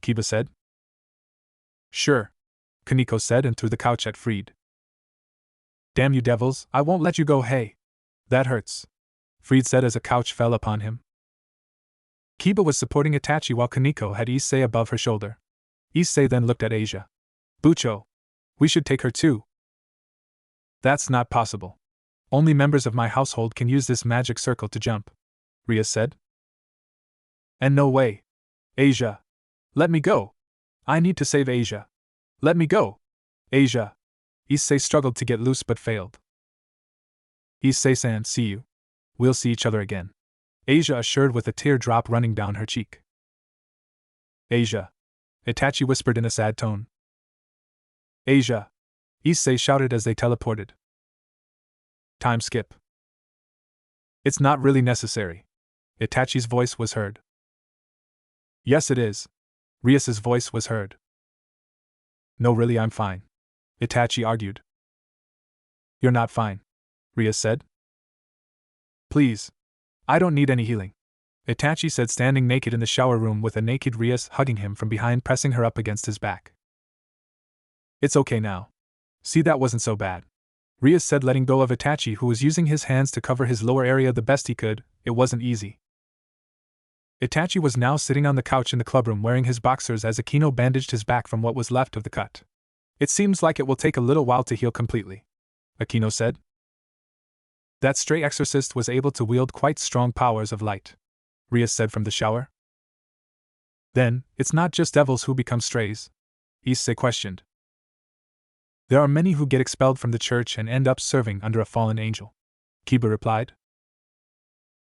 Kiba said. Sure, Kaneko said and threw the couch at Freed. Damn you devils, I won't let you go, hey. That hurts, Freed said as a couch fell upon him. Kiba was supporting Itachi while Kaneko had Issei above her shoulder. Issei then looked at Asia. Bucho, we should take her too. That's not possible. Only members of my household can use this magic circle to jump, Rias said. And no way. Asia. Let me go. I need to save Asia. Let me go. Asia. Issei struggled to get loose but failed. Issei-san, see you. We'll see each other again, Asia assured with a teardrop running down her cheek. Asia, Itachi whispered in a sad tone. Asia, Issei shouted as they teleported. Time skip. It's not really necessary. Itachi's voice was heard. Yes, it is. Rias's voice was heard. No, really, I'm fine, Itachi argued. You're not fine, Rias said. Please. I don't need any healing, Itachi said, standing naked in the shower room with a naked Rias hugging him from behind, pressing her up against his back. It's okay now. See, that wasn't so bad, Rias said, letting go of Itachi, who was using his hands to cover his lower area the best he could. It wasn't easy. Itachi was now sitting on the couch in the clubroom wearing his boxers as Akino bandaged his back from what was left of the cut. It seems like it will take a little while to heal completely, Akino said. That stray exorcist was able to wield quite strong powers of light, Rias said from the shower. Then, it's not just devils who become strays? Issei questioned. There are many who get expelled from the church and end up serving under a fallen angel, Kiba replied.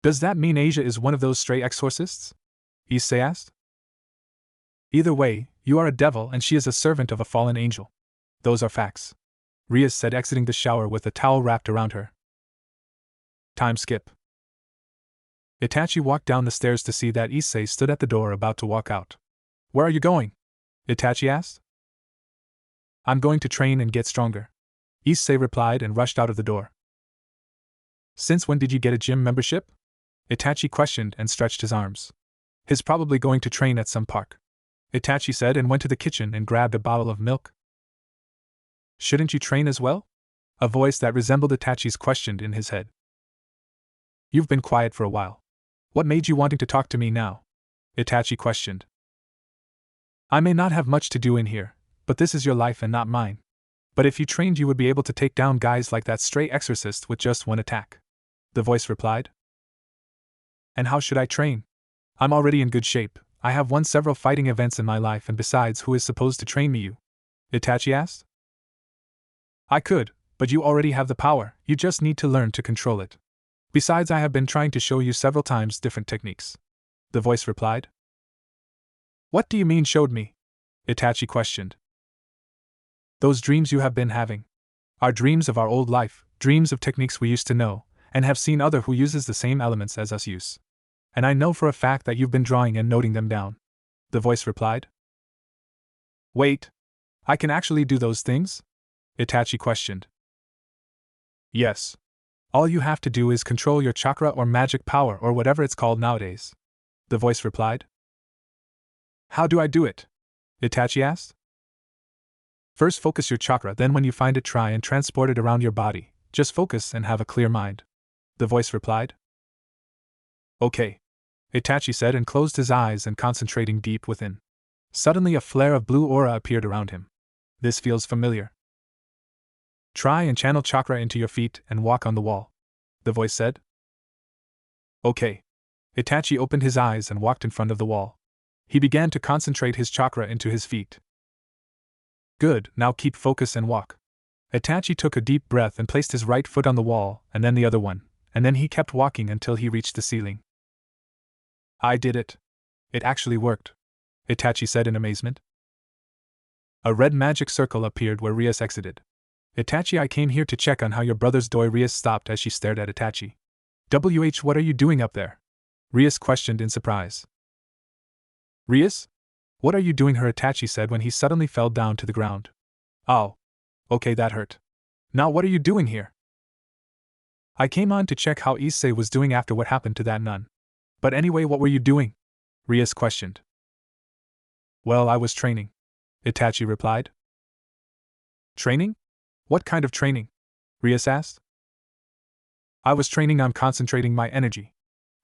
Does that mean Asia is one of those stray exorcists? Issei asked. Either way, you are a devil and she is a servant of a fallen angel. Those are facts, Rias said, exiting the shower with a towel wrapped around her. Time skip. Itachi walked down the stairs to see that Issei stood at the door about to walk out. Where are you going? Itachi asked. I'm going to train and get stronger, Issei replied and rushed out of the door. Since when did you get a gym membership? Itachi questioned and stretched his arms. He's probably going to train at some park, Itachi said, and went to the kitchen and grabbed a bottle of milk. Shouldn't you train as well? A voice that resembled Itachi's questioned in his head. You've been quiet for a while. What made you wanting to talk to me now? Itachi questioned. I may not have much to do in here, but this is your life and not mine. But if you trained, you would be able to take down guys like that stray exorcist with just one attack, the voice replied. And how should I train? I'm already in good shape. I have won several fighting events in my life, and besides, who is supposed to train me, you? Itachi asked. I could, but you already have the power, you just need to learn to control it. Besides, I have been trying to show you several times different techniques, the voice replied. What do you mean showed me? Itachi questioned. Those dreams you have been having are dreams of our old life, dreams of techniques we used to know, and have seen other who uses the same elements as us use. And I know for a fact that you've been drawing and noting them down, the voice replied. Wait, I can actually do those things? Itachi questioned. Yes. All you have to do is control your chakra or magic power or whatever it's called nowadays, the voice replied. How do I do it? Itachi asked. First focus your chakra, then when you find it, try and transport it around your body. Just focus and have a clear mind, the voice replied. Okay, Itachi said and closed his eyes and concentrating deep within. Suddenly a flare of blue aura appeared around him. This feels familiar. Try and channel chakra into your feet and walk on the wall, the voice said. Okay. Itachi opened his eyes and walked in front of the wall. He began to concentrate his chakra into his feet. Good, now keep focus and walk. Itachi took a deep breath and placed his right foot on the wall, and then the other one, and then he kept walking until he reached the ceiling. I did it. It actually worked, Itachi said in amazement. A red magic circle appeared where Rias exited. Itachi, I came here to check on how your brother's doing. Rias stopped as she stared at Itachi. What are you doing up there? Rias questioned in surprise. Rias? What are you doing here? Itachi said when he suddenly fell down to the ground. Oh. Okay, that hurt. Now what are you doing here? I came on to check how Issei was doing after what happened to that nun. But anyway, what were you doing? Rias questioned. Well, I was training, Itachi replied. Training? What kind of training? Rias asked. I was training on concentrating my energy.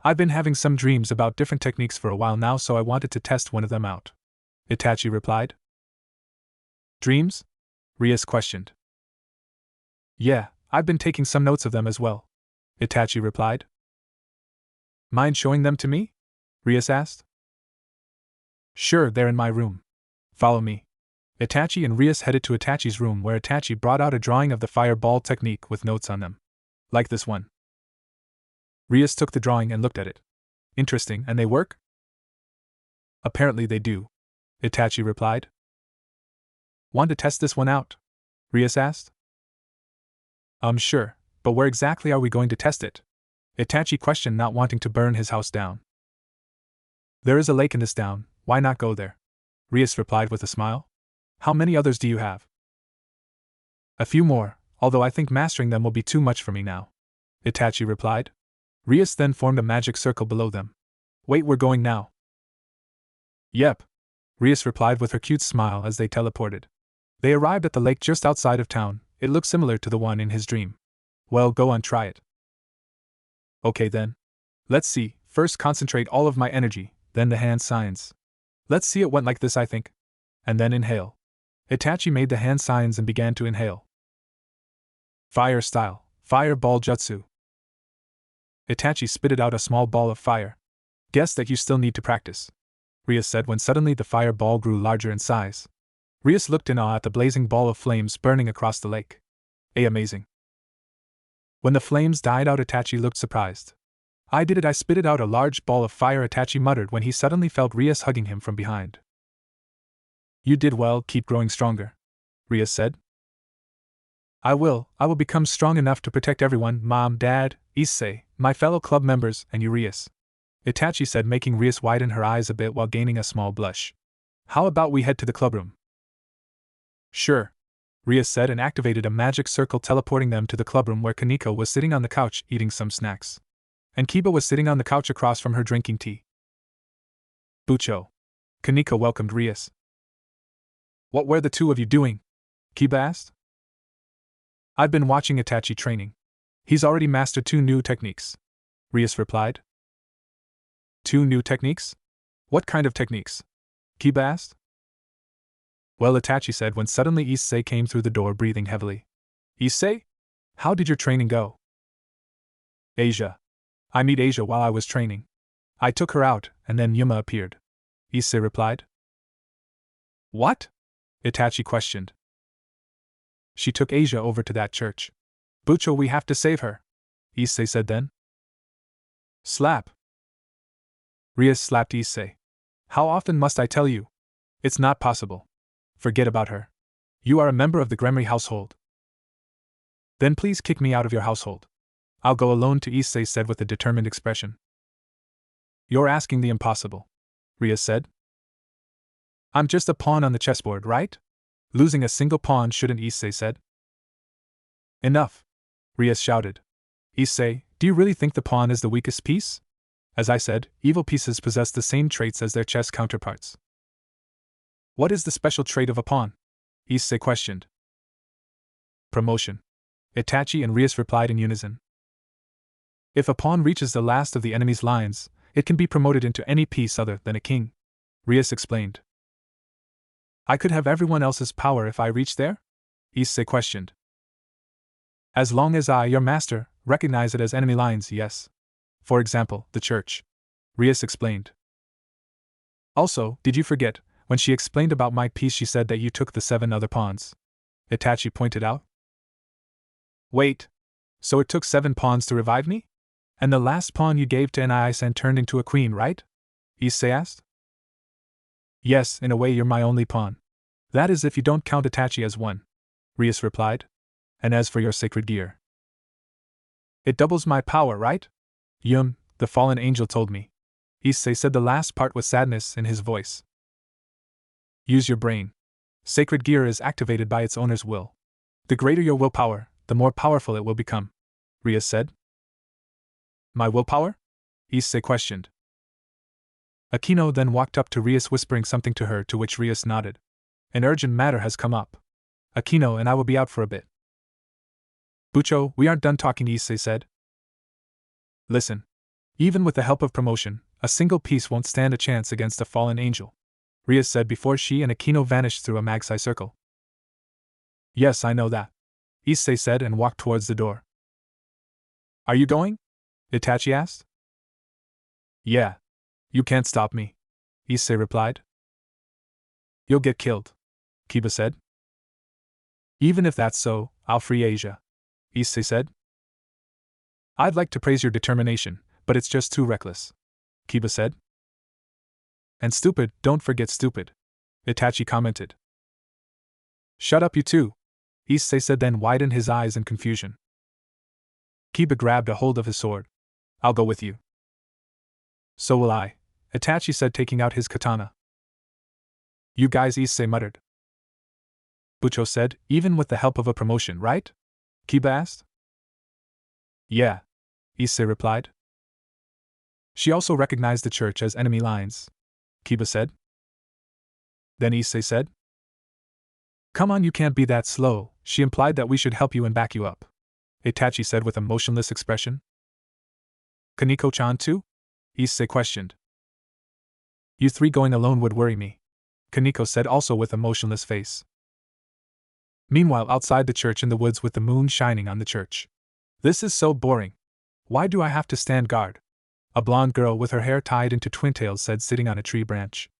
I've been having some dreams about different techniques for a while now, so I wanted to test one of them out, Itachi replied. Dreams? Rias questioned. Yeah, I've been taking some notes of them as well, Itachi replied. Mind showing them to me? Rias asked. Sure, they're in my room. Follow me. Itachi and Rias headed to Itachi's room, where Itachi brought out a drawing of the fireball technique with notes on them. Like this one. Rias took the drawing and looked at it. Interesting, and they work? Apparently they do, Itachi replied. Want to test this one out? Rias asked. Sure, but where exactly are we going to test it? Itachi questioned, not wanting to burn his house down. There is a lake in this town, why not go there? Rias replied with a smile. How many others do you have? A few more, although I think mastering them will be too much for me now, Itachi replied. Rias then formed a magic circle below them. Wait, we're going now? Yep, Rias replied with her cute smile as they teleported. They arrived at the lake just outside of town. It looked similar to the one in his dream. Well, go on, try it. Okay then. Let's see, first concentrate all of my energy, then the hand signs. Let's see, it went like this, I think. And then inhale. Itachi made the hand signs and began to inhale. Fire style, fireball jutsu. Itachi spitted out a small ball of fire. Guess that you still need to practice, Rias said when suddenly the fireball grew larger in size. Rias looked in awe at the blazing ball of flames burning across the lake. Amazing. When the flames died out, Itachi looked surprised. I did it, I spitted out a large ball of fire, Itachi muttered when he suddenly felt Rias hugging him from behind. You did well, keep growing stronger, Rias said. I will become strong enough to protect everyone, Mom, Dad, Issei, my fellow club members, and you, Rias, Itachi said, making Rias widen her eyes a bit while gaining a small blush. How about we head to the clubroom? Sure, Rias said and activated a magic circle, teleporting them to the clubroom, where Kaneko was sitting on the couch eating some snacks. And Kiba was sitting on the couch across from her drinking tea. Bucho. Kaneko welcomed Rias. What were the two of you doing? Kiba asked. I've been watching Itachi training. He's already mastered 2 new techniques, Rias replied. 2 new techniques? What kind of techniques? Kiba asked. Well, Itachi said when suddenly Issei came through the door breathing heavily. Issei? How did your training go? Asia. I met Asia while I was training. I took her out, and then Yuma appeared, Issei replied. What? Itachi questioned. She took Asia over to that church. Bucho, we have to save her, Issei said then. Slap. Rias slapped Issei. How often must I tell you? It's not possible. Forget about her. You are a member of the Gremory household. Then please kick me out of your household. I'll go alone to, Issei said with a determined expression. You're asking the impossible, Rias said. I'm just a pawn on the chessboard, right? Losing a single pawn shouldn't, Issei said. Enough, Rias shouted. Issei, do you really think the pawn is the weakest piece? As I said, evil pieces possess the same traits as their chess counterparts. What is the special trait of a pawn? Issei questioned. Promotion, Itachi and Rias replied in unison. If a pawn reaches the last of the enemy's lines, it can be promoted into any piece other than a king, Rias explained. I could have everyone else's power if I reach there? Issei questioned. As long as I, your master, recognize it as enemy lines, yes. For example, the church, Rias explained. Also, did you forget, when she explained about my piece she said that you took the 7 other pawns? Itachi pointed out. Wait. So it took 7 pawns to revive me? And the last pawn you gave to Niai-san turned into a queen, right? Issei asked. Yes, in a way you're my only pawn. That is if you don't count Itachi as one, Rias replied. And as for your sacred gear, it doubles my power, right? The fallen angel told me. Issei said the last part with sadness in his voice. Use your brain. Sacred gear is activated by its owner's will. The greater your willpower, the more powerful it will become, Rias said. My willpower? Issei questioned. Akino then walked up to Rias whispering something to her, to which Rias nodded. An urgent matter has come up. Akino and I will be out for a bit. Bucho, we aren't done talking, Issei said. Listen. Even with the help of promotion, a single piece won't stand a chance against a fallen angel, Rias said before she and Akino vanished through a magpie circle. Yes, I know that, Issei said and walked towards the door. Are you going? Itachi asked. Yeah. You can't stop me, Issei replied. You'll get killed, Kiba said. Even if that's so, I'll free Asia, Issei said. I'd like to praise your determination, but it's just too reckless, Kiba said. And stupid, don't forget stupid, Itachi commented. Shut up, you two, Issei said, then widened his eyes in confusion. Kiba grabbed a hold of his sword. I'll go with you. So will I, Itachi said, taking out his katana. You guys, Issei muttered. Bucho said, even with the help of a promotion, right? Kiba asked. Yeah, Issei replied. She also recognized the church as enemy lines, Kiba said. Then Issei said, Come on, you can't be that slow. She implied that we should help you and back you up, Itachi said with a motionless expression. Kaneko-chan too? Issei questioned. You three going alone would worry me, Kaneko said, also with a motionless face. Meanwhile, outside the church in the woods with the moon shining on the church. This is so boring. Why do I have to stand guard? A blonde girl with her hair tied into twintails said, sitting on a tree branch.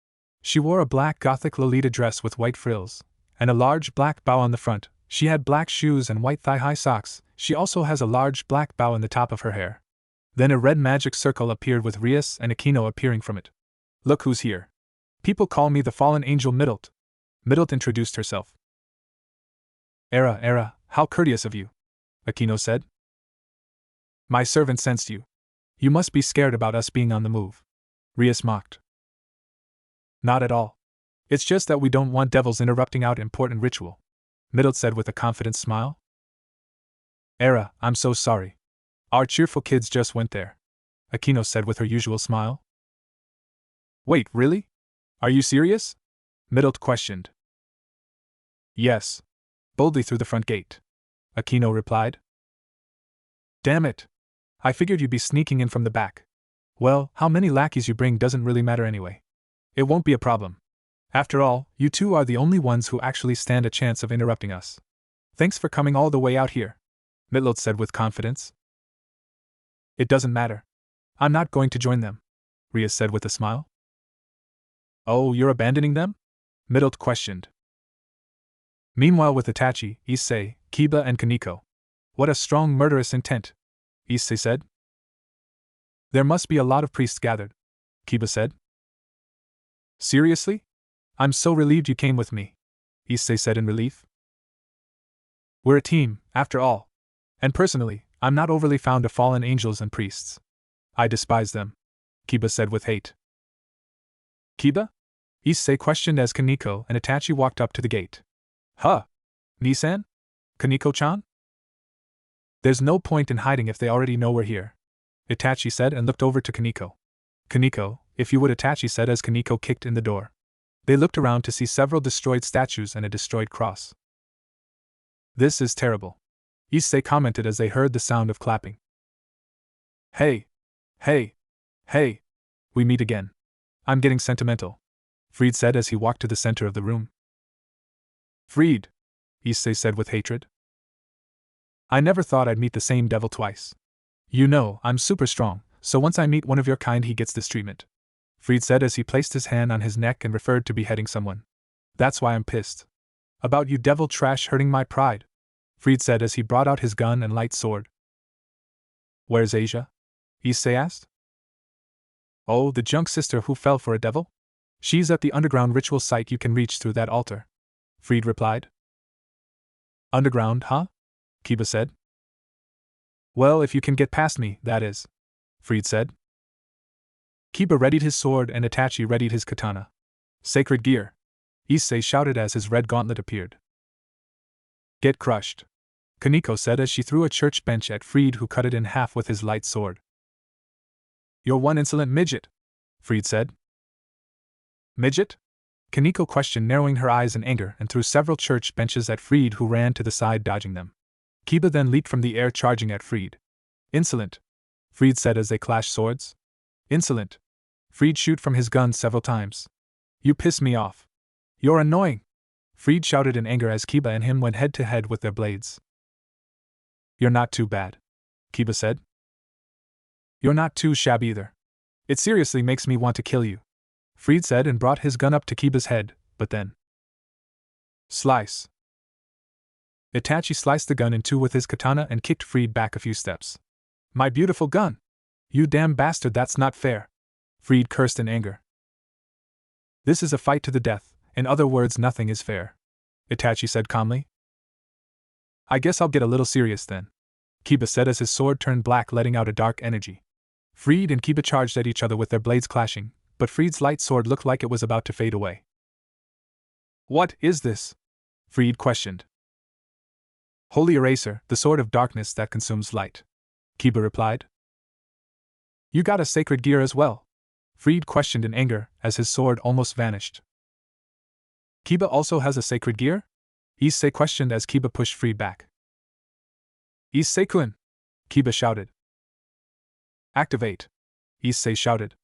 She wore a black gothic Lolita dress with white frills, and a large black bow on the front. She had black shoes and white thigh-high socks. She also has a large black bow in the top of her hair. Then a red magic circle appeared with Rias and Akino appearing from it. Look who's here. People call me the fallen angel Middlet. Middlet introduced herself. Era, how courteous of you, Akino said. My servant sensed you. You must be scared about us being on the move, Rias mocked. Not at all. It's just that we don't want devils interrupting our important ritual, Middlet said with a confident smile. Era, I'm so sorry. Our cheerful kids just went there, Akino said with her usual smile. Wait, really? Are you serious? Middlet questioned. Yes. Boldly through the front gate, Akino replied. Damn it. I figured you'd be sneaking in from the back. Well, how many lackeys you bring doesn't really matter anyway. It won't be a problem. After all, you two are the only ones who actually stand a chance of interrupting us. Thanks for coming all the way out here, Middlet said with confidence. It doesn't matter. I'm not going to join them, Rias said with a smile. Oh, you're abandoning them? Middlet questioned. Meanwhile, with Itachi, Issei, Kiba, and Kaneko. What a strong murderous intent, Issei said. There must be a lot of priests gathered, Kiba said. Seriously? I'm so relieved you came with me, Issei said in relief. We're a team, after all. And personally, I'm not overly fond of fallen angels and priests. I despise them, Kiba said with hate. Kiba? Issei questioned as Kaneko and Itachi walked up to the gate. Huh? Nissan? Kaneko-chan? There's no point in hiding if they already know we're here, Itachi said and looked over to Kaneko. Kaneko, if you would, Itachi said as Kaneko kicked in the door. They looked around to see several destroyed statues and a destroyed cross. This is terrible, Issei commented as they heard the sound of clapping. Hey! We meet again. I'm getting sentimental, Fried said as he walked to the center of the room. Fried, Issei said with hatred. I never thought I'd meet the same devil twice. You know, I'm super strong, so once I meet one of your kind he gets this treatment, Fried said as he placed his hand on his neck and referred to beheading someone. That's why I'm pissed. About you devil trash hurting my pride, Fried said as he brought out his gun and light sword. Where's Asia? Issei asked. Oh, the junk sister who fell for a devil? She's at the underground ritual site you can reach through that altar, Fried replied. Underground, huh? Kiba said. Well, if you can get past me, that is, Fried said. Kiba readied his sword and Itachi readied his katana. Sacred gear, Issei shouted as his red gauntlet appeared. Get crushed, Kaneko said as she threw a church bench at Fried, who cut it in half with his light sword. You're one insolent midget, Fried said. Midget? Kaneko questioned, narrowing her eyes in anger, and threw several church benches at Fried, who ran to the side, dodging them. Kiba then leaped from the air, charging at Fried. Insolent, Fried said as they clashed swords. Insolent. Fried shot from his gun several times. You piss me off. You're annoying, Fried shouted in anger as Kiba and him went head to head with their blades. You're not too bad, Kiba said. You're not too shabby either. It seriously makes me want to kill you, Fried said and brought his gun up to Kiba's head, but then. Slice. Itachi sliced the gun in two with his katana and kicked Fried back a few steps. My beautiful gun! You damn bastard, that's not fair, Fried cursed in anger. This is a fight to the death, in other words, nothing is fair, Itachi said calmly. I guess I'll get a little serious then, Kiba said as his sword turned black, letting out a dark energy. Fried and Kiba charged at each other with their blades clashing, but Fried's light sword looked like it was about to fade away. What is this? Fried questioned. Holy Eraser, the sword of darkness that consumes light, Kiba replied. You got a sacred gear as well? Fried questioned in anger as his sword almost vanished. Kiba also has a sacred gear? Issei questioned as Kiba pushed Fried back. Issei-kun! Kiba shouted. Activate! Issei shouted.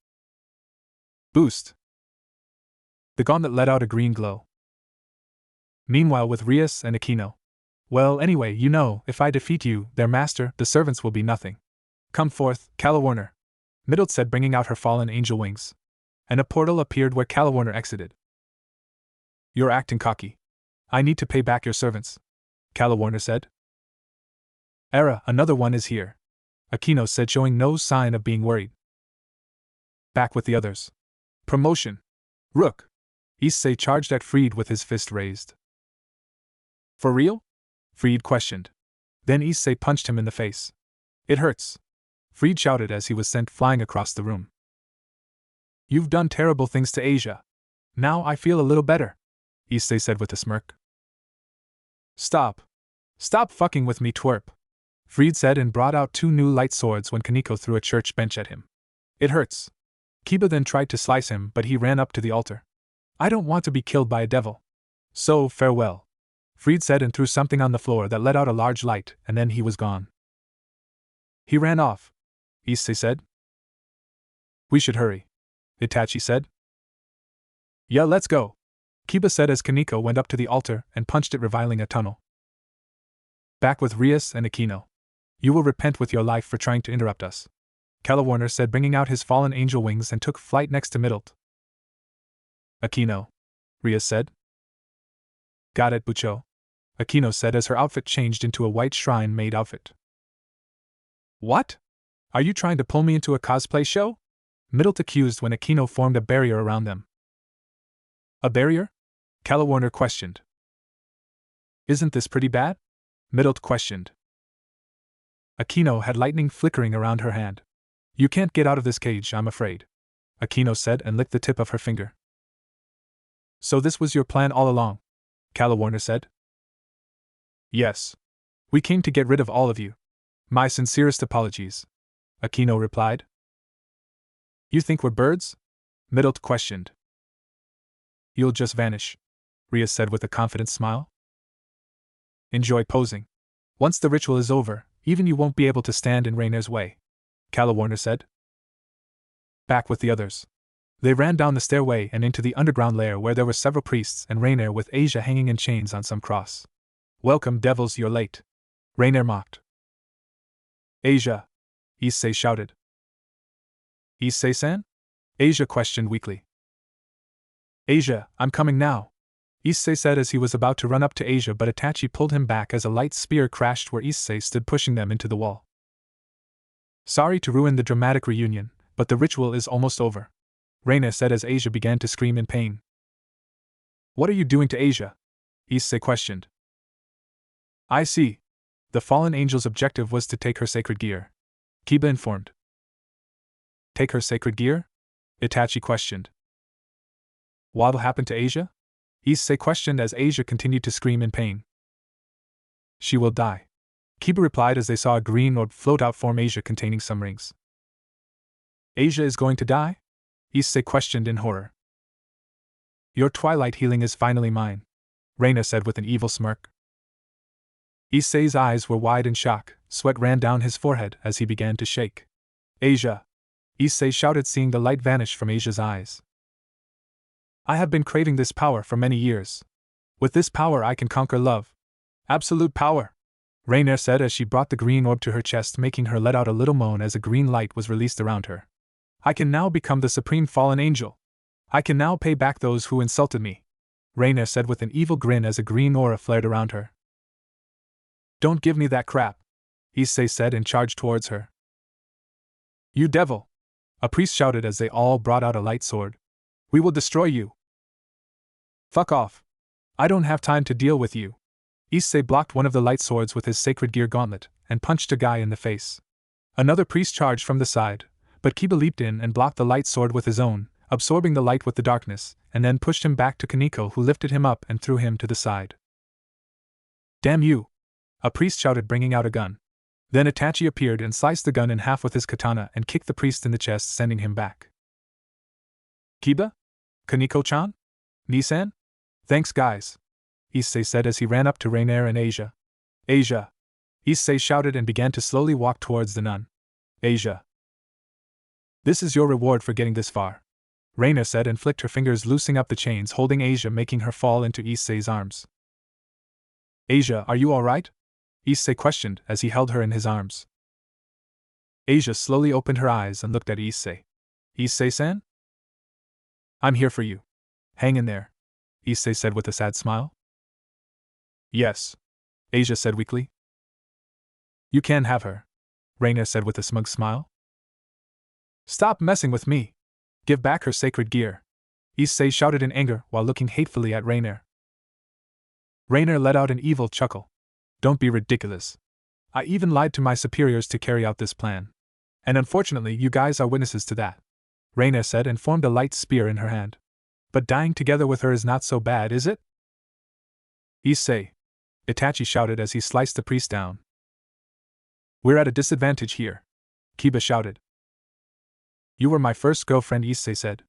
Boost! The gauntlet let out a green glow. Meanwhile, with Rias and Akino. Well, anyway, you know, if I defeat you, their master, the servants will be nothing. Come forth, Calawarner, Middle said, bringing out her fallen angel wings. And a portal appeared where Calawarner exited. You're acting cocky. I need to pay back your servants, Calawarner said. Era, another one is here, Akino said, showing no sign of being worried. Back with the others. Promotion. Rook. Issei charged at Fried with his fist raised. For real? Fried questioned. Then Issei punched him in the face. It hurts, Fried shouted as he was sent flying across the room. You've done terrible things to Asia. Now I feel a little better, Issei said with a smirk. Stop. Stop fucking with me, twerp, Fried said and brought out two new light swords when Kaneko threw a church bench at him. It hurts. Kiba then tried to slice him, but he ran up to the altar. I don't want to be killed by a devil. So, farewell, Fried said and threw something on the floor that let out a large light, and then he was gone. He ran off, Issei said. We should hurry, Itachi said. Yeah, let's go, Kiba said as Kaneko went up to the altar and punched it, revealing a tunnel. Back with Rias and Akino. You will repent with your life for trying to interrupt us, Calawarner said, bringing out his fallen angel wings and took flight next to Middle. Akino, Rias said. Got it, Bucho, Akino said as her outfit changed into a white shrine-maid outfit. What? Are you trying to pull me into a cosplay show? Middle accused when Akino formed a barrier around them. A barrier? Calawarner questioned. Isn't this pretty bad? Middle questioned. Akino had lightning flickering around her hand. You can't get out of this cage, I'm afraid, Akino said and licked the tip of her finger. So this was your plan all along? Calawarner said. Yes. We came to get rid of all of you. My sincerest apologies, Akino replied. You think we're birds? Middle questioned. You'll just vanish, Rias said with a confident smile. Enjoy posing. Once the ritual is over, even you won't be able to stand in Rainer's way, Calawarner said. Back with the others. They ran down the stairway and into the underground lair where there were several priests and Rainer with Asia hanging in chains on some cross. Welcome, devils, you're late, Rainer mocked. Asia, Issei shouted. Issei-san? Asia questioned weakly. Asia, I'm coming now, Issei said as he was about to run up to Asia, but Itachi pulled him back as a light spear crashed where Issei stood, pushing them into the wall. Sorry to ruin the dramatic reunion, but the ritual is almost over, Reina said as Asia began to scream in pain. What are you doing to Asia? Issei questioned. I see. The fallen angel's objective was to take her sacred gear, Kiba informed. Take her sacred gear? Itachi questioned. What'll happen to Asia? Issei questioned as Asia continued to scream in pain. She will die, Kiba replied as they saw a green orb float out from Asia containing some rings. Asia is going to die? Issei questioned in horror. Your twilight healing is finally mine, Reina said with an evil smirk. Issei's eyes were wide in shock, sweat ran down his forehead as he began to shake. Asia! Issei shouted, seeing the light vanish from Asia's eyes. I have been craving this power for many years. With this power I can conquer love. Absolute power! Reina said as she brought the green orb to her chest, making her let out a little moan as a green light was released around her. I can now become the supreme fallen angel. I can now pay back those who insulted me, Reina said with an evil grin as a green aura flared around her. Don't give me that crap, Issei said and charged towards her. You devil! A priest shouted as they all brought out a light sword. We will destroy you! Fuck off! I don't have time to deal with you! Issei blocked one of the light swords with his sacred gear gauntlet and punched a guy in the face. Another priest charged from the side, but Kiba leaped in and blocked the light sword with his own, absorbing the light with the darkness, and then pushed him back to Kaneko, who lifted him up and threw him to the side. Damn you! A priest shouted, bringing out a gun. Then Itachi appeared and sliced the gun in half with his katana and kicked the priest in the chest, sending him back. Kiba? Kaneko-chan? Nisan? Thanks, guys, Issei said as he ran up to Reiner and Asia. Asia! Issei shouted and began to slowly walk towards the nun. Asia! This is your reward for getting this far, Reiner said and flicked her fingers, loosing up the chains holding Asia, making her fall into Issei's arms. Asia, are you alright? Issei questioned as he held her in his arms. Asia slowly opened her eyes and looked at Issei. Issei-san? I'm here for you. Hang in there, Issei said with a sad smile. Yes, Asia said weakly. You can have her, Reiner said with a smug smile. Stop messing with me! Give back her sacred gear, Issei shouted in anger while looking hatefully at Reiner. Reiner let out an evil chuckle. Don't be ridiculous. I even lied to my superiors to carry out this plan. And unfortunately you guys are witnesses to that, Reiner said and formed a light spear in her hand. But dying together with her is not so bad, is it? Issei! Itachi shouted as he sliced the priest down. We're at a disadvantage here, Kiba shouted. You were my first girlfriend, Issei said.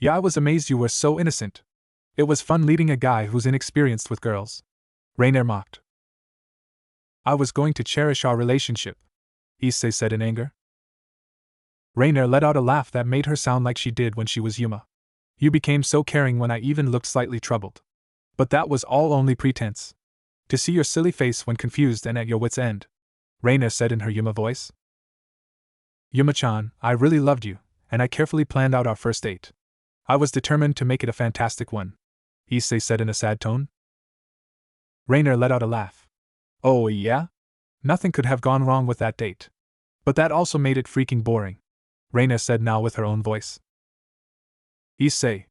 Yeah, I was amazed you were so innocent. It was fun leading a guy who's inexperienced with girls, Reiner mocked. I was going to cherish our relationship, Issei said in anger. Reiner let out a laugh that made her sound like she did when she was Yuma. You became so caring when I even looked slightly troubled. But that was all only pretense. To see your silly face when confused and at your wit's end, Reiner said in her Yuma voice. Yuma-chan, I really loved you, and I carefully planned out our first date. I was determined to make it a fantastic one, Issei said in a sad tone. Reiner let out a laugh. Oh yeah? Nothing could have gone wrong with that date. But that also made it freaking boring, Reiner said now with her own voice. Issei!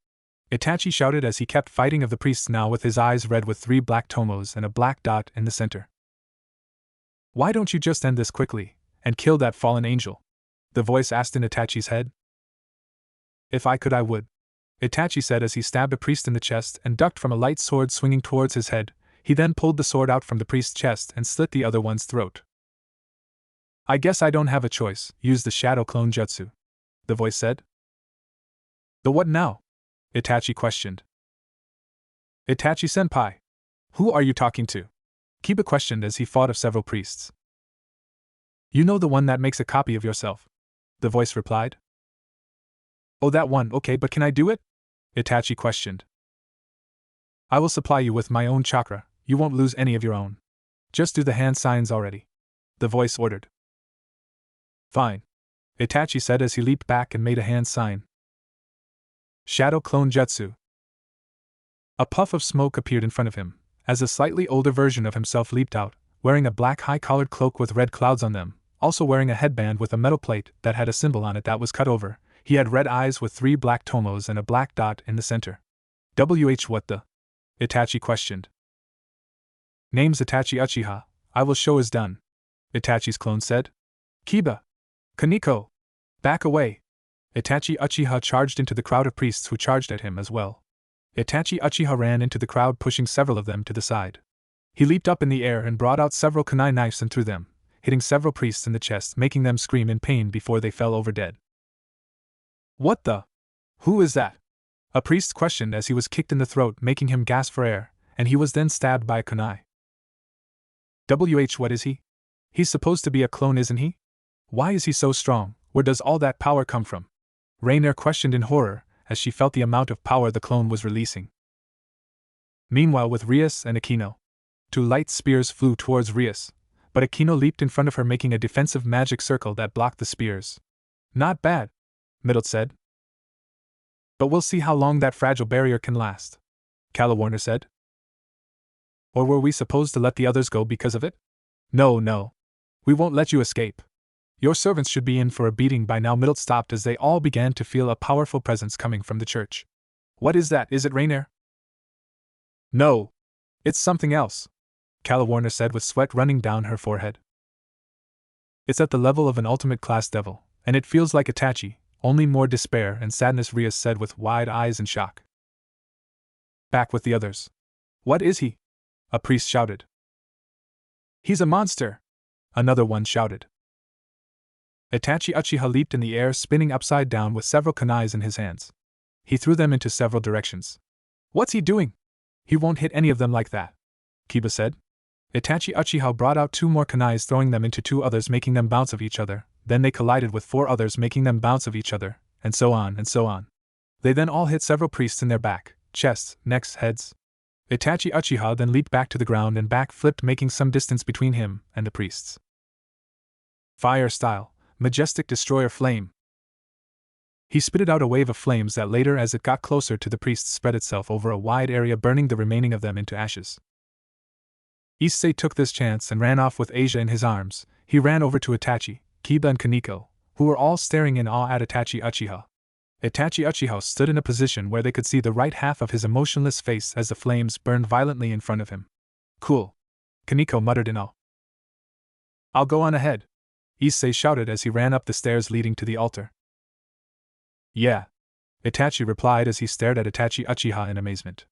Itachi shouted as he kept fighting of the priests, now with his eyes red with 3 black tomos and a black dot in the center. Why don't you just end this quickly, and kill that fallen angel? The voice asked in Itachi's head. If I could, I would, Itachi said as he stabbed a priest in the chest and ducked from a light sword swinging towards his head. He then pulled the sword out from the priest's chest and slit the other one's throat. I guess I don't have a choice, use the shadow clone jutsu, the voice said. The what now? Itachi questioned. Itachi-senpai. Who are you talking to? Kiba questioned as he fought of several priests. You know, the one that makes a copy of yourself, the voice replied. Oh, that one, okay, but can I do it? Itachi questioned. I will supply you with my own chakra, you won't lose any of your own. Just do the hand signs already, the voice ordered. Fine, Itachi said as he leaped back and made a hand sign. Shadow Clone Jutsu. A puff of smoke appeared in front of him, as a slightly older version of himself leaped out, wearing a black high-collared cloak with red clouds on them, also wearing a headband with a metal plate that had a symbol on it that was cut over. He had red eyes with 3 black tomos and a black dot in the center. What the? Itachi questioned. Name's Itachi Uchiha, I will show is done, Itachi's clone said. Kiba! Kaneko! Back away! Itachi Uchiha charged into the crowd of priests who charged at him as well. Itachi Uchiha ran into the crowd, pushing several of them to the side. He leaped up in the air and brought out several kunai knives and threw them, hitting several priests in the chest, making them scream in pain before they fell over dead. What the? Who is that? A priest questioned as he was kicked in the throat, making him gasp for air, and he was then stabbed by a kunai. What is he? He's supposed to be a clone, isn't he? Why is he so strong? Where does all that power come from? Rainier questioned in horror, as she felt the amount of power the clone was releasing. Meanwhile, with Rias and Aquino, 2 light spears flew towards Rias, but Aquino leaped in front of her, making a defensive magic circle that blocked the spears. Not bad, Middle said. But we'll see how long that fragile barrier can last, Calawarner said. Or were we supposed to let the others go because of it? No. We won't let you escape. Your servants should be in for a beating by now. Middle stopped as they all began to feel a powerful presence coming from the church. What is that? Is it Rainier? No. It's something else, Calawarner said with sweat running down her forehead. It's at the level of an ultimate class devil, and it feels like Itachi, only more despair and sadness, Rias said with wide eyes in shock. Back with the others. What is he? A priest shouted. He's a monster, another one shouted. Itachi Uchiha leaped in the air, spinning upside down with several kunais in his hands. He threw them into several directions. What's he doing? He won't hit any of them like that, Kiba said. Itachi Uchiha brought out 2 more kunais, throwing them into 2 others, making them bounce off each other. Then they collided with 4 others, making them bounce off each other, and so on and so on. They then all hit several priests in their back, chests, necks, heads. Itachi Uchiha then leaped back to the ground and back-flipped, making some distance between him and the priests. Fire style, majestic destroyer flame. He spitted out a wave of flames that later, as it got closer to the priests, spread itself over a wide area, burning the remaining of them into ashes. Issei took this chance and ran off with Asia in his arms. He ran over to Itachi, Kiba and Kaneko, who were all staring in awe at Itachi Uchiha. Itachi Uchiha stood in a position where they could see the right half of his emotionless face as the flames burned violently in front of him. Cool, Kaneko muttered in awe. I'll go on ahead, Issei shouted as he ran up the stairs leading to the altar. Yeah, Itachi replied as he stared at Itachi Uchiha in amazement.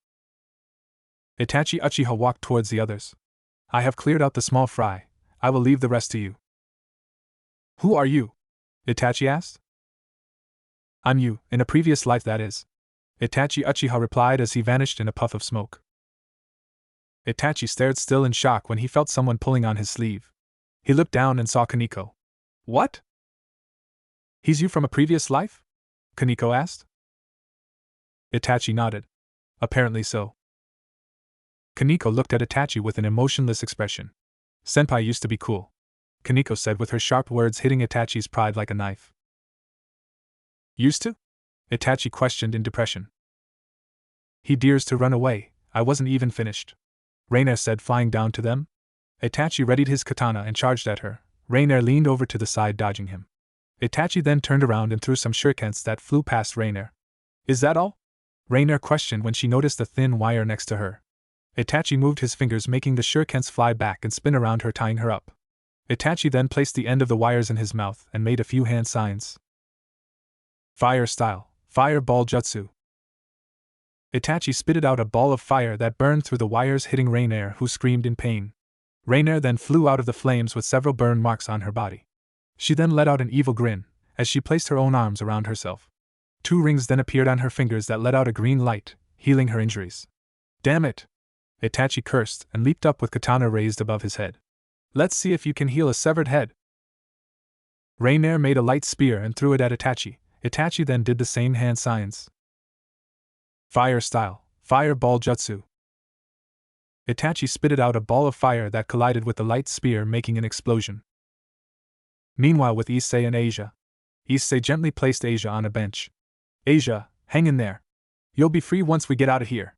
Itachi Uchiha walked towards the others. I have cleared out the small fry. I will leave the rest to you. Who are you? Itachi asked. I'm you, in a previous life, that is, Itachi Uchiha replied as he vanished in a puff of smoke. Itachi stared still in shock when he felt someone pulling on his sleeve. He looked down and saw Kaneko. What? He's you from a previous life? Kaneko asked. Itachi nodded. Apparently so. Kaneko looked at Itachi with an emotionless expression. Senpai used to be cool, Kaneko said with her sharp words hitting Itachi's pride like a knife. Used to? Itachi questioned in depression. He dares to run away. I wasn't even finished, Rainier said, flying down to them. Itachi readied his katana and charged at her. Rainier leaned over to the side, dodging him. Itachi then turned around and threw some shurikens that flew past Rainier. Is that all? Rainier questioned when she noticed the thin wire next to her. Itachi moved his fingers, making the shurikens fly back and spin around her, tying her up. Itachi then placed the end of the wires in his mouth and made a few hand signs. Fire style, fireball jutsu. Itachi spitted out a ball of fire that burned through the wires, hitting Rainier, who screamed in pain. Rainier then flew out of the flames with several burn marks on her body. She then let out an evil grin as she placed her own arms around herself. 2 rings then appeared on her fingers that let out a green light, healing her injuries. Damn it! Itachi cursed and leaped up with katana raised above his head. Let's see if you can heal a severed head. Rainier made a light spear and threw it at Itachi. Itachi then did the same hand signs. Fire style, fireball jutsu. Itachi spitted out a ball of fire that collided with the light spear, making an explosion. Meanwhile, with Issei and Asia. Issei gently placed Asia on a bench. Asia, hang in there. You'll be free once we get out of here.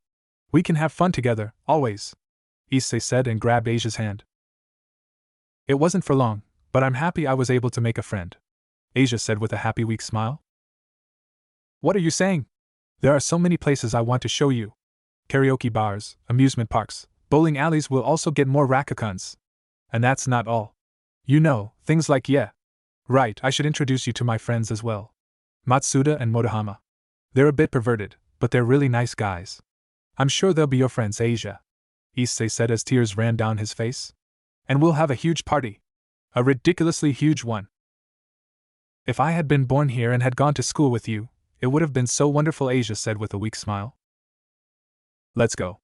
We can have fun together, always, Issei said and grabbed Asia's hand. It wasn't for long, but I'm happy I was able to make a friend, Asia said with a happy, weak smile. What are you saying? There are so many places I want to show you. Karaoke bars, amusement parks, bowling alleys. Will also get more Rakukans. And that's not all. You know, things like right, I should introduce you to my friends as well. Matsuda and Motohama. They're a bit perverted, but they're really nice guys. I'm sure they'll be your friends, Asia, Issei said as tears ran down his face. And we'll have a huge party. A ridiculously huge one. If I had been born here and had gone to school with you, it would have been so wonderful, Asia said with a weak smile. Let's go.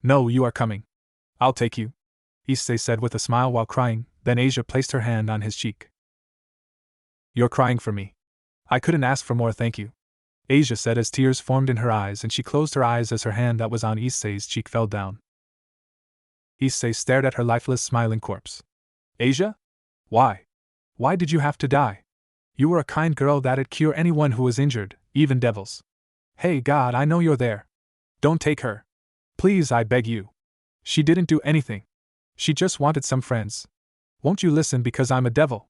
No, you are coming. I'll take you, Issei said with a smile while crying, then Asia placed her hand on his cheek. You're crying for me. I couldn't ask for more, thank you, Asia said as tears formed in her eyes, and she closed her eyes as her hand that was on Issei's cheek fell down. Issei stared at her lifeless, smiling corpse. Asia? Why? Why did you have to die? You were a kind girl that'd cure anyone who was injured, even devils. Hey God, I know you're there. Don't take her. Please, I beg you. She didn't do anything. She just wanted some friends. Won't you listen because I'm a devil?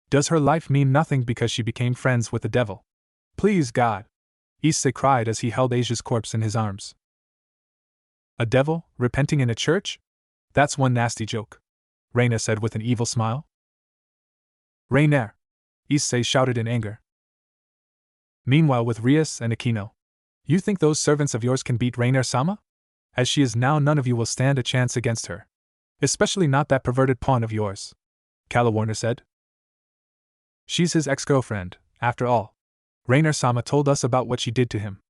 Does her life mean nothing because she became friends with the devil? Please, God. Issei cried as he held Asia's corpse in his arms. A devil, repenting in a church? That's one nasty joke, Reina said with an evil smile. Reiner! Issei shouted in anger. Meanwhile, with Rias and Aquino, you think those servants of yours can beat Reiner-sama? As she is now, none of you will stand a chance against her. Especially not that perverted pawn of yours, Calawarner said. She's his ex-girlfriend, after all. Reiner-sama told us about what she did to him.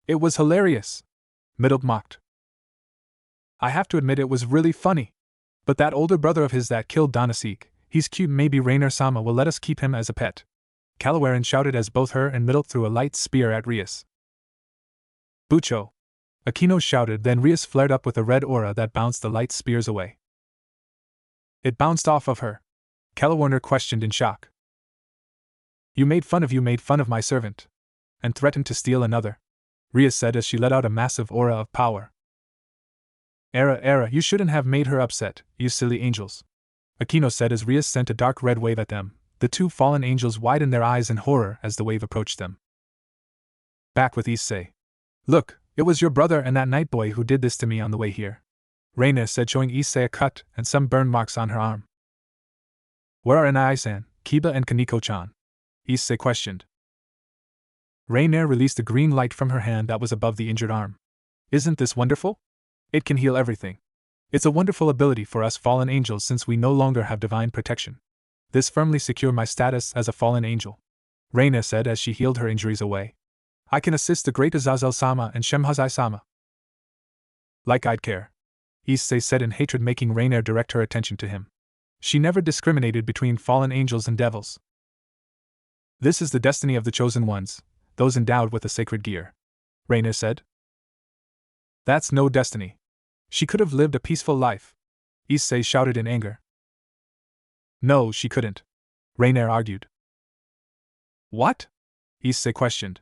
It was hilarious, Middle mocked. I have to admit it was really funny. But that older brother of his that killed Donasik, he's cute, maybe Reiner-sama will let us keep him as a pet. Calawarner shouted as both her and Middle threw a light spear at Rias. Bucho! Aquino shouted, then Rias flared up with a red aura that bounced the light spears away. It bounced off of her? Calawarner questioned in shock. You made fun of my servant. And threatened to steal another, Rias said as she let out a massive aura of power. Era, you shouldn't have made her upset, you silly angels, Aquino said as Rias sent a dark red wave at them. The two fallen angels widened their eyes in horror as the wave approached them. Back with Issei. Look, it was your brother and that night boy who did this to me on the way here, Reina said, showing Issei a cut and some burn marks on her arm. Where are Nai-san, Kiba and Kaneko-chan? Issei questioned. Reina released a green light from her hand that was above the injured arm. Isn't this wonderful? It can heal everything. It's a wonderful ability for us fallen angels since we no longer have divine protection. This firmly secures my status as a fallen angel, Reina said as she healed her injuries away. I can assist the great Azazel-sama and Shemhazai-sama. Like I'd care, Issei said in hatred, making Reina direct her attention to him. She never discriminated between fallen angels and devils. This is the destiny of the chosen ones, those endowed with the sacred gear, Reina said. That's no destiny. She could have lived a peaceful life, Issei shouted in anger. No, she couldn't, Reina argued. What? Issei questioned.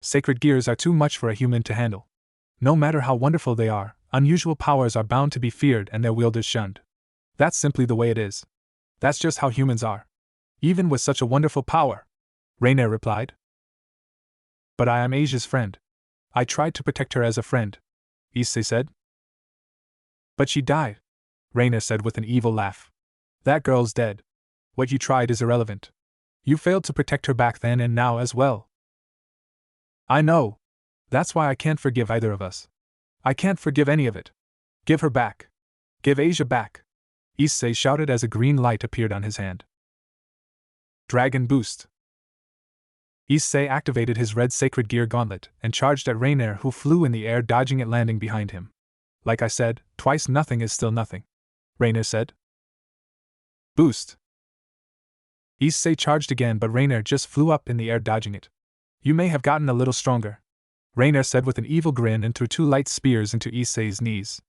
Sacred gears are too much for a human to handle. No matter how wonderful they are, unusual powers are bound to be feared and their wielders shunned. That's simply the way it is. That's just how humans are. Even with such a wonderful power, Reina replied. But I am Asia's friend. I tried to protect her as a friend, Issei said. But she died, Reina said with an evil laugh. That girl's dead. What you tried is irrelevant. You failed to protect her back then and now as well. I know. That's why I can't forgive either of us. I can't forgive any of it. Give her back. Give Asia back, Issei shouted as a green light appeared on his hand. Dragon Boost. Issei activated his red sacred gear gauntlet and charged at Reiner, who flew in the air, dodging it, landing behind him. Like I said, twice nothing is still nothing, Reiner said. Boost. Issei charged again, but Reiner just flew up in the air, dodging it. You may have gotten a little stronger, Reiner said with an evil grin and threw two light spears into Issei's knees.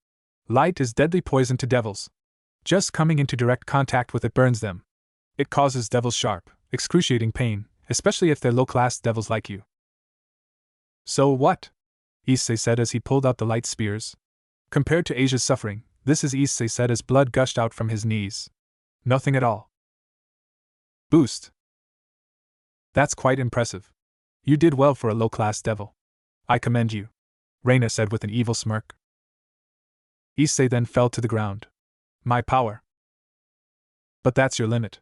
Light is deadly poison to devils. Just coming into direct contact with it burns them. It causes devils sharp, excruciating pain, especially if they're low-class devils like you. So what? Issei said as he pulled out the light spears. Compared to Asia's suffering, this is, Issei said as blood gushed out from his knees. Nothing at all. Boost. That's quite impressive. You did well for a low-class devil. I commend you, Reina said with an evil smirk. Issei then fell to the ground. My power. But that's your limit.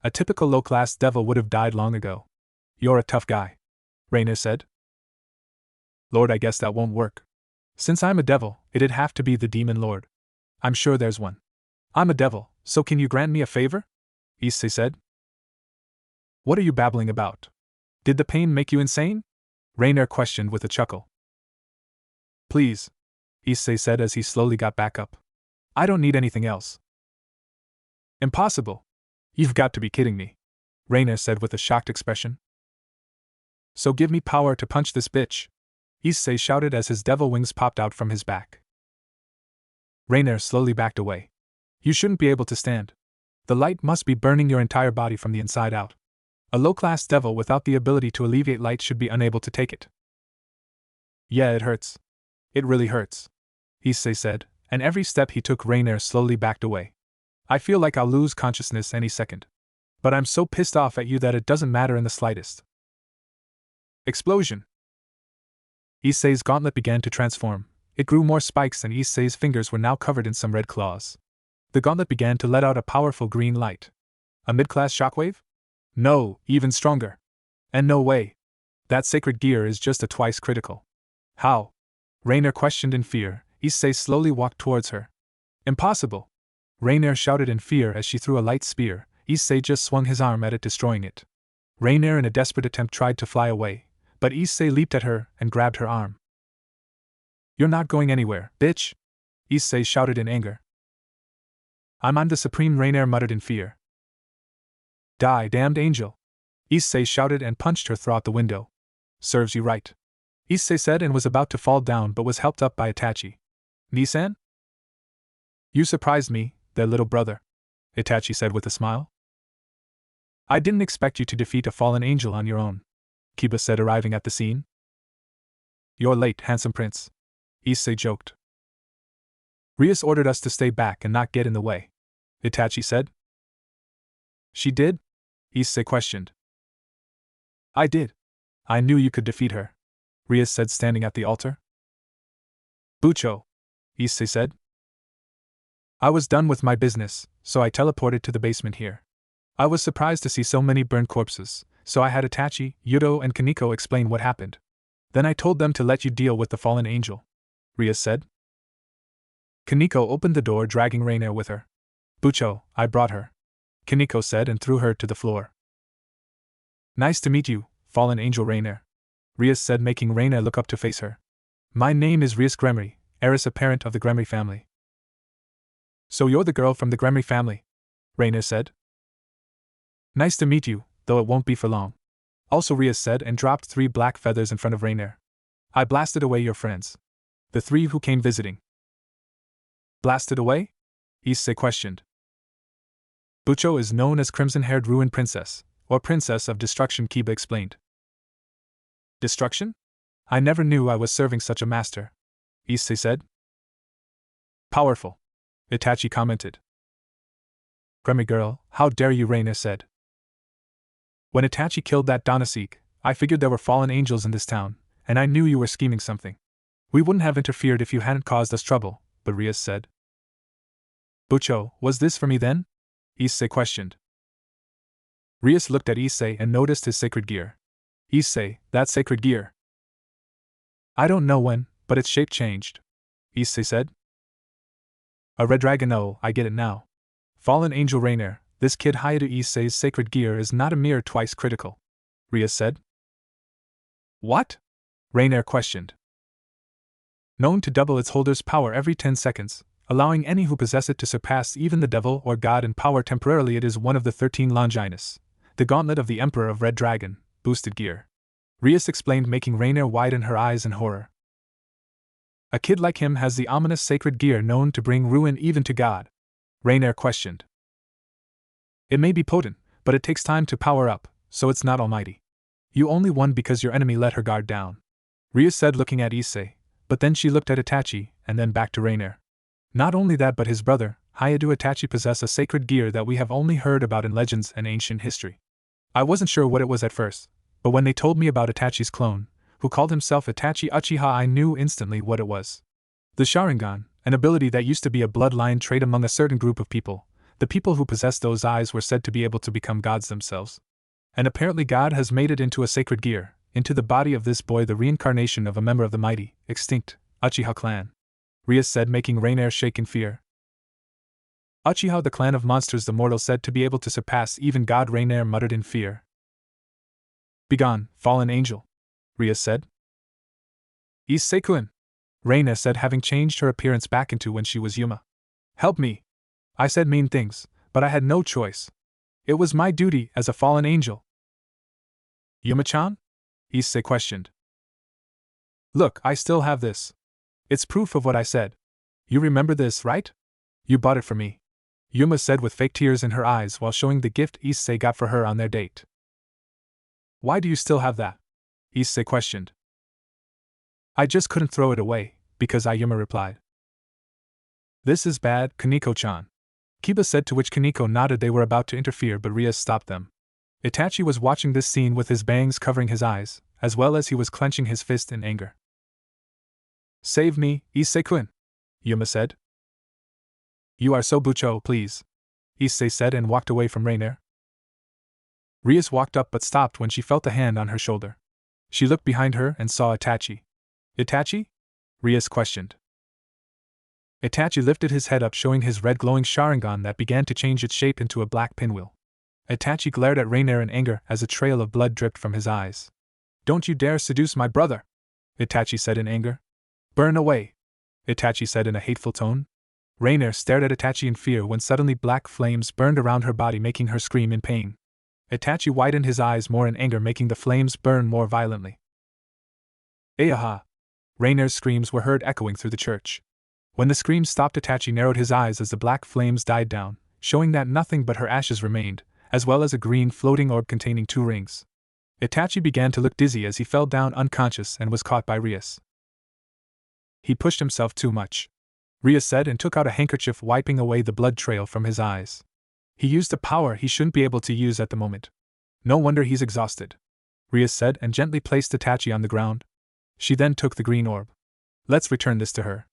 A typical low-class devil would have died long ago. You're a tough guy, Reina said. Lord, I guess that won't work. Since I'm a devil, it'd have to be the demon lord. I'm sure there's one. I'm a devil, so can you grant me a favor? Issei said. What are you babbling about? Did the pain make you insane? Rainier questioned with a chuckle. Please, Issei said as he slowly got back up. I don't need anything else. Impossible. You've got to be kidding me, Rainier said with a shocked expression. So give me power to punch this bitch, Issei shouted as his devil wings popped out from his back. Rainier slowly backed away. You shouldn't be able to stand. The light must be burning your entire body from the inside out. A low-class devil without the ability to alleviate light should be unable to take it. Yeah, it hurts. It really hurts, Issei said, and every step he took Rainier slowly backed away. I feel like I'll lose consciousness any second. But I'm so pissed off at you that it doesn't matter in the slightest. Explosion! Issei's gauntlet began to transform. It grew more spikes and Issei's fingers were now covered in some red claws. The gauntlet began to let out a powerful green light. A mid-class shockwave? No, even stronger. And no way. That sacred gear is just a twice critical. How? Rainier questioned in fear. Issei slowly walked towards her. Impossible! Rainier shouted in fear as she threw a light spear. Issei just swung his arm at it, destroying it. Rainier in a desperate attempt tried to fly away, but Issei leaped at her and grabbed her arm. You're not going anywhere, bitch! Issei shouted in anger. I'm the supreme, Rainier muttered in fear. Die, damned angel! Issei shouted and punched her throughout the window. Serves you right, Issei said and was about to fall down but was helped up by Itachi. Nisan? You surprised me, their little brother, Itachi said with a smile. I didn't expect you to defeat a fallen angel on your own, Kiba said, arriving at the scene. You're late, handsome prince, Issei joked. Rias ordered us to stay back and not get in the way, Itachi said. She did? Issei questioned. I did. I knew you could defeat her, Rias said, standing at the altar. Bucho, Issei said. I was done with my business, so I teleported to the basement here. I was surprised to see so many burned corpses, so I had Itachi, Yudo, and Kaneko explain what happened. Then I told them to let you deal with the fallen angel, Rias said. Kaneko opened the door, dragging Rainier with her. Bucho, I brought her, Kaneko said and threw her to the floor. Nice to meet you, fallen angel Rainier, Rias said, making Rainier look up to face her. My name is Rias Gremory, heiress apparent of the Gremory family. So you're the girl from the Gremory family, Rainier said. Nice to meet you, though it won't be for long. Also, Rias said and dropped 3 black feathers in front of Rainier. I blasted away your friends. The 3 who came visiting. Blasted away? Issei questioned. Bucho is known as Crimson-Haired Ruined Princess, or Princess of Destruction, Kiba explained. Destruction? I never knew I was serving such a master, Issei said. Powerful, Itachi commented. Gremory girl, how dare you, Rainier said. When Itachi killed that Donaseek, I figured there were fallen angels in this town, and I knew you were scheming something. We wouldn't have interfered if you hadn't caused us trouble, but Rias said. Bucho, was this for me then? Issei questioned. Rias looked at Issei and noticed his sacred gear. Issei, that sacred gear. I don't know when, but its shape changed, Issei said. A red dragon, oh, I get it now. Fallen angel Rainier, this kid Hayato Issei's sacred gear is not a mere twice critical, Rias said. What? Rainier questioned. Known to double its holder's power every 10 seconds, allowing any who possess it to surpass even the devil or god in power temporarily. It is one of the 13 Longinus, the gauntlet of the Emperor of Red Dragon, boosted gear. Rias explained, making Rainier widen her eyes in horror. A kid like him has the ominous sacred gear known to bring ruin even to God? Rainier questioned. It may be potent, but it takes time to power up, so it's not almighty. You only won because your enemy let her guard down, Rias said, looking at Issei, but then she looked at Itachi, and then back to Rainier. Not only that, but his brother, Hayato Itachi, possess a sacred gear that we have only heard about in legends and ancient history. I wasn't sure what it was at first, but when they told me about Itachi's clone, who called himself Itachi Uchiha, I knew instantly what it was. The Sharingan, an ability that used to be a bloodline trait among a certain group of people. The people who possessed those eyes were said to be able to become gods themselves. And apparently God has made it into a sacred gear, into the body of this boy, the reincarnation of a member of the mighty, extinct, Uchiha clan, Rias said, making Rainier shake in fear. Uchiha, the clan of monsters, the mortal said to be able to surpass even God. Rainier muttered in fear. Begone, fallen angel, Rias said. Issei-kun, Rainier said, having changed her appearance back into when she was Yuma. Help me. I said mean things, but I had no choice. It was my duty as a fallen angel. Yuma-chan? Issei questioned. Look, I still have this. It's proof of what I said. You remember this, right? You bought it for me, Yuma said with fake tears in her eyes while showing the gift Issei got for her on their date. Why do you still have that? Issei questioned. I just couldn't throw it away, because Yuma replied. This is bad, Kaneko-chan, Kiba said, to which Kaneko nodded. They were about to interfere, but Rias stopped them. Itachi was watching this scene with his bangs covering his eyes, as well as he was clenching his fist in anger. Save me, Issei-kun, Yuma said. You are so Bucho, please, Issei said and walked away from Rainier. Rias walked up but stopped when she felt a hand on her shoulder. She looked behind her and saw Itachi. Itachi? Rias questioned. Itachi lifted his head up, showing his red glowing Sharingan that began to change its shape into a black pinwheel. Itachi glared at Rainier in anger as a trail of blood dripped from his eyes. Don't you dare seduce my brother, Itachi said in anger. Burn away, Itachi said in a hateful tone. Rainier stared at Itachi in fear when suddenly black flames burned around her body, making her scream in pain. Itachi widened his eyes more in anger, making the flames burn more violently. Ayaha! Rainier's screams were heard echoing through the church. When the screams stopped, Itachi narrowed his eyes as the black flames died down, showing that nothing but her ashes remained, as well as a green floating orb containing 2 rings. Itachi began to look dizzy as he fell down unconscious and was caught by Rias. He pushed himself too much, Rias said, and took out a handkerchief, wiping away the blood trail from his eyes. He used a power he shouldn't be able to use at the moment. No wonder he's exhausted, Rias said, and gently placed Itachi on the ground. She then took the green orb. Let's return this to her.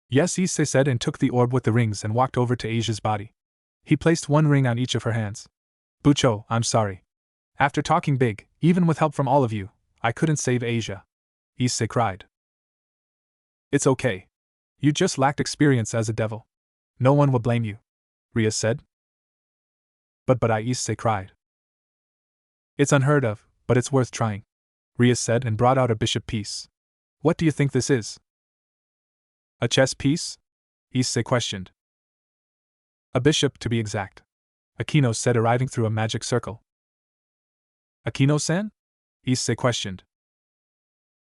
Yes, Issei said, and took the orb with the rings and walked over to Asia's body. He placed 1 ring on each of her hands. Bucho, I'm sorry. After talking big, even with help from all of you, I couldn't save Asia, Issei cried. It's okay. You just lacked experience as a devil. No one will blame you, Rias said. But Issei cried. It's unheard of, but it's worth trying, Rias said, and brought out a bishop piece. What do you think this is? A chess piece? Issei questioned. A bishop, to be exact, Akino said, arriving through a magic circle. Akino-san? Issei questioned.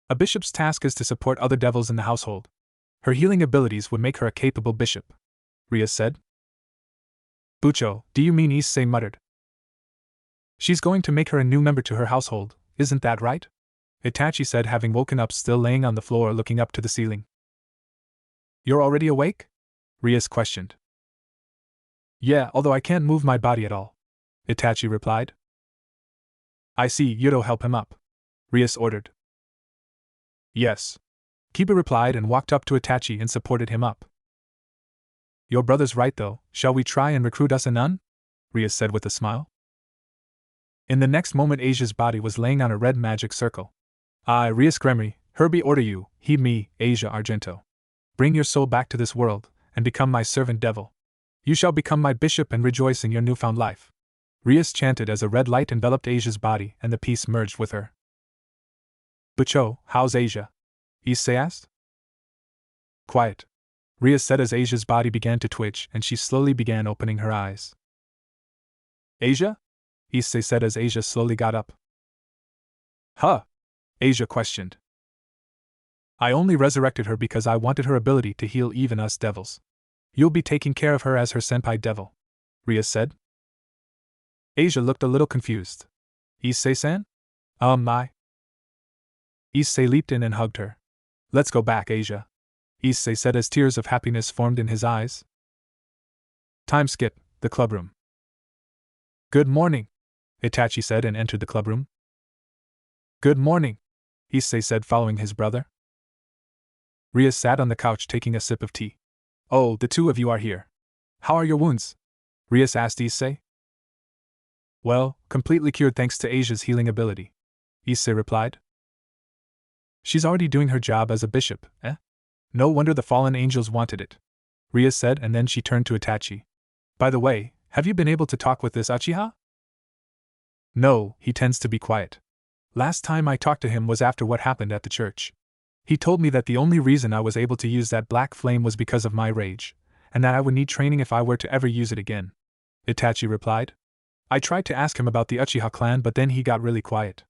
A bishop's task is to support other devils in the household. Her healing abilities would make her a capable bishop, Rias said. Bucho, do you mean? Issei muttered. She's going to make her a new member to her household, isn't that right? Itachi said, having woken up, still laying on the floor looking up to the ceiling. You're already awake? Rias questioned. Yeah, although I can't move my body at all, Itachi replied. I see, Yudo, help him up, Rias ordered. Yes, Kiba replied and walked up to Itachi and supported him up. Your brother's right though, shall we try and recruit us a nun? Rias said with a smile. In the next moment, Asia's body was laying on a red magic circle. I, Rias Gremory, Herbie, order you, he, me, Asia Argento. Bring your soul back to this world, and become my servant devil. You shall become my bishop and rejoice in your newfound life. Rias chanted as a red light enveloped Asia's body and the piece merged with her. Bucho, how's Asia? Issei asked. Quiet, Rias said as Asia's body began to twitch and she slowly began opening her eyes. Asia? Issei said as Asia slowly got up. Huh? Asia questioned. I only resurrected her because I wanted her ability to heal even us devils. You'll be taking care of her as her senpai devil, Rias said. Asia looked a little confused. Issei-san? My. Issei leaped in and hugged her. Let's go back, Asia, Issei said as tears of happiness formed in his eyes. Time skip, the clubroom. Good morning, Itachi said and entered the clubroom. Good morning, Issei said, following his brother. Rias sat on the couch taking a sip of tea. Oh, the 2 of you are here. How are your wounds? Rias asked Issei. Well, completely cured thanks to Asia's healing ability, Issei replied. She's already doing her job as a bishop, eh? No wonder the fallen angels wanted it, Rias said, and then she turned to Itachi. By the way, have you been able to talk with this Uchiha? No, he tends to be quiet. Last time I talked to him was after what happened at the church. He told me that the only reason I was able to use that black flame was because of my rage, and that I would need training if I were to ever use it again. Itachi replied. I tried to ask him about the Uchiha clan, but then he got really quiet.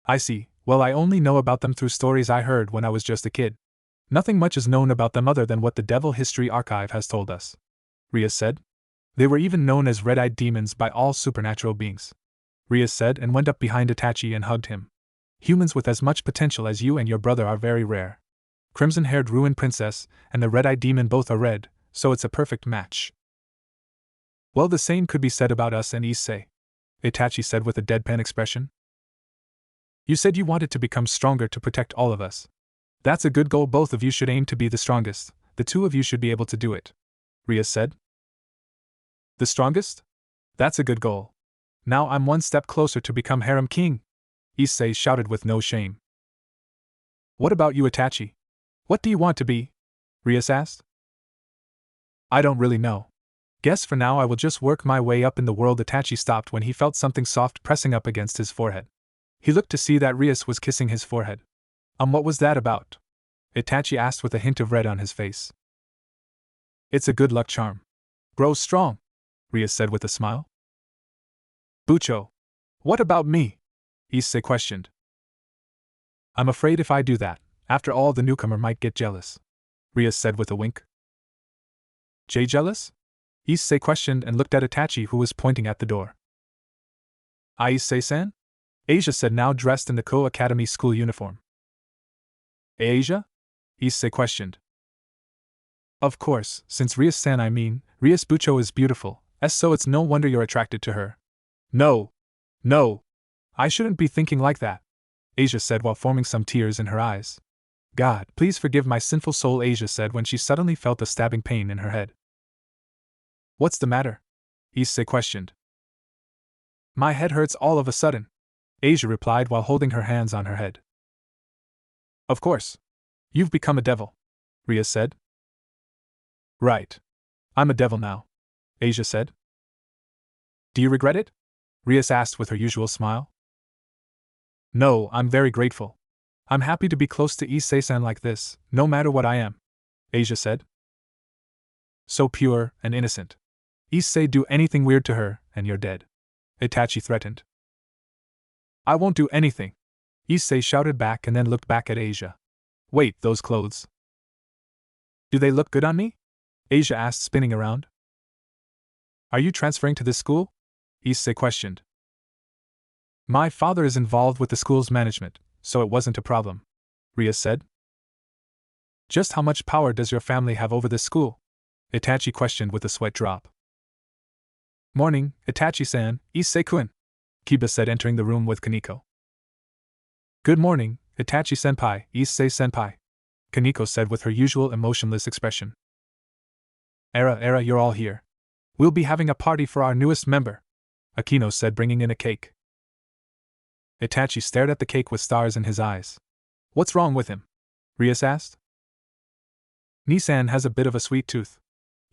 I see. Well, I only know about them through stories I heard when I was just a kid. Nothing much is known about them other than what the Devil History Archive has told us, Rias said. They were even known as red-eyed demons by all supernatural beings, Rias said, and went up behind Itachi and hugged him. Humans with as much potential as you and your brother are very rare. Crimson-haired ruined princess and the red-eyed demon both are red, so it's a perfect match. Well, the same could be said about us and Issei, Itachi said with a deadpan expression. You said you wanted to become stronger to protect all of us. That's a good goal. Both of you should aim to be the strongest. The two of you should be able to do it, Rias said. The strongest? That's a good goal. Now I'm one step closer to become Harem King, Issei shouted with no shame. What about you, Itachi? What do you want to be? Rias asked. I don't really know. Guess for now I will just work my way up in the world. Itachi stopped when he felt something soft pressing up against his forehead. He looked to see that Rias was kissing his forehead. What was that about? Itachi asked with a hint of red on his face. It's a good luck charm. Grow strong, Rias said with a smile. Bucho. What about me? Issei questioned. I'm afraid if I do that, after all the newcomer might get jealous, Rias said with a wink. Jay jealous? Issei questioned and looked at Itachi, who was pointing at the door. Issei-san? Asia said, now dressed in the Ko Academy school uniform. Asia? Issei questioned. Of course, since Rias-san Rias Bucho is beautiful, so it's no wonder you're attracted to her. No. I shouldn't be thinking like that, Asia said while forming some tears in her eyes. God, please forgive my sinful soul, Asia said when she suddenly felt a stabbing pain in her head. What's the matter? Issei questioned. My head hurts all of a sudden, Asia replied while holding her hands on her head. Of course. You've become a devil, Rias said. Right. I'm a devil now, Asia said. Do you regret it? Rias asked with her usual smile. No, I'm very grateful. I'm happy to be close to Issei-san like this, no matter what I am, Asia said. So pure and innocent. Issei do anything weird to her, and you're dead, Itachi threatened. I won't do anything, Issei shouted back and then looked back at Asia. Wait, those clothes. Do they look good on me? Asia asked, spinning around. Are you transferring to this school? Issei questioned. My father is involved with the school's management, so it wasn't a problem, Rias said. Just how much power does your family have over this school? Itachi questioned with a sweat drop. Morning, Itachi-san, Issei-kun, Kiba said, entering the room with Kaneko. Good morning, Itachi-senpai, Issei-senpai, Kaneko said with her usual emotionless expression. Era, you're all here. We'll be having a party for our newest member, Akino said, bringing in a cake. Itachi stared at the cake with stars in his eyes. What's wrong with him? Rias asked. Nisan has a bit of a sweet tooth,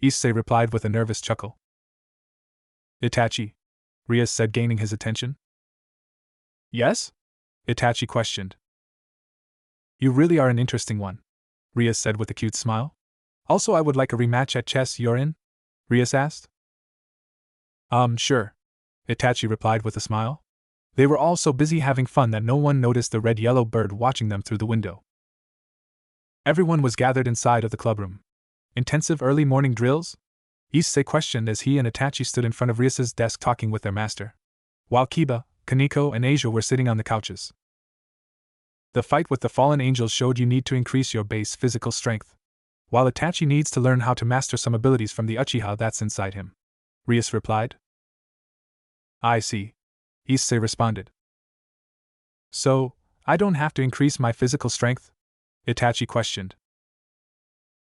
Issei replied with a nervous chuckle. Itachi, Rias said, gaining his attention. Yes? Itachi questioned. You really are an interesting one, Rias said with a cute smile. Also, I would like a rematch at chess. You're in? Rias asked. Sure, Itachi replied with a smile. They were all so busy having fun that no one noticed the red-yellow bird watching them through the window. Everyone was gathered inside of the clubroom. Intensive early morning drills? Issei questioned as he and Itachi stood in front of Rias's desk talking with their master, while Kiba, Kaneko, and Asia were sitting on the couches. The fight with the fallen angels showed you need to increase your base physical strength, while Itachi needs to learn how to master some abilities from the Uchiha that's inside him, Rias replied. I see, Issei responded. So, I don't have to increase my physical strength? Itachi questioned.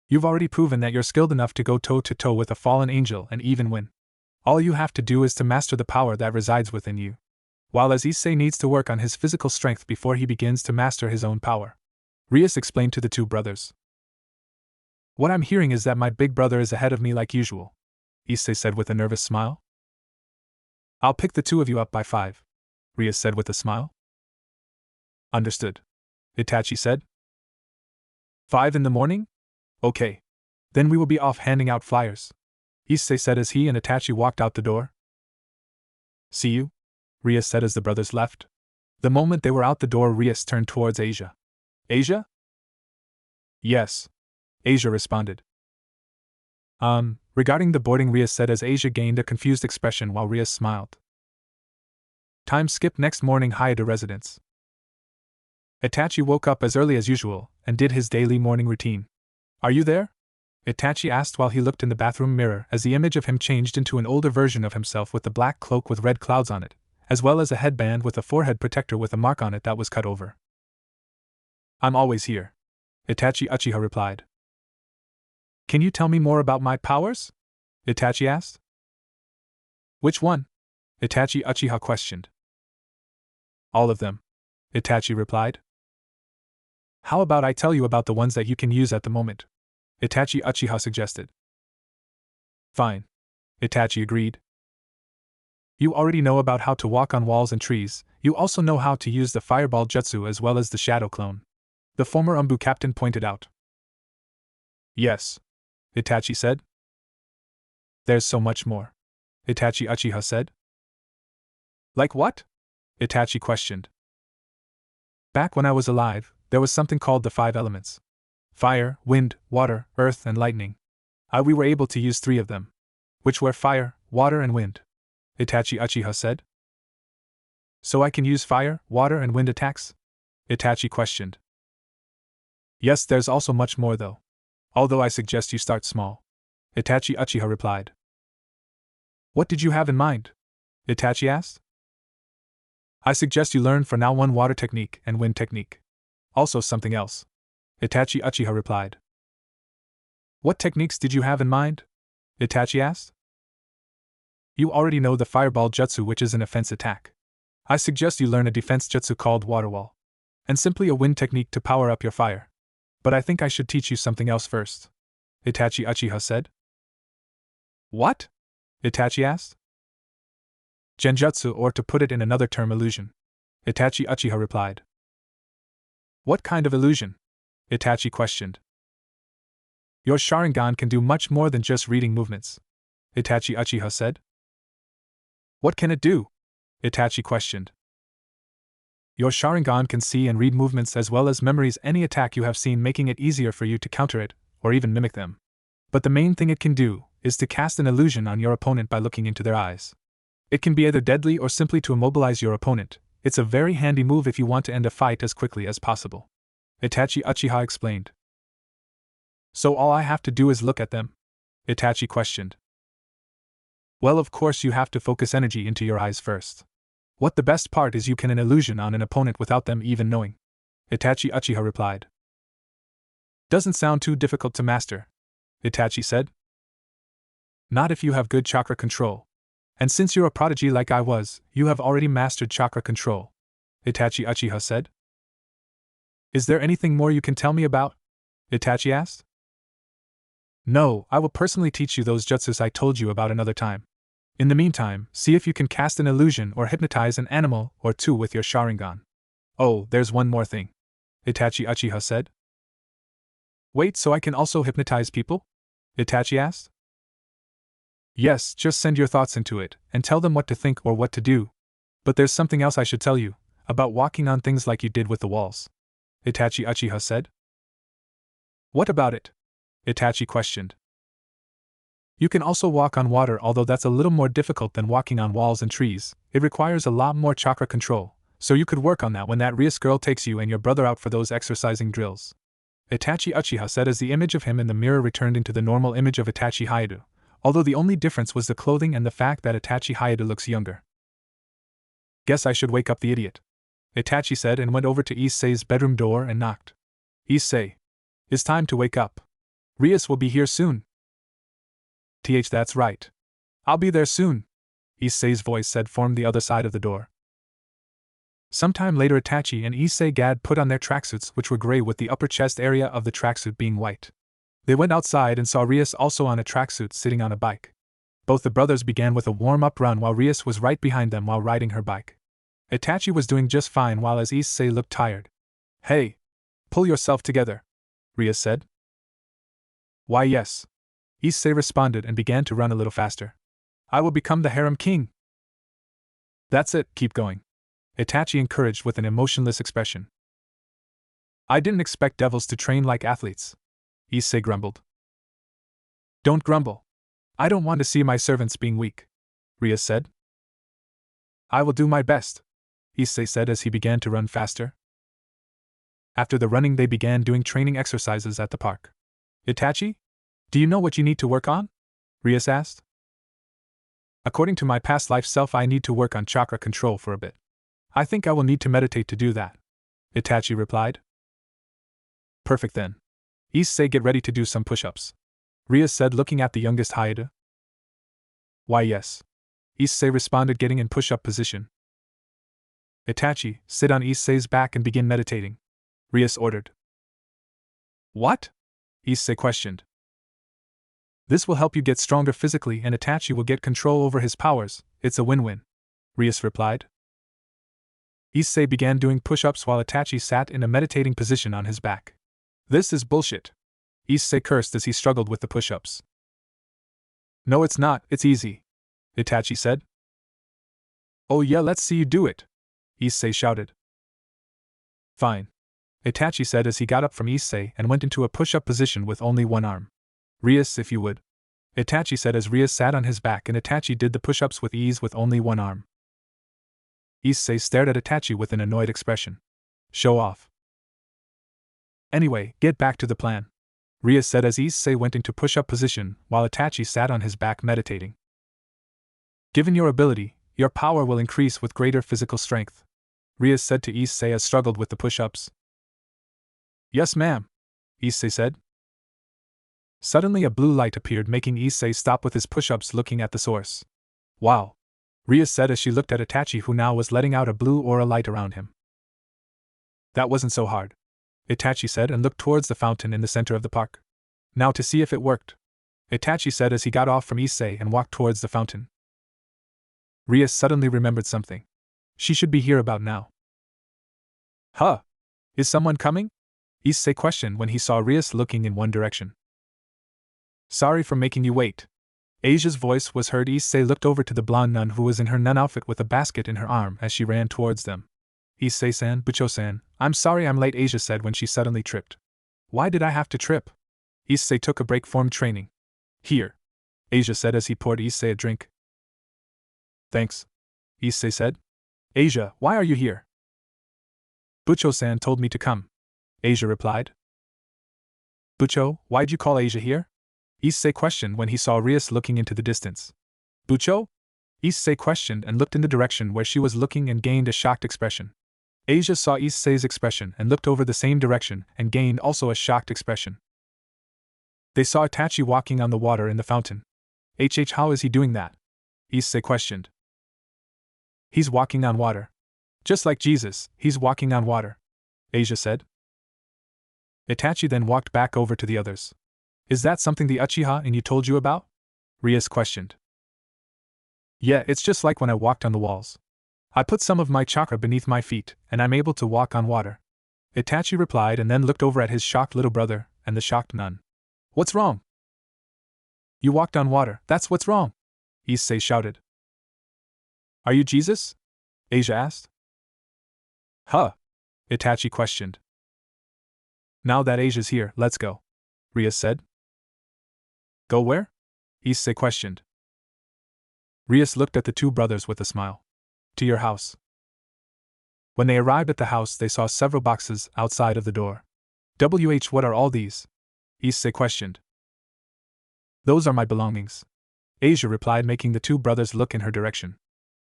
You've already proven that you're skilled enough to go toe-to-toe with a fallen angel and even win. All you have to do is to master the power that resides within you. While as Issei needs to work on his physical strength before he begins to master his own power, Rias explained to the two brothers. What I'm hearing is that my big brother is ahead of me like usual, Issei said with a nervous smile. I'll pick the two of you up by 5, Rias said with a smile. Understood, Itachi said. 5 in the morning? Okay. Then we will be off handing out flyers, Issei said as he and Itachi walked out the door. See you, Rias said as the brothers left. The moment they were out the door, Rias turned towards Asia. Asia? Yes, Asia responded. Regarding the boarding, Rias said as Asia gained a confused expression while Rias smiled. Time skip. Next morning, Haida residence. Itachi woke up as early as usual and did his daily morning routine. Are you there? Itachi asked while he looked in the bathroom mirror as the image of him changed into an older version of himself with the black cloak with red clouds on it, as well as a headband with a forehead protector with a mark on it that was cut over. I'm always here, Itachi Uchiha replied. Can you tell me more about my powers? Itachi asked. Which one? Itachi Uchiha questioned. All of them, Itachi replied. How about I tell you about the ones that you can use at the moment? Itachi Uchiha suggested. Fine, Itachi agreed. You already know about how to walk on walls and trees. You also know how to use the fireball jutsu as well as the shadow clone, the former Umbu captain pointed out. Yes, Itachi said. There's so much more, Itachi Uchiha said. Like what? Itachi questioned. Back when I was alive, there was something called the 5 elements. Fire, wind, water, earth, and lightning. We were able to use 3 of them, which were fire, water, and wind, Itachi Uchiha said. So I can use fire, water, and wind attacks? Itachi questioned. Yes, there's also much more though. Although I suggest you start small, Itachi Uchiha replied. What did you have in mind? Itachi asked. I suggest you learn for now 1 water technique and wind technique. Also something else, Itachi Uchiha replied. What techniques did you have in mind? Itachi asked. You already know the fireball jutsu, which is an offense attack. I suggest you learn a defense jutsu called water wall, and simply a wind technique to power up your fire. But I think I should teach you something else first, Itachi Uchiha said. What? Itachi asked. Genjutsu, or to put it in another term, illusion, Itachi Uchiha replied. What kind of illusion? Itachi questioned. Your Sharingan can do much more than just reading movements, Itachi Uchiha said. What can it do? Itachi questioned. Your Sharingan can see and read movements as well as memories any attack you have seen, making it easier for you to counter it, or even mimic them. But the main thing it can do is to cast an illusion on your opponent by looking into their eyes. It can be either deadly or simply to immobilize your opponent. It's a very handy move if you want to end a fight as quickly as possible, Itachi Uchiha explained. So all I have to do is look at them? Itachi questioned. Well, of course you have to focus energy into your eyes first. What the best part is, you can an illusion on an opponent without them even knowing, Itachi Uchiha replied. Doesn't sound too difficult to master, Itachi said. Not if you have good chakra control. And since you're a prodigy like I was, you have already mastered chakra control, Itachi Uchiha said. Is there anything more you can tell me about? Itachi asked. No, I will personally teach you those jutsus I told you about another time. In the meantime, see if you can cast an illusion or hypnotize an animal or 2 with your Sharingan. Oh, there's one more thing, Itachi Uchiha said. Wait, so I can also hypnotize people? Itachi asked. Yes, just send your thoughts into it, and tell them what to think or what to do. But there's something else I should tell you, about walking on things like you did with the walls, Itachi Uchiha said. What about it? Itachi questioned. You can also walk on water, although that's a little more difficult than walking on walls and trees. It requires a lot more chakra control, so you could work on that when that Rias girl takes you and your brother out for those exercising drills, Itachi Uchiha said as the image of him in the mirror returned into the normal image of Itachi Hayato, although the only difference was the clothing and the fact that Itachi Hayato looks younger. Guess I should wake up the idiot, Itachi said and went over to Issei's bedroom door and knocked. Issei. It's time to wake up. Rias will be here soon. That's right. I'll be there soon, Issei's voice said from the other side of the door. Sometime later, Itachi and Issei Gad put on their tracksuits, which were gray with the upper chest area of the tracksuit being white. They went outside and saw Rias also on a tracksuit sitting on a bike. Both the brothers began with a warm-up run while Rias was right behind them while riding her bike. Itachi was doing just fine while as Issei looked tired. "Hey! Pull yourself together," Rias said. "Why yes," Issei responded and began to run a little faster. "I will become the harem king." "That's it, keep going," Itachi encouraged with an emotionless expression. "I didn't expect devils to train like athletes," Issei grumbled. "Don't grumble. I don't want to see my servants being weak," Rias said. "I will do my best," Issei said as he began to run faster. After the running, they began doing training exercises at the park. "Itachi? Do you know what you need to work on?" Rias asked. "According to my past life self, I need to work on chakra control for a bit. I think I will need to meditate to do that," Itachi replied. "Perfect then. Issei, get ready to do some push-ups," Rias said, looking at the youngest Haida. "Why yes," Issei responded, getting in push-up position. "Itachi, sit on Issei's back and begin meditating," Rias ordered. "What?" Issei questioned. "This will help you get stronger physically and Itachi will get control over his powers. It's a win-win," Rias replied. Issei began doing push-ups while Itachi sat in a meditating position on his back. "This is bullshit," Issei cursed as he struggled with the push-ups. "No, it's not, it's easy," Itachi said. "Oh yeah, let's see you do it," Issei shouted. "Fine," Itachi said as he got up from Issei and went into a push-up position with only one arm. "Rias, if you would," Itachi said as Rias sat on his back and Itachi did the push-ups with ease with only one arm. Issei stared at Itachi with an annoyed expression. "Show off." "Anyway, get back to the plan," Rias said as Issei went into push-up position while Itachi sat on his back meditating. "Given your ability, your power will increase with greater physical strength," Rias said to Issei as struggled with the push-ups. "Yes, ma'am," Issei said. Suddenly a blue light appeared, making Issei stop with his push-ups, looking at the source. "Wow," Rias said as she looked at Itachi, who now was letting out a blue aura light around him. "That wasn't so hard," Itachi said and looked towards the fountain in the center of the park. "Now to see if it worked," Itachi said as he got off from Issei and walked towards the fountain. Rias suddenly remembered something. She should be here about now. "Huh? Is someone coming?" Issei questioned when he saw Rias looking in one direction. "Sorry for making you wait." Asia's voice was heard. Issei looked over to the blonde nun who was in her nun outfit with a basket in her arm as she ran towards them. "Issei-san, Bucho-san, I'm sorry I'm late," Asia said when she suddenly tripped. "Why did I have to trip?" Issei took a break from training. "Here," Asia said as he poured Issei a drink. "Thanks," Issei said. "Asia, why are you here?" "Bucho-san told me to come," Asia replied. "Bucho, why'd you call Asia here?" Issei questioned when he saw Rias looking into the distance. "Bucho?" Issei questioned and looked in the direction where she was looking and gained a shocked expression. Asia saw Issei's expression and looked over the same direction and gained also a shocked expression. They saw Itachi walking on the water in the fountain. How is he doing that?" Issei questioned. "He's walking on water. Just like Jesus, he's walking on water," Asia said. Itachi then walked back over to the others. "Is that something the Uchiha in you told you about?" Rias questioned. "Yeah, it's just like when I walked on the walls. I put some of my chakra beneath my feet, and I'm able to walk on water," Itachi replied and then looked over at his shocked little brother and the shocked nun. "What's wrong?" "You walked on water, that's what's wrong," Issei shouted. "Are you Jesus?" Asia asked. "Huh?" Itachi questioned. "Now that Asia's here, let's go," Rias said. "Go where?" Issei questioned. Rias looked at the two brothers with a smile. "To your house." When they arrived at the house, they saw several boxes outside of the door. What are all these?" Issei questioned. "Those are my belongings," Asia replied, making the two brothers look in her direction.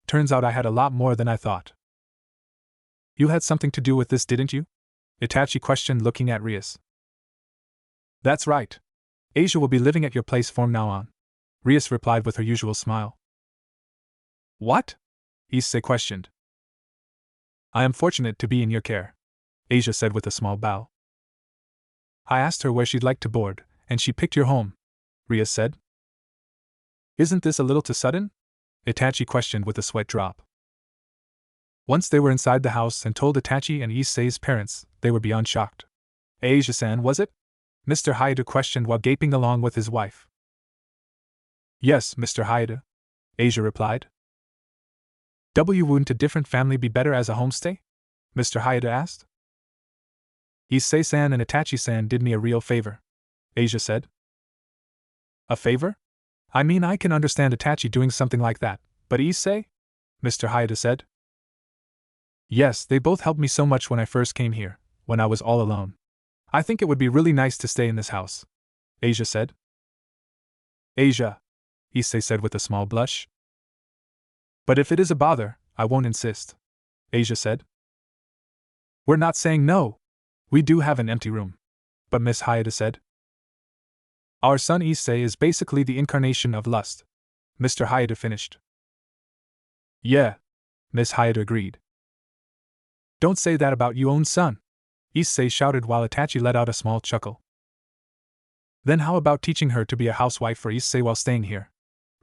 "Turns out I had a lot more than I thought." "You had something to do with this, didn't you?" Itachi questioned, looking at Rias. "That's right. Asia will be living at your place from now on," Rias replied with her usual smile. "What?" Issei questioned. "I am fortunate to be in your care," Asia said with a small bow. "I asked her where she'd like to board, And she picked your home, Rias said. Isn't this a little too sudden? Itachi questioned with a sweat drop. Once they were inside the house and told Itachi and Issei's parents, they were beyond shocked. Asia-san, was it? Mr. Hayato questioned while gaping along with his wife. Yes, Mr. Hayato, Asia replied. Wouldn't a different family be better as a homestay? Mr. Hayato asked. Issei-san and Itachi-san did me a real favor, Asia said. A favor? I mean, I can understand Itachi doing something like that, but Issei? Mr. Hayato said. Yes, they both helped me so much when I first came here, when I was all alone. I think it would be really nice to stay in this house, Asia said. Asia, Issei said with a small blush. But if it is a bother, I won't insist, Asia said. We're not saying no. We do have an empty room. But Miss Hayato said. Our son Issei is basically the incarnation of lust, Mr. Hayato finished. Yeah, Miss Hayato agreed. Don't say that about your own son, Issei shouted while Itachi let out a small chuckle. Then how about teaching her to be a housewife for Issei while staying here?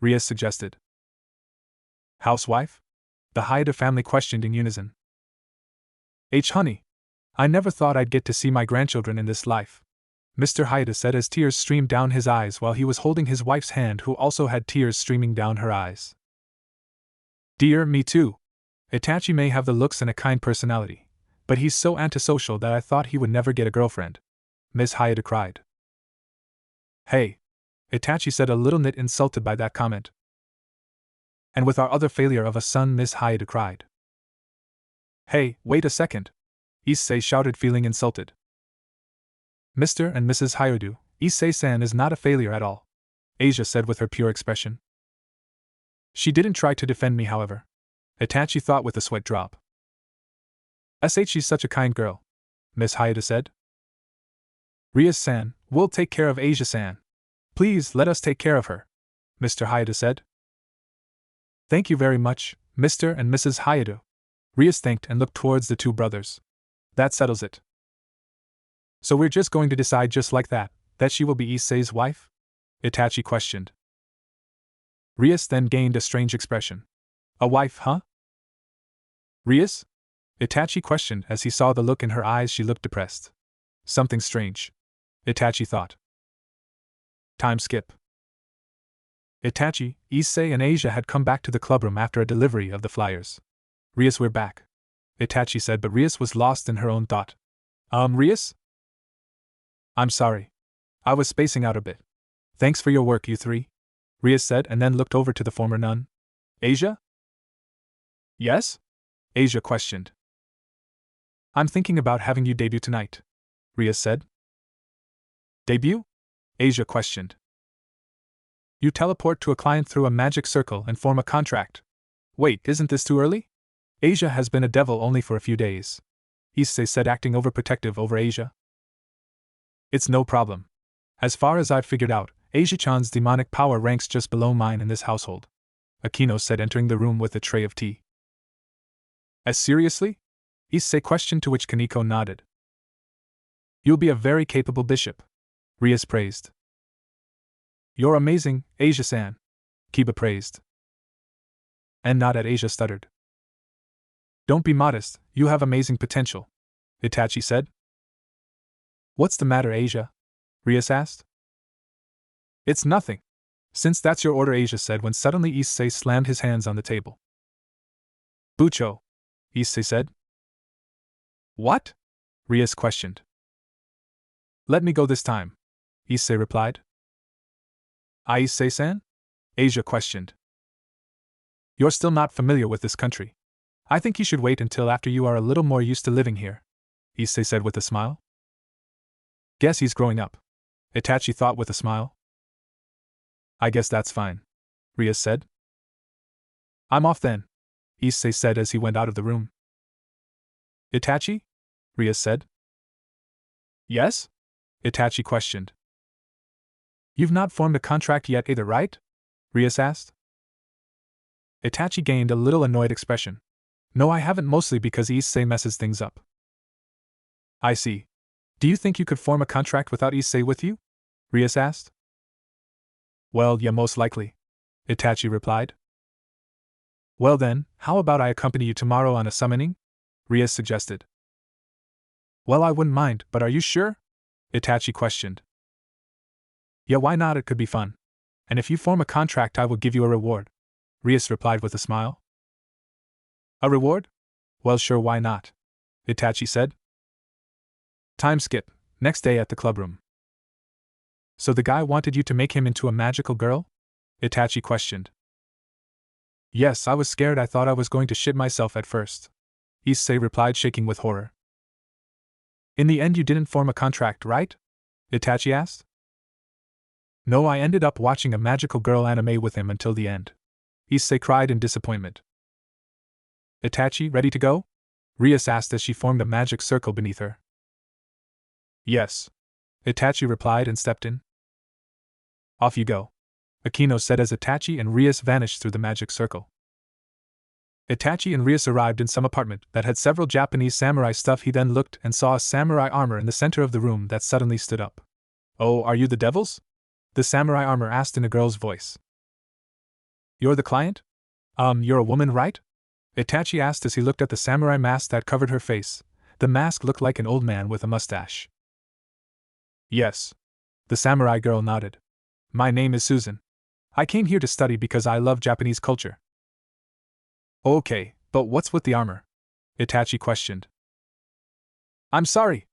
Rias suggested. Housewife? The Hayato family questioned in unison. Honey, I never thought I'd get to see my grandchildren in this life, Mr. Hayato said as tears streamed down his eyes while he was holding his wife's hand, who also had tears streaming down her eyes. Dear, me too. Itachi may have the looks and a kind personality, but he's so antisocial that I thought he would never get a girlfriend, Miss Hayato cried. Hey, Itachi said, a little bit insulted by that comment. And with our other failure of a son, Miss Hayato cried. Hey, wait a second, Issei shouted, feeling insulted. Mr. and Mrs. Hayato, Issei-san is not a failure at all, Asia said with her pure expression. She didn't try to defend me, however, Itachi thought with a sweat drop. She's such a kind girl, Miss Hayato said. Rias-san, we'll take care of Asia-san. Please let us take care of her, Mr. Hayato said. Thank you very much, Mr. and Mrs. Hayato, Rias thanked and looked towards the two brothers. That settles it. So we're just going to decide just like that she will be Issei's wife? Itachi questioned. Rias then gained a strange expression. A wife, huh? Rias? Itachi questioned as he saw the look in her eyes. She looked depressed. Something strange, Itachi thought. Time skip. Itachi, Issei and Asia had come back to the clubroom after a delivery of the flyers. Rias, we're back, Itachi said, but Rias was lost in her own thought. Rias? I'm sorry. I was spacing out a bit. Thanks for your work, you three, Rias said, and then looked over to the former nun. Asia? Yes? Asia questioned. I'm thinking about having you debut tonight, Rias said. Debut? Asia questioned. You teleport to a client through a magic circle and form a contract. Wait, isn't this too early? Asia has been a devil only for a few days, Issei said, acting overprotective over Asia. It's no problem. As far as I've figured out, Asia-chan's demonic power ranks just below mine in this household, Akino said, entering the room with a tray of tea. As seriously? Issei questioned, to which Kaneko nodded. You'll be a very capable bishop, Rias praised. You're amazing, Asia-san, Kiba praised. And not at Asia stuttered. Don't be modest, you have amazing potential, Itachi said. What's the matter, Asia? Rias asked. It's nothing. Since that's your order, Asia said, when suddenly Issei slammed his hands on the table. Bucho, Issei said. What? Rias questioned. Let me go this time, Issei replied. Issei-san? Asia questioned. You're still not familiar with this country. I think you should wait until after you are a little more used to living here, Issei said with a smile. Guess he's growing up, Itachi thought with a smile. I guess that's fine, Rias said. I'm off then, Issei said as he went out of the room. Itachi? Rias said. Yes? Itachi questioned. You've not formed a contract yet either, right? Rias asked. Itachi gained a little annoyed expression. No, I haven't, mostly because Issei messes things up. I see. Do you think you could form a contract without Issei with you? Rias asked. Well, yeah, most likely, Itachi replied. Well then, how about I accompany you tomorrow on a summoning? Rias suggested. Well, I wouldn't mind, but are you sure? Itachi questioned. Yeah, why not? It could be fun. And if you form a contract, I will give you a reward, Rias replied with a smile. A reward? Well, sure, why not? Itachi said. Time skip. Next day at the clubroom. So the guy wanted you to make him into a magical girl? Itachi questioned. Yes, I was scared. I thought I was going to shit myself at first, Issei replied, shaking with horror. In the end, you didn't form a contract, right? Itachi asked. No, I ended up watching a magical girl anime with him until the end, Issei cried in disappointment. Itachi, ready to go? Rias asked as she formed a magic circle beneath her. Yes, Itachi replied and stepped in. Off you go, Akino said as Itachi and Rias vanished through the magic circle. Itachi and Rias arrived in some apartment that had several Japanese samurai stuff. He then looked and saw a samurai armor in the center of the room that suddenly stood up. Oh, are you the devils? The samurai armor asked in a girl's voice. You're the client? You're a woman, right? Itachi asked as he looked at the samurai mask that covered her face. The mask looked like an old man with a mustache. Yes. The samurai girl nodded. My name is Susan. I came here to study because I love Japanese culture. Okay, but what's with the armor? Itachi questioned. I'm sorry.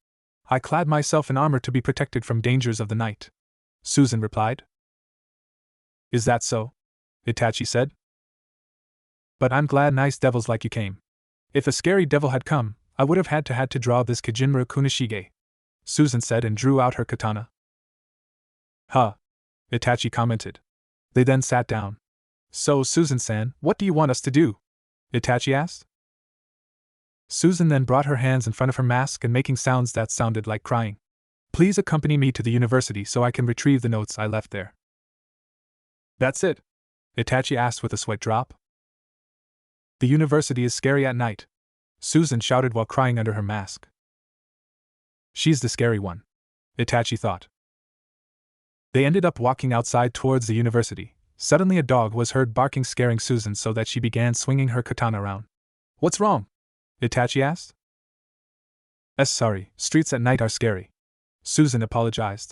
I clad myself in armor to be protected from dangers of the night, Susan replied. Is that so? Itachi said. But I'm glad nice devils like you came. If a scary devil had come, I would have had to draw this Kijinmura Kunishige, Susan said and drew out her katana. Huh, Itachi commented. They then sat down. So, Susan-san, what do you want us to do? Itachi asked. Susan then brought her hands in front of her mask and making sounds that sounded like crying. Please accompany me to the university so I can retrieve the notes I left there. That's it? Itachi asked with a sweat drop. The university is scary at night, Susan shouted while crying under her mask. She's the scary one, Itachi thought. They ended up walking outside towards the university. Suddenly a dog was heard barking, scaring Susan so that she began swinging her katana around. What's wrong? Itachi asked. Sorry, streets at night are scary, Susan apologized.